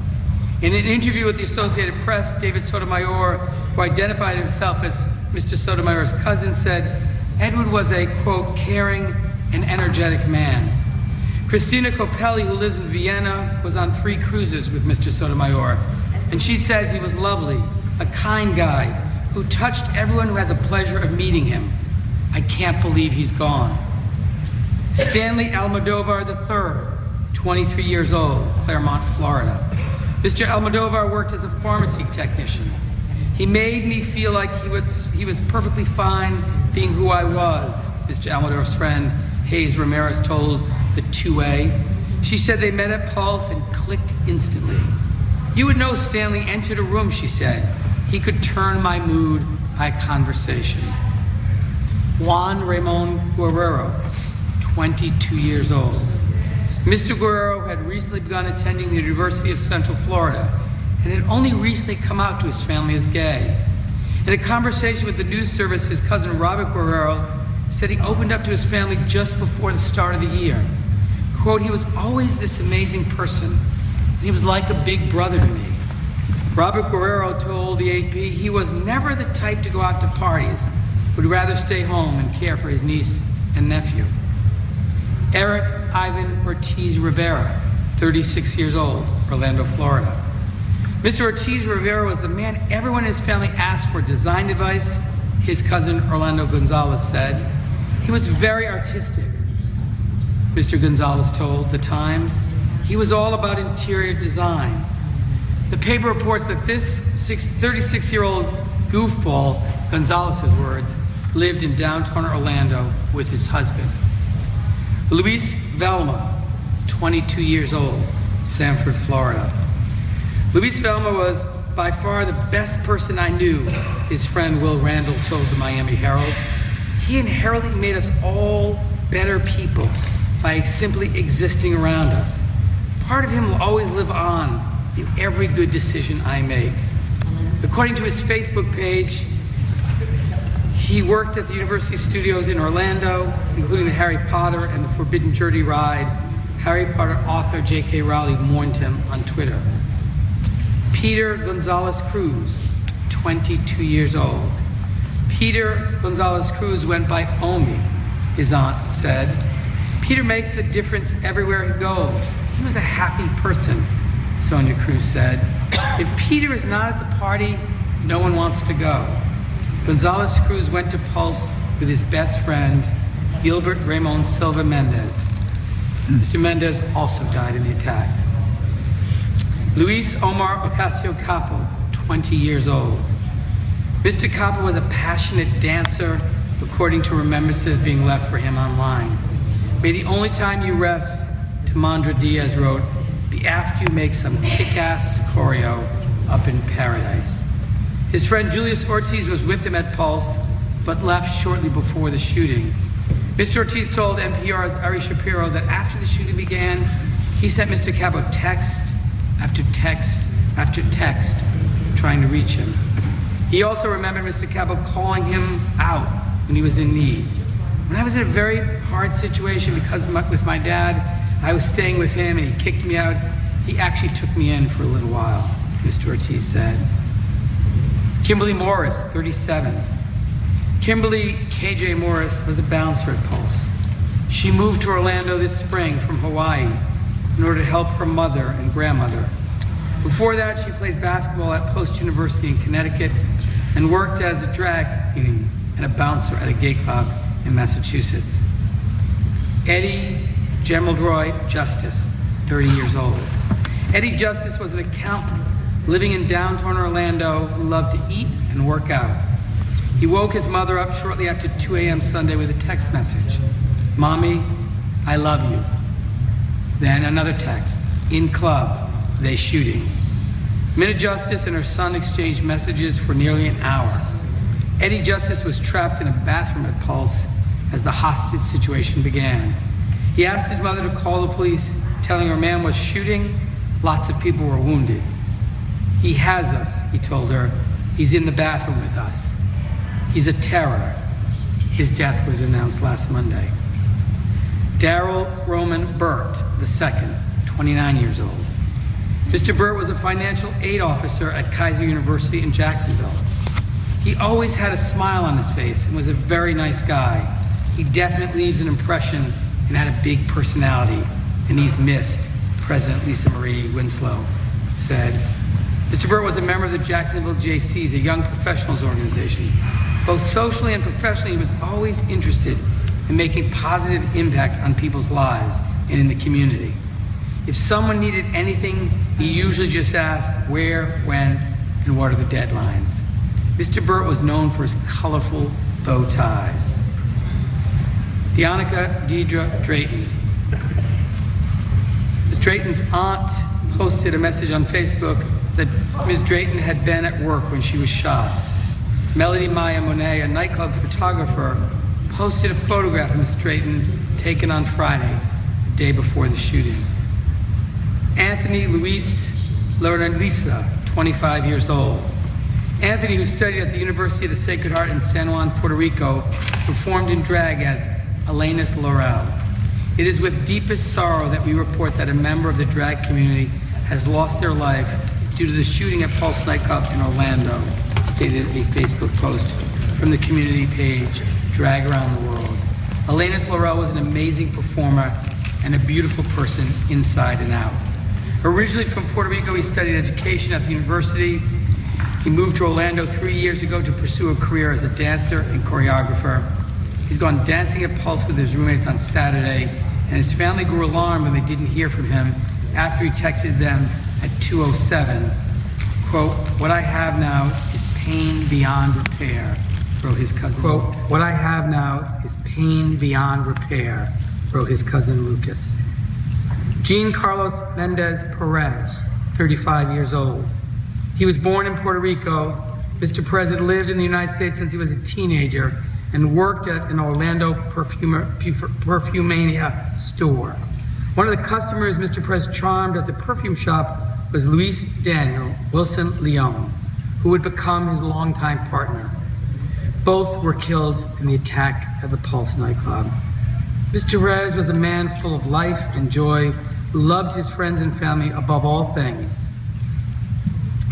In an interview with the Associated Press, David Sotomayor, who identified himself as Mr. Sotomayor's cousin, said, Edward was a, quote, caring and energetic man. Christina Copelli, who lives in Vienna, was on 3 cruises with Mr. Sotomayor, and she says he was lovely, a kind guy, who touched everyone who had the pleasure of meeting him. I can't believe he's gone. Stanley Almodovar III, 23 years old, Claremont, Florida. Mr. Almodovar worked as a pharmacy technician. He made me feel like he was perfectly fine being who I was, Mr. Almodovar's friend Hayes Ramirez told the 2A. She said they met at Pulse and clicked instantly. You would know Stanley entered a room, she said. He could turn my mood by conversation. Juan Ramon Guerrero, 22 years old. Mr. Guerrero had recently begun attending the University of Central Florida and had only recently come out to his family as gay. In a conversation with the news service, his cousin Robert Guerrero said he opened up to his family just before the start of the year. Quote, he was always this amazing person, and he was like a big brother to me. Robert Guerrero told the AP he was never the type to go out to parties, would rather stay home and care for his niece and nephew. Eric Ivan Ortiz Rivera, 36 years old, Orlando, Florida. Mr. Ortiz Rivera was the man everyone in his family asked for design advice, his cousin Orlando Gonzalez said. He was very artistic, Mr. Gonzalez told The Times. He was all about interior design. The paper reports that this 36-year-old goofball, Gonzalez's words, lived in downtown Orlando with his husband. Luis Velma, 22 years old, Sanford, Florida. Luis Velma was by far the best person I knew, his friend Will Randall told the Miami Herald. He inherently made us all better people by simply existing around us. Part of him will always live on in every good decision I make. According to his Facebook page, he worked at the University Studios in Orlando, including the Harry Potter and the Forbidden Journey ride. Harry Potter author J.K. Rowling mourned him on Twitter. Peter Gonzalez Cruz, 22 years old. Peter Gonzalez Cruz went by Omi, his aunt said. Peter makes a difference everywhere he goes. He was a happy person, Sonia Cruz said. If Peter is not at the party, no one wants to go. Gonzalez Cruz went to Pulse with his best friend, Gilbert Ramon Silva Mendez. Mr. Mendez also died in the attack. Luis Omar Ocasio-Capo, 20 years old. Mr. Capo was a passionate dancer, according to remembrances being left for him online. May the only time you rest, Tamandra Diaz wrote, be after you make some kick-ass choreo up in paradise. His friend Julius Ortiz was with him at Pulse, but left shortly before the shooting. Mr. Ortiz told NPR's Ari Shapiro that after the shooting began, he sent Mr. Capo text after text after text, trying to reach him. He also remembered Mr. Capo calling him out when he was in need. When I was in a very hard situation because with my dad, I was staying with him and he kicked me out. He actually took me in for a little while, Mr. Ortiz said. Kimberly Morris, 37. Kimberly KJ Morris was a bouncer at Pulse. She moved to Orlando this spring from Hawaii in order to help her mother and grandmother. Before that, she played basketball at Post University in Connecticut and worked as a drag queen and a bouncer at a gay club in Massachusetts. Eddie Gemeldroy Justice, 30 years old. Eddie Justice was an accountant living in downtown Orlando who loved to eat and work out. He woke his mother up shortly after 2 a.m. Sunday with a text message. Mommy, I love you. Then another text. In club, they shooting. Minna Justice and her son exchanged messages for nearly an hour. Eddie Justice was trapped in a bathroom at Pulse as the hostage situation began. He asked his mother to call the police, telling her man was shooting, lots of people were wounded. He has us, he told her. He's in the bathroom with us. He's a terror. His death was announced last Monday. Darrell Roman Burt II, 29 years old. Mr. Burt was a financial aid officer at Kaiser University in Jacksonville. He always had a smile on his face and was a very nice guy. He definitely leaves an impression and had a big personality, and he's missed, President Lisa Marie Winslow said. Mr. Burt was a member of the Jacksonville JCs, a young professionals organization. Both socially and professionally, he was always interested in making positive impact on people's lives and in the community. If someone needed anything, he usually just asked where, when, and what are the deadlines. Mr. Burt was known for his colorful bow ties. Deonica Deidre Drayton. Ms. Drayton's aunt posted a message on Facebook that Ms. Drayton had been at work when she was shot. Melody Maya Monet, a nightclub photographer, posted a photograph of Ms. Drayton taken on Friday, the day before the shooting. Anthony Luis Lisa, 25 years old. Anthony, who studied at the University of the Sacred Heart in San Juan, Puerto Rico, performed in drag as Elenis Laurel. It is with deepest sorrow that we report that a member of the drag community has lost their life due to the shooting at Pulse nightclub in Orlando, stated a Facebook post from the community page, Drag Around the World. Elenis Laurel was an amazing performer and a beautiful person inside and out. Originally from Puerto Rico, he studied education at the university. He moved to Orlando 3 years ago to pursue a career as a dancer and choreographer. He's gone dancing at Pulse with his roommates on Saturday, and his family grew alarmed when they didn't hear from him after he texted them at 2:07. Quote, "What I have now is pain beyond repair," wrote his cousin. Quote, "What I have now is pain beyond repair," wrote his cousin Lucas. Jean Carlos Mendez Perez, 35 years old. He was born in Puerto Rico. Mr. Perez had lived in the United States since he was a teenager and worked at an Orlando Perfumania store. One of the customers Mr. Perez charmed at the perfume shop was Luis Daniel Wilson Leon, who would become his longtime partner. Both were killed in the attack at the Pulse nightclub. Mr. Perez was a man full of life and joy, who loved his friends and family above all things.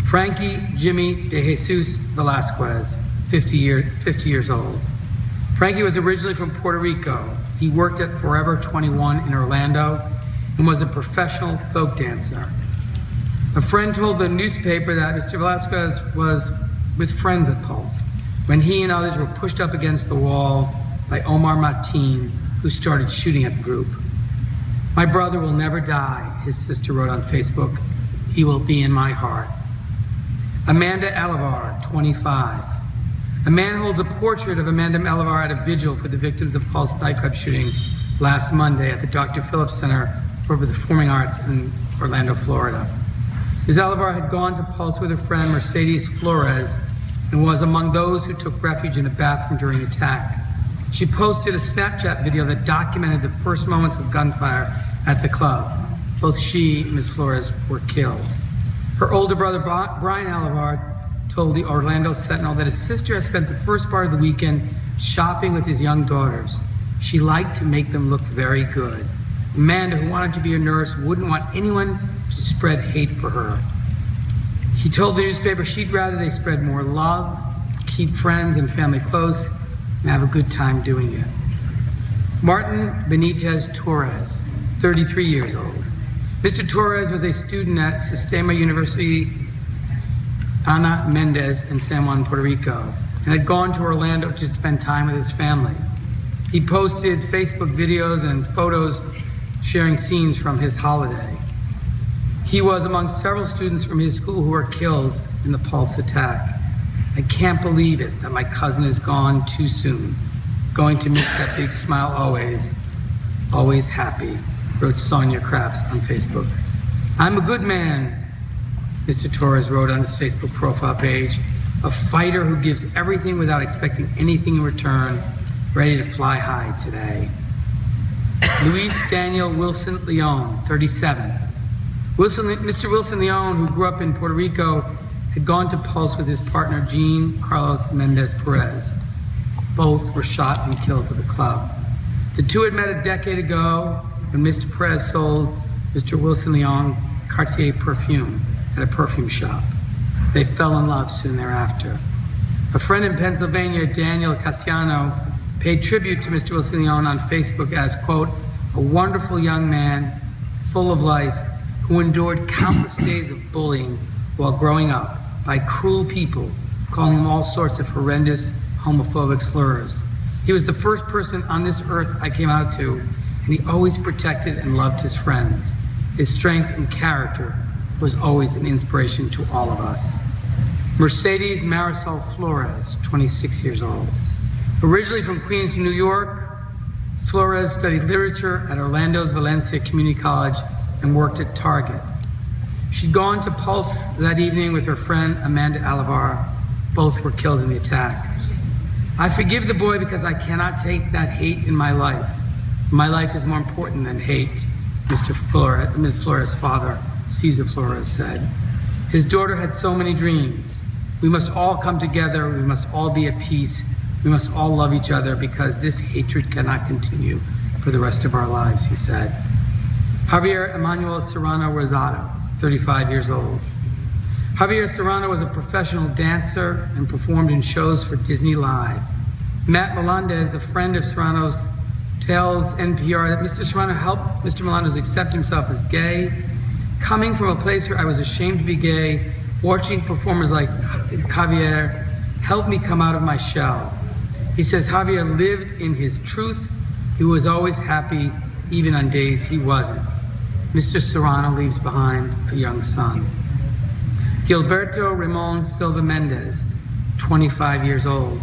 Frankie Jimmy de Jesus Velasquez, 50 years old. Frankie was originally from Puerto Rico. He worked at Forever 21 in Orlando and was a professional folk dancer. A friend told the newspaper that Mr. Velasquez was with friends at Pulse when he and others were pushed up against the wall by Omar Mateen, who started shooting at the group. "My brother will never die," his sister wrote on Facebook. "He will be in my heart." Amanda Alivar, 25. A man holds a portrait of Amanda Alivar at a vigil for the victims of Pulse nightclub shooting last Monday at the Dr. Phillips Center for the Performing Arts in Orlando, Florida. Ms. Alivar had gone to Pulse with her friend Mercedes Flores and was among those who took refuge in a bathroom during the attack. She posted a Snapchat video that documented the first moments of gunfire at the club. Both she and Ms. Flores were killed. Her older brother, Brian Alivar, told the Orlando Sentinel that his sister has spent the first part of the weekend shopping with his young daughters. She liked to make them look very good. Amanda, who wanted to be a nurse, wouldn't want anyone to spread hate for her. He told the newspaper she'd rather they spread more love, keep friends and family close, and have a good time doing it. Martin Benitez Torres, 33 years old. Mr. Torres was a student at Sistema University Ana Mendez in San Juan, Puerto Rico, and had gone to Orlando to spend time with his family. He posted Facebook videos and photos sharing scenes from his holiday. He was among several students from his school who were killed in the Pulse attack. "I can't believe it that my cousin is gone too soon. Going to miss that big smile always. Always happy," wrote Sonia Krabs on Facebook. "I'm a good man," Mr. Torres wrote on his Facebook profile page. "A fighter who gives everything without expecting anything in return, ready to fly high today." Luis Daniel Wilson Leon, 37. Mr. Wilson Leon, who grew up in Puerto Rico, had gone to Pulse with his partner Jean Carlos Mendez Perez. Both were shot and killed at the club. The two had met a decade ago when Mr. Perez sold Mr. Wilson Leon Cartier perfume at a perfume shop. They fell in love soon thereafter. A friend in Pennsylvania, Daniel Cassiano, paid tribute to Mr. Wilson Leon on Facebook as, quote, "a wonderful young man, full of life, who endured countless days of bullying while growing up by cruel people, calling him all sorts of horrendous homophobic slurs. He was the first person on this earth I came out to, and he always protected and loved his friends. His strength and character was always an inspiration to all of us." Mercedes Marisol Flores, 26 years old. Originally from Queens, New York, Flores studied literature at Orlando's Valencia Community College and worked at Target. She'd gone to Pulse that evening with her friend Amanda Alivar. Both were killed in the attack. "I forgive the boy because I cannot take that hate in my life. My life is more important than hate," Ms. Flores' father, Cesar Flores, said. "His daughter had so many dreams. We must all come together. We must all be at peace. We must all love each other because this hatred cannot continue for the rest of our lives," he said. Javier Emmanuel Serrano Rosado, 35 years old. Javier Serrano was a professional dancer and performed in shows for Disney Live. Matt Melendez, a friend of Serrano's, tells NPR that Mr. Serrano helped Mr. Melendez accept himself as gay Coming from a place where I was ashamed to be gay, watching performers like Javier helped me come out of my shell. He says Javier lived in his truth. He was always happy, even on days he wasn't. Mr. Serrano leaves behind a young son. Gilberto Ramon Silva Mendez, 25 years old.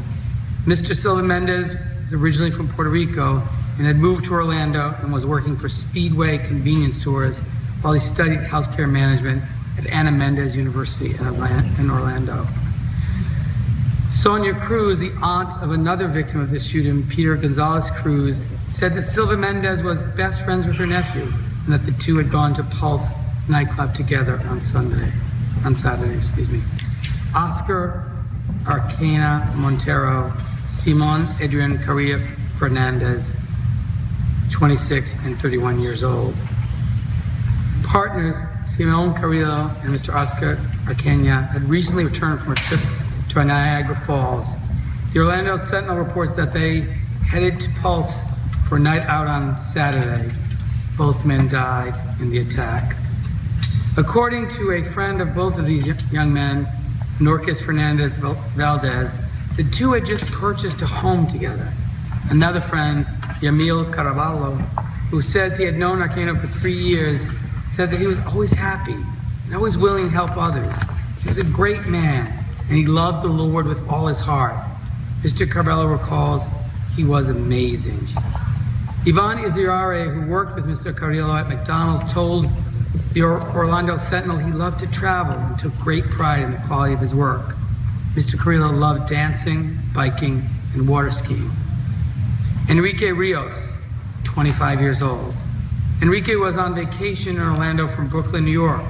Mr. Silva Mendez is originally from Puerto Rico and had moved to Orlando and was working for Speedway convenience stores while he studied healthcare management at Ana Mendez University in Orlando. Sonia Cruz, the aunt of another victim of this shooting, Peter Gonzalez Cruz, said that Silva Mendez was best friends with her nephew and that the two had gone to Pulse nightclub together on Saturday. Oscar Arcana Montero, Simon Adrian Carrillo Fernandez, 26 and 31 years old. Partners Simon Carrillo and Mr. Oscar Arcana had recently returned from a trip to Niagara Falls. The Orlando Sentinel reports that they headed to Pulse for a night out on Saturday. Both men died in the attack. According to a friend of both of these young men, Norquis Fernandez Valdez, the two had just purchased a home together. Another friend, Yamil Caraballo, who says he had known Arcano for 3 years, said that he was always happy and always willing to help others. He was a great man, and he loved the Lord with all his heart. Mr. Caraballo recalls he was amazing. Ivan Izirare, who worked with Mr. Carrillo at McDonald's, told the Orlando Sentinel he loved to travel and took great pride in the quality of his work. Mr. Carrillo loved dancing, biking, and water skiing. Enrique Rios, 25 years old. Enrique was on vacation in Orlando from Brooklyn, New York.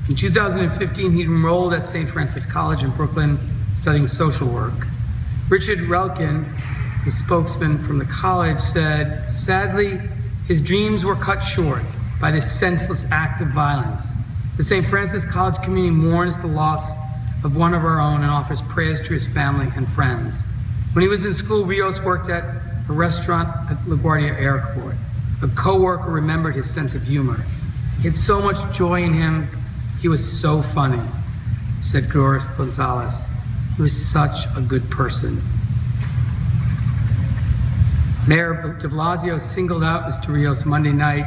In 2015, he enrolled at St. Francis College in Brooklyn, studying social work. Richard Relkin, a spokesman from the college, said, sadly, his dreams were cut short by this senseless act of violence. The St. Francis College community mourns the loss of one of our own and offers prayers to his family and friends. When he was in school, Rios worked at a restaurant at LaGuardia Airport. A co-worker remembered his sense of humor. He had so much joy in him. He was so funny, said Doris Gonzalez. He was such a good person. Mayor de Blasio singled out Mr. Rios Monday night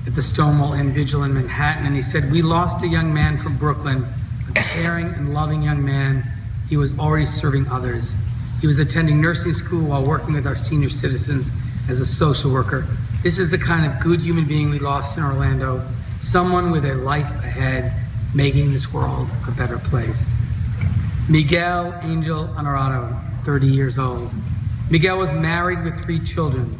at the Stonewall Inn Vigil in Manhattan, and he said, we lost a young man from Brooklyn, a caring and loving young man. He was already serving others. He was attending nursing school while working with our senior citizens as a social worker. This is the kind of good human being we lost in Orlando, someone with a life ahead, making this world a better place. Miguel Angel Honorado, 30 years old. Miguel was married with 3 children.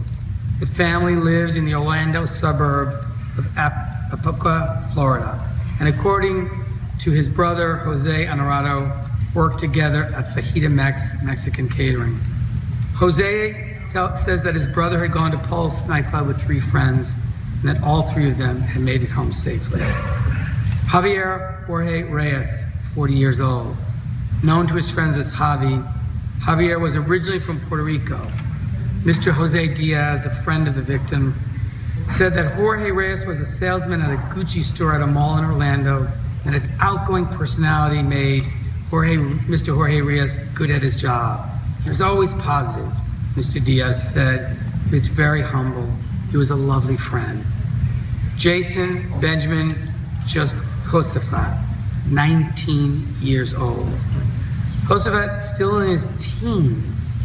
The family lived in the Orlando suburb of Apopka, Florida, and according to his brother, Jose Honorado, worked together at Fajita Mexican Catering. Jose says that his brother had gone to Pulse nightclub with 3 friends and that all 3 of them had made it home safely. Javier Jorge Reyes, 40 years old, known to his friends as Javi. Javier was originally from Puerto Rico. Mr. Jose Diaz, a friend of the victim, said that Jorge Reyes was a salesman at a Gucci store at a mall in Orlando, and his outgoing personality made Mr. Jorge Reyes good at his job. He was always positive, Mr. Diaz said. He was very humble. He was a lovely friend. Jason Benjamin Josephat, 19 years old. Josephat, still in his teens,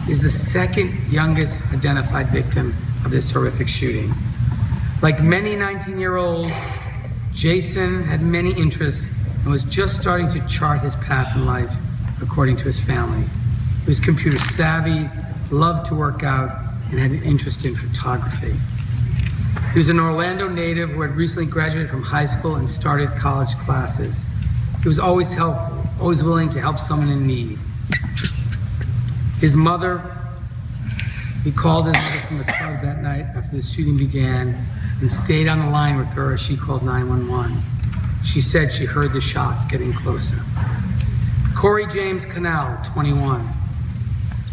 is the second youngest identified victim of this horrific shooting. Like many 19-year-olds, Jason had many interests and was just starting to chart his path in life, according to his family. He was computer savvy, loved to work out, and had an interest in photography. He was an Orlando native who had recently graduated from high school and started college classes. He was always helpful, always willing to help someone in need. His mother, he called his mother from the club that night after the shooting began and stayed on the line with her as she called 911. She said she heard the shots getting closer. Corey James Cannell, 21.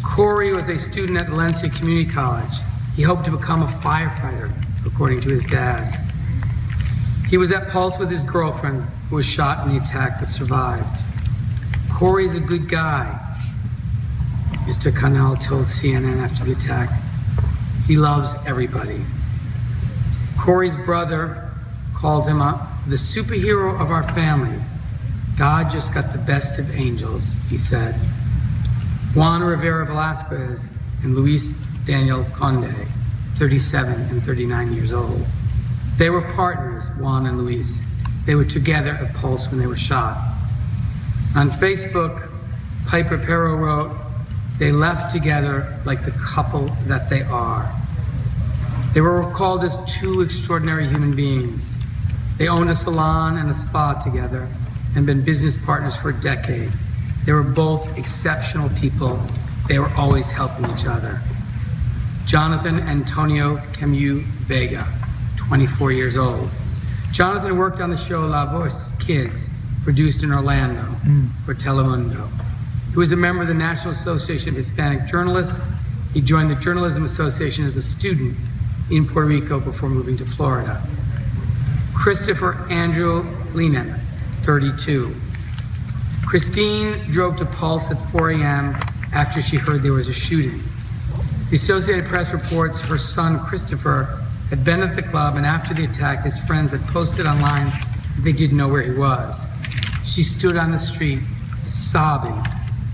Corey was a student at Valencia Community College. He hoped to become a firefighter, according to his dad. He was at Pulse with his girlfriend, who was shot in the attack but survived. Corey's a good guy, Mr. Connell told CNN after the attack. He loves everybody. Corey's brother called him the superhero of our family. God just got the best of angels, he said. Juan Rivera Velasquez and Luis Daniel Conde, 37 and 39 years old. They were partners, Juan and Luis. They were together at Pulse when they were shot. On Facebook, Piper Perro wrote, "They left together like the couple that they are." They were recalled as two extraordinary human beings. They owned a salon and a spa together and been business partners for a decade. They were both exceptional people. They were always helping each other. Jonathan Antonio Camus Vega, 24 years old. Jonathan worked on the show La Voz Kids, produced in Orlando for Telemundo. He was a member of the National Association of Hispanic Journalists. He joined the Journalism Association as a student in Puerto Rico before moving to Florida. Christopher Andrew Leanan, 32. Christine drove to Pulse at 4 a.m. after she heard there was a shooting. The Associated Press reports her son, Christopher, had been at the club, and after the attack, his friends had posted online that they didn't know where he was. She stood on the street, sobbing,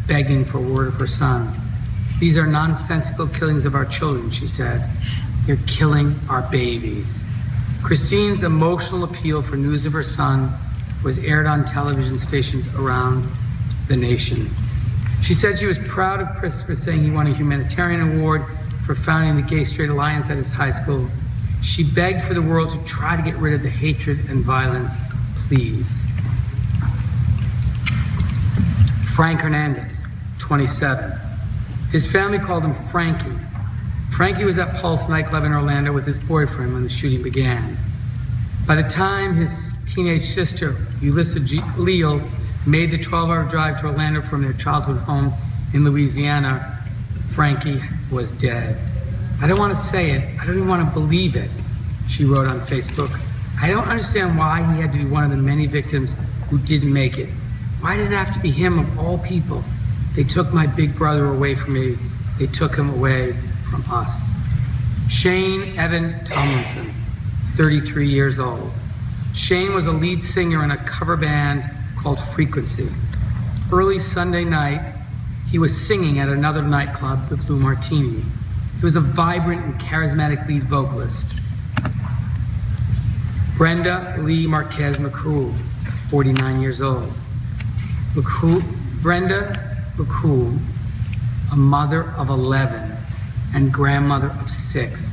begging for word of her son. "These are nonsensical killings of our children," she said. "They're killing our babies." Christine's emotional appeal for news of her son was aired on television stations around the nation. She said she was proud of Christopher, saying he won a humanitarian award for founding the Gay Straight Alliance at his high school. She begged for the world to try to get rid of the hatred and violence, please. Frank Hernandez, 27. His family called him Frankie. Frankie was at Pulse nightclub in Orlando with his boyfriend when the shooting began. By the time his teenage sister, Ulissa Leal, made the 12-hour drive to Orlando from their childhood home in Louisiana, Frankie was dead. "I don't want to say it. I don't even want to believe it," she wrote on Facebook. "I don't understand why he had to be one of the many victims who didn't make it. Why did it have to be him of all people? They took my big brother away from me. They took him away from us." Shane Evan Tomlinson, 33 years old. Shane was a lead singer in a cover band called Frequency. Early Sunday night, he was singing at another nightclub, the Blue Martini. He was a vibrant and charismatic lead vocalist. Brenda Lee Marquez McCrue, 49 years old. Brenda McCrue, a mother of 11 and grandmother of 6,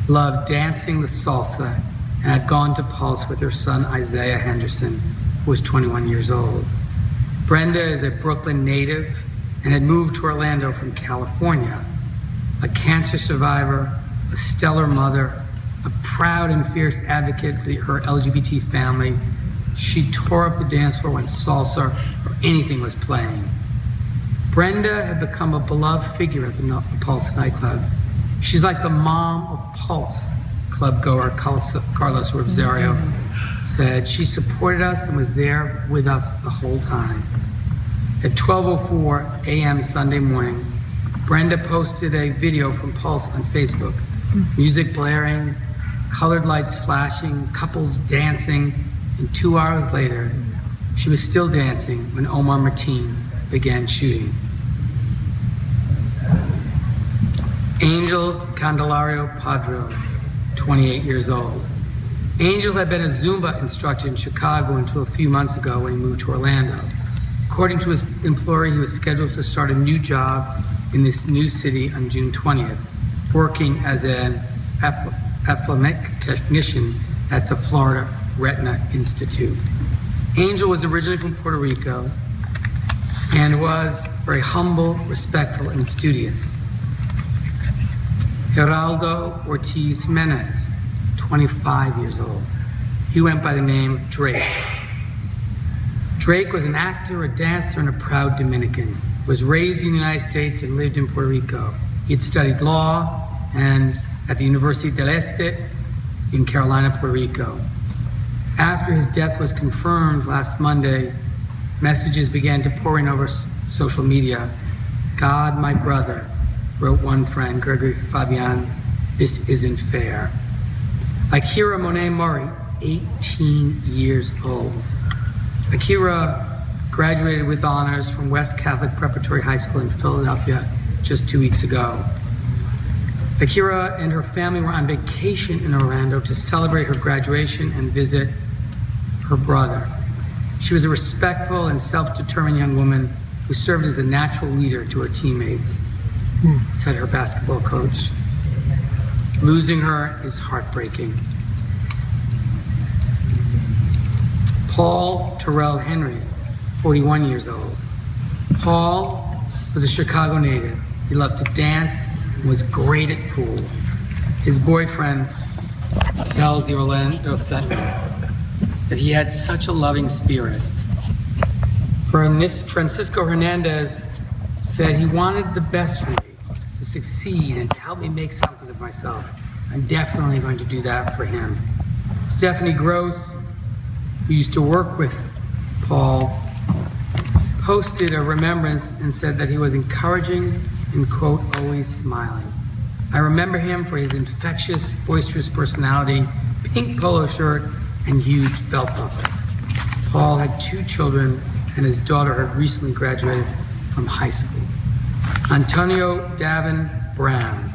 loved dancing the salsa and had gone to Pulse with her son Isaiah Henderson, who was 21 years old. Brenda is a Brooklyn native and had moved to Orlando from California. A cancer survivor, a stellar mother, a proud and fierce advocate for her LGBT family, she tore up the dance floor when salsa or anything was playing. Brenda had become a beloved figure at the Pulse nightclub. She's like the mom of Pulse, club goer Carlos Rosario said. She supported us and was there with us the whole time. At 12:04 a.m. Sunday morning, Brenda posted a video from Pulse on Facebook. Music blaring, colored lights flashing, couples dancing, and 2 hours later, she was still dancing when Omar Mateen began shooting. Angel Candelario Padro, 28 years old. Angel had been a Zumba instructor in Chicago until a few months ago when he moved to Orlando. According to his employer, he was scheduled to start a new job in this new city on June 20th, working as an ophthalmic technician at the Florida Retina Institute. Angel was originally from Puerto Rico and was very humble, respectful, and studious. Geraldo Ortiz Jimenez, 25 years old. He went by the name Drake. Drake was an actor, a dancer, and a proud Dominican. Was raised in the United States and lived in Puerto Rico. He had studied law and at the University del Este in Carolina, Puerto Rico. After his death was confirmed last Monday, messages began to pour in over social media. "God, my brother," wrote one friend, Gregory Fabian, "this isn't fair." Akira Monet Murray, 18 years old. Akira graduated with honors from West Catholic Preparatory High School in Philadelphia just 2 weeks ago. Akira and her family were on vacation in Orlando to celebrate her graduation and visit her brother. She was a respectful and self-determined young woman who served as a natural leader to her teammates, said her basketball coach. Losing her is heartbreaking. Paul Terrell Henry, 41 years old. Paul was a Chicago native. He loved to dance and was great at pool. His boyfriend tells the Orlando Sentinel that he had such a loving spirit. Francisco Hernandez said he wanted the best for me, to succeed and to help me make something of myself. I'm definitely going to do that for him. Stephanie Gross, who used to work with Paul, posted a remembrance and said that he was encouraging and, quote, always smiling. I remember him for his infectious, boisterous personality, pink polo shirt, and huge felt buckles. Paul had 2 children, and his daughter had recently graduated from high school. Antonio Davin Brown.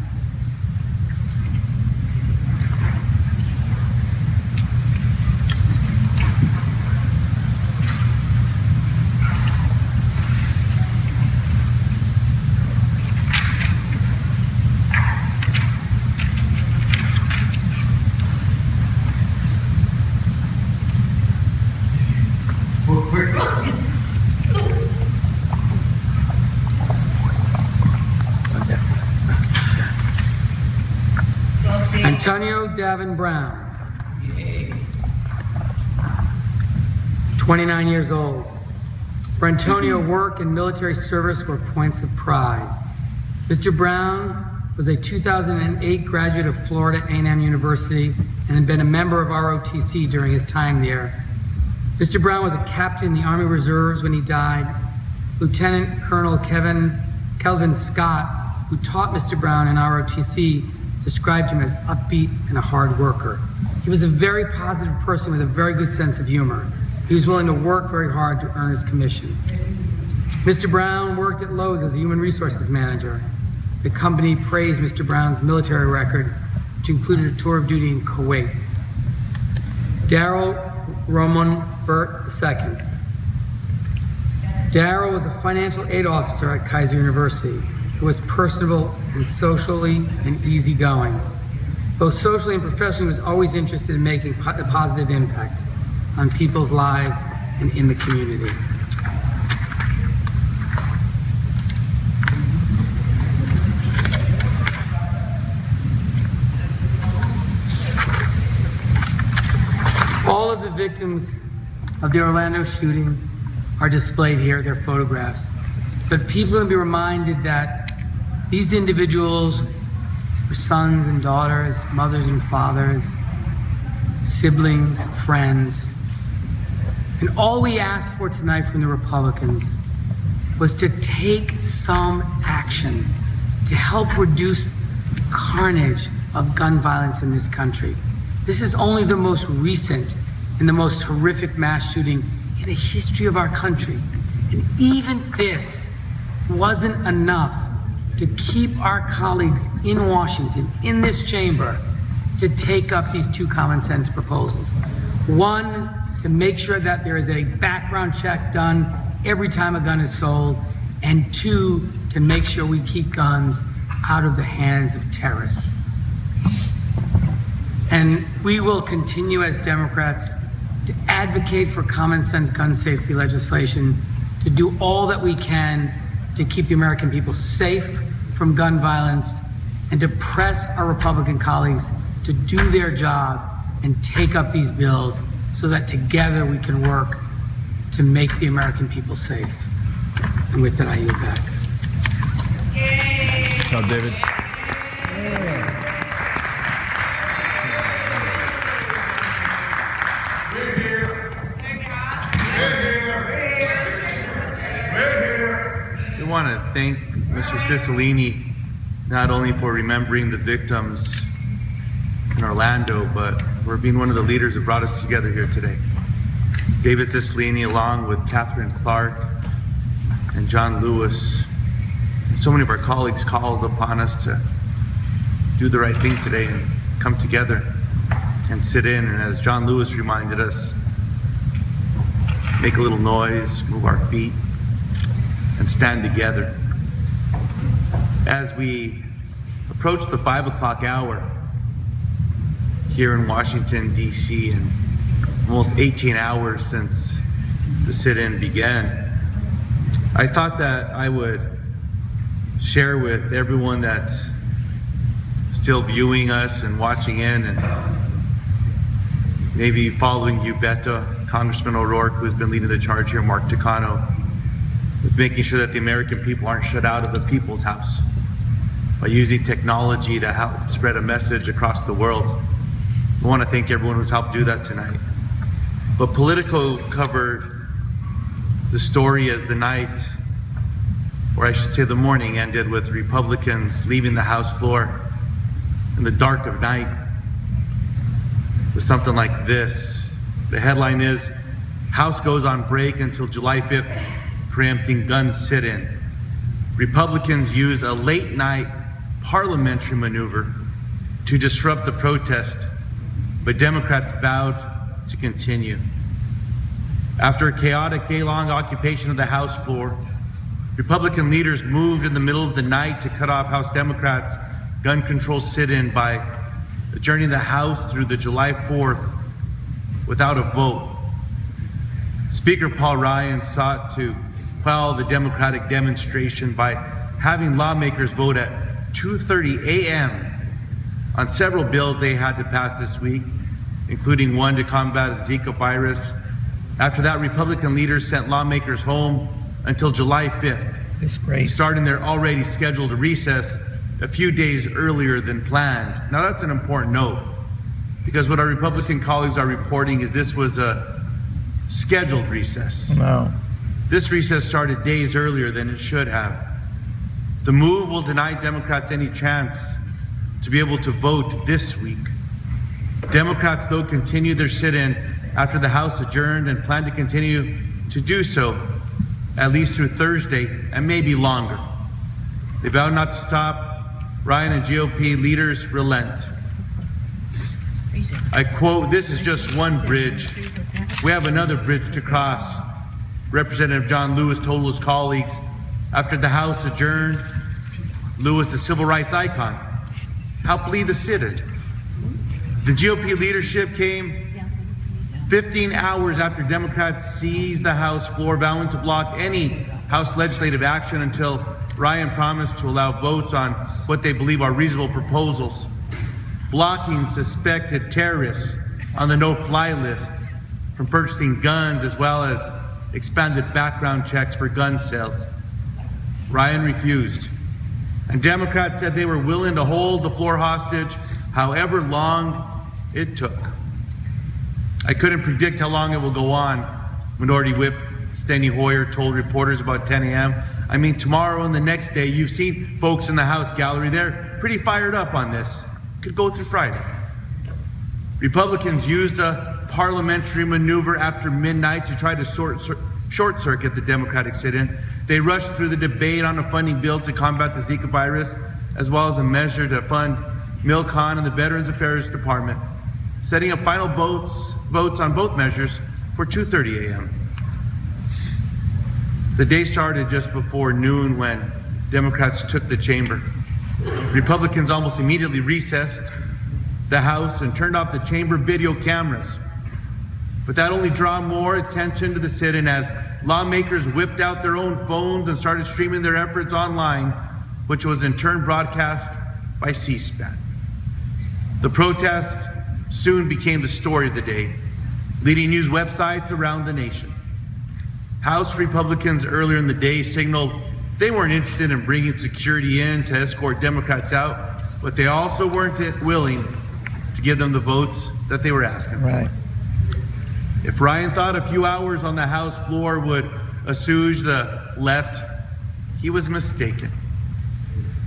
Antonio Davin Brown, 29 years old. For Antonio, work and military service were points of pride. Mr. Brown was a 2008 graduate of Florida A&M University and had been a member of ROTC during his time there. Mr. Brown was a captain in the Army Reserves when he died. Lieutenant Colonel Kelvin Scott, who taught Mr. Brown in ROTC, described him as upbeat and a hard worker. He was a very positive person with a very good sense of humor. He was willing to work very hard to earn his commission. Mr. Brown worked at Lowe's as a human resources manager. The company praised Mr. Brown's military record, which included a tour of duty in Kuwait. Darrell Roman Burt II. Darrell was a financial aid officer at Kaiser University, who was personable and socially and easygoing. Both socially and professionally, was always interested in making a positive impact on people's lives and in the community. All of the victims of the Orlando shooting are displayed here, their photographs, so that people can be reminded that these individuals were sons and daughters, mothers and fathers, siblings, friends. And all we asked for tonight from the Republicans was to take some action to help reduce the carnage of gun violence in this country. This is only the most recent and the most horrific mass shooting in the history of our country. And even this wasn't enough to keep our colleagues in Washington, in this chamber, to take up these 2 common sense proposals. One, to make sure that there is a background check done every time a gun is sold, and 2, to make sure we keep guns out of the hands of terrorists. And we will continue as Democrats to advocate for common sense gun safety legislation, to do all that we can to keep the American people safe from gun violence, and to press our Republican colleagues to do their job and take up these bills so that together we can work to make the American people safe. And with that, I yield back. Good job, David. thank Mr. Cicilline not only for remembering the victims in Orlando, but for being one of the leaders who brought us together here today. David Cicilline, along with Catherine Clark and John Lewis, and so many of our colleagues called upon us to do the right thing today and come together and sit in, and as John Lewis reminded us, make a little noise, move our feet, and stand together. As we approach the 5 o'clock hour here in Washington, D.C., and almost 18 hours since the sit-in began, I thought that I would share with everyone that's still viewing us and watching in, and maybe following you, Beto, Congressman O'Rourke, who's been leading the charge here, Mark Takano, with making sure that the American people aren't shut out of the People's House by using technology to help spread a message across the world. I want to thank everyone who's helped do that tonight. But Politico covered the story as the night, or I should say the morning, ended with Republicans leaving the House floor in the dark of night with something like this. The headline is, House goes on break until July 5th, preempting gun sit-in. Republicans use a late-night parliamentary maneuver to disrupt the protest, but Democrats vowed to continue. After a chaotic day-long occupation of the House floor, Republican leaders moved in the middle of the night to cut off House Democrats' gun control sit-in by adjourning the House through the July 4th without a vote. Speaker Paul Ryan sought to quell the Democratic demonstration by having lawmakers vote at 2:30 a.m. on several bills they had to pass this week, including one to combat the Zika virus. After that, Republican leaders sent lawmakers home until July 5th, starting their already scheduled recess a few days earlier than planned. Now that's an important note, because what our Republican colleagues are reporting is this was a scheduled recess. No. This recess started days earlier than it should have. The move will deny Democrats any chance to be able to vote this week. Democrats, though, continue their sit-in after the House adjourned and plan to continue to do so at least through Thursday and maybe longer. They vow not to stop. Ryan and GOP leaders relent. I quote, "This is just one bridge. We have another bridge to cross," Representative John Lewis told his colleagues after the House adjourned. Lewis, a civil rights icon, helped lead the sit-in. The GOP leadership came 15 hours after Democrats seized the House floor, vowing to block any House legislative action until Ryan promised to allow votes on what they believe are reasonable proposals, blocking suspected terrorists on the no-fly list from purchasing guns, as well as expanded background checks for gun sales. Ryan refused, and Democrats said they were willing to hold the floor hostage however long it took. I couldn't predict how long it will go on, Minority Whip Steny Hoyer told reporters about 10 a.m. I mean, tomorrow and the next day, you've seen folks in the House gallery, they're pretty fired up on this. Could go through Friday. Republicans used a parliamentary maneuver after midnight to try to short-circuit the Democratic sit-in. They rushed through the debate on a funding bill to combat the Zika virus, as well as a measure to fund MilCon and the Veterans Affairs Department, setting up final votes on both measures for 2:30 a.m. The day started just before noon when Democrats took the chamber. Republicans almost immediately recessed the House and turned off the chamber video cameras. But that only drew more attention to the sit-in as lawmakers whipped out their own phones and started streaming their efforts online, which was in turn broadcast by C-SPAN. The protest soon became the story of the day, leading news websites around the nation. House Republicans earlier in the day signaled they weren't interested in bringing security in to escort Democrats out, but they also weren't willing to give them the votes that they were asking for. If Ryan thought a few hours on the House floor would assuage the left, he was mistaken.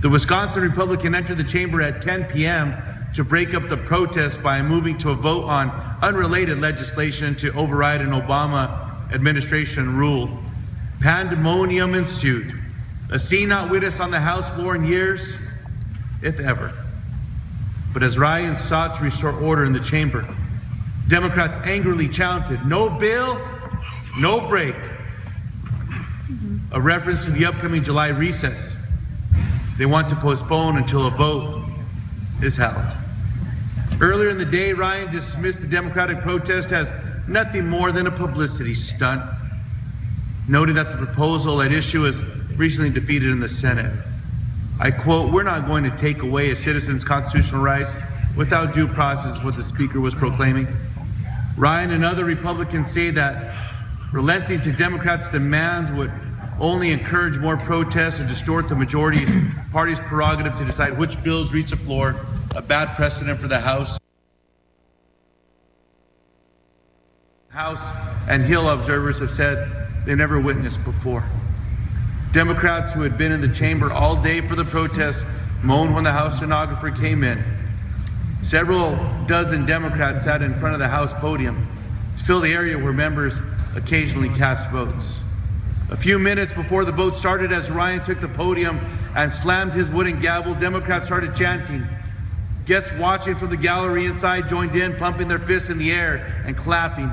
The Wisconsin Republican entered the chamber at 10 p.m. to break up the protest by moving to a vote on unrelated legislation to override an Obama administration rule. Pandemonium ensued, a scene not witnessed on the House floor in years, if ever. But as Ryan sought to restore order in the chamber, Democrats angrily chanted, "No bill, no break," a reference to the upcoming July recess. They want to postpone until a vote is held. Earlier in the day, Ryan dismissed the Democratic protest as nothing more than a publicity stunt, noting that the proposal at issue was recently defeated in the Senate. I quote, "We're not going to take away a citizen's constitutional rights without due process," what the speaker was proclaiming. Ryan and other Republicans say that relenting to Democrats' demands would only encourage more protests and distort the majority party's prerogative to decide which bills reach the floor, a bad precedent for the House. House and Hill observers have said they've never witnessed before. Democrats who had been in the chamber all day for the protest moaned when the House stenographer came in. Several dozen Democrats sat in front of the House podium to fill the area where members occasionally cast votes. A few minutes before the vote started, as Ryan took the podium and slammed his wooden gavel, Democrats started chanting. Guests watching from the gallery inside joined in, pumping their fists in the air and clapping.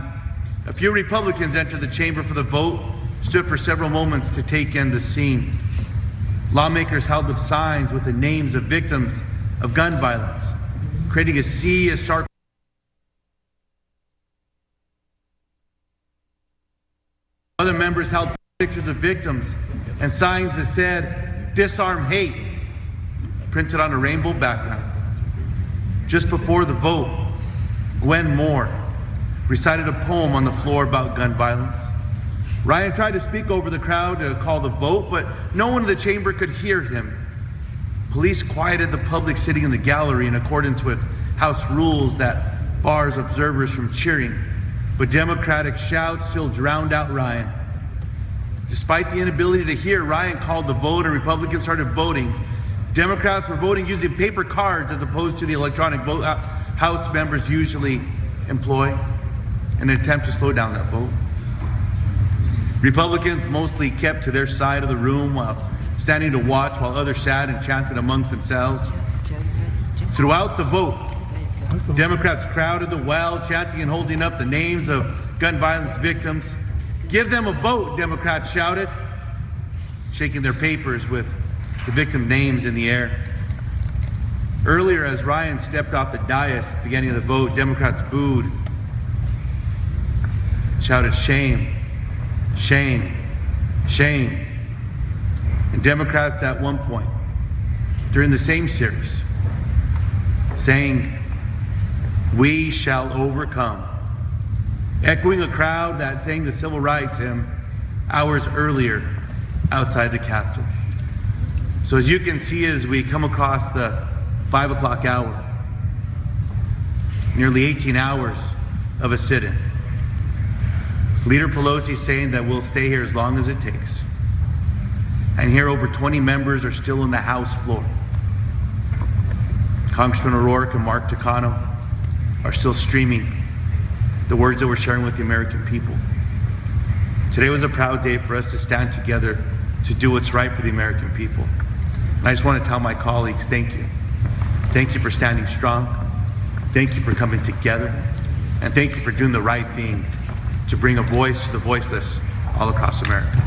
A few Republicans entered the chamber for the vote, stood for several moments to take in the scene. Lawmakers held up signs with the names of victims of gun violence, creating a sea of stark. Other members held pictures of victims and signs that said, "Disarm hate," printed on a rainbow background. Just before the vote, Gwen Moore recited a poem on the floor about gun violence. Ryan tried to speak over the crowd to call the vote, but no one in the chamber could hear him. Police quieted the public sitting in the gallery in accordance with House rules that bars observers from cheering, but Democratic shouts still drowned out Ryan. Despite the inability to hear, Ryan called the vote and Republicans started voting. Democrats were voting using paper cards as opposed to the electronic vote House members usually employ in an attempt to slow down that vote. Republicans mostly kept to their side of the room while standing to watch while others sat and chanted amongst themselves. Throughout the vote, Democrats crowded the well, chanting and holding up the names of gun violence victims. "Give them a vote," Democrats shouted, shaking their papers with the victim names in the air. Earlier, as Ryan stepped off the dais at the beginning of the vote, Democrats booed, shouted, "Shame, shame, shame." And Democrats at one point, during the same series, saying, "We shall overcome," echoing a crowd that sang the civil rights hymn hours earlier outside the Capitol. So as you can see, as we come across the 5 o'clock hour, nearly 18 hours of a sit-in, Leader Pelosi saying that we'll stay here as long as it takes. And here over 20 members are still in the House floor. Congressman O'Rourke and Mark Takano are still streaming the words that we're sharing with the American people. Today was a proud day for us to stand together to do what's right for the American people. And I just want to tell my colleagues, thank you. Thank you for standing strong. Thank you for coming together. And thank you for doing the right thing to bring a voice to the voiceless all across America.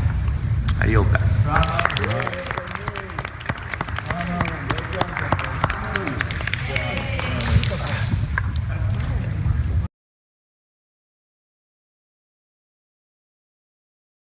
I yield back.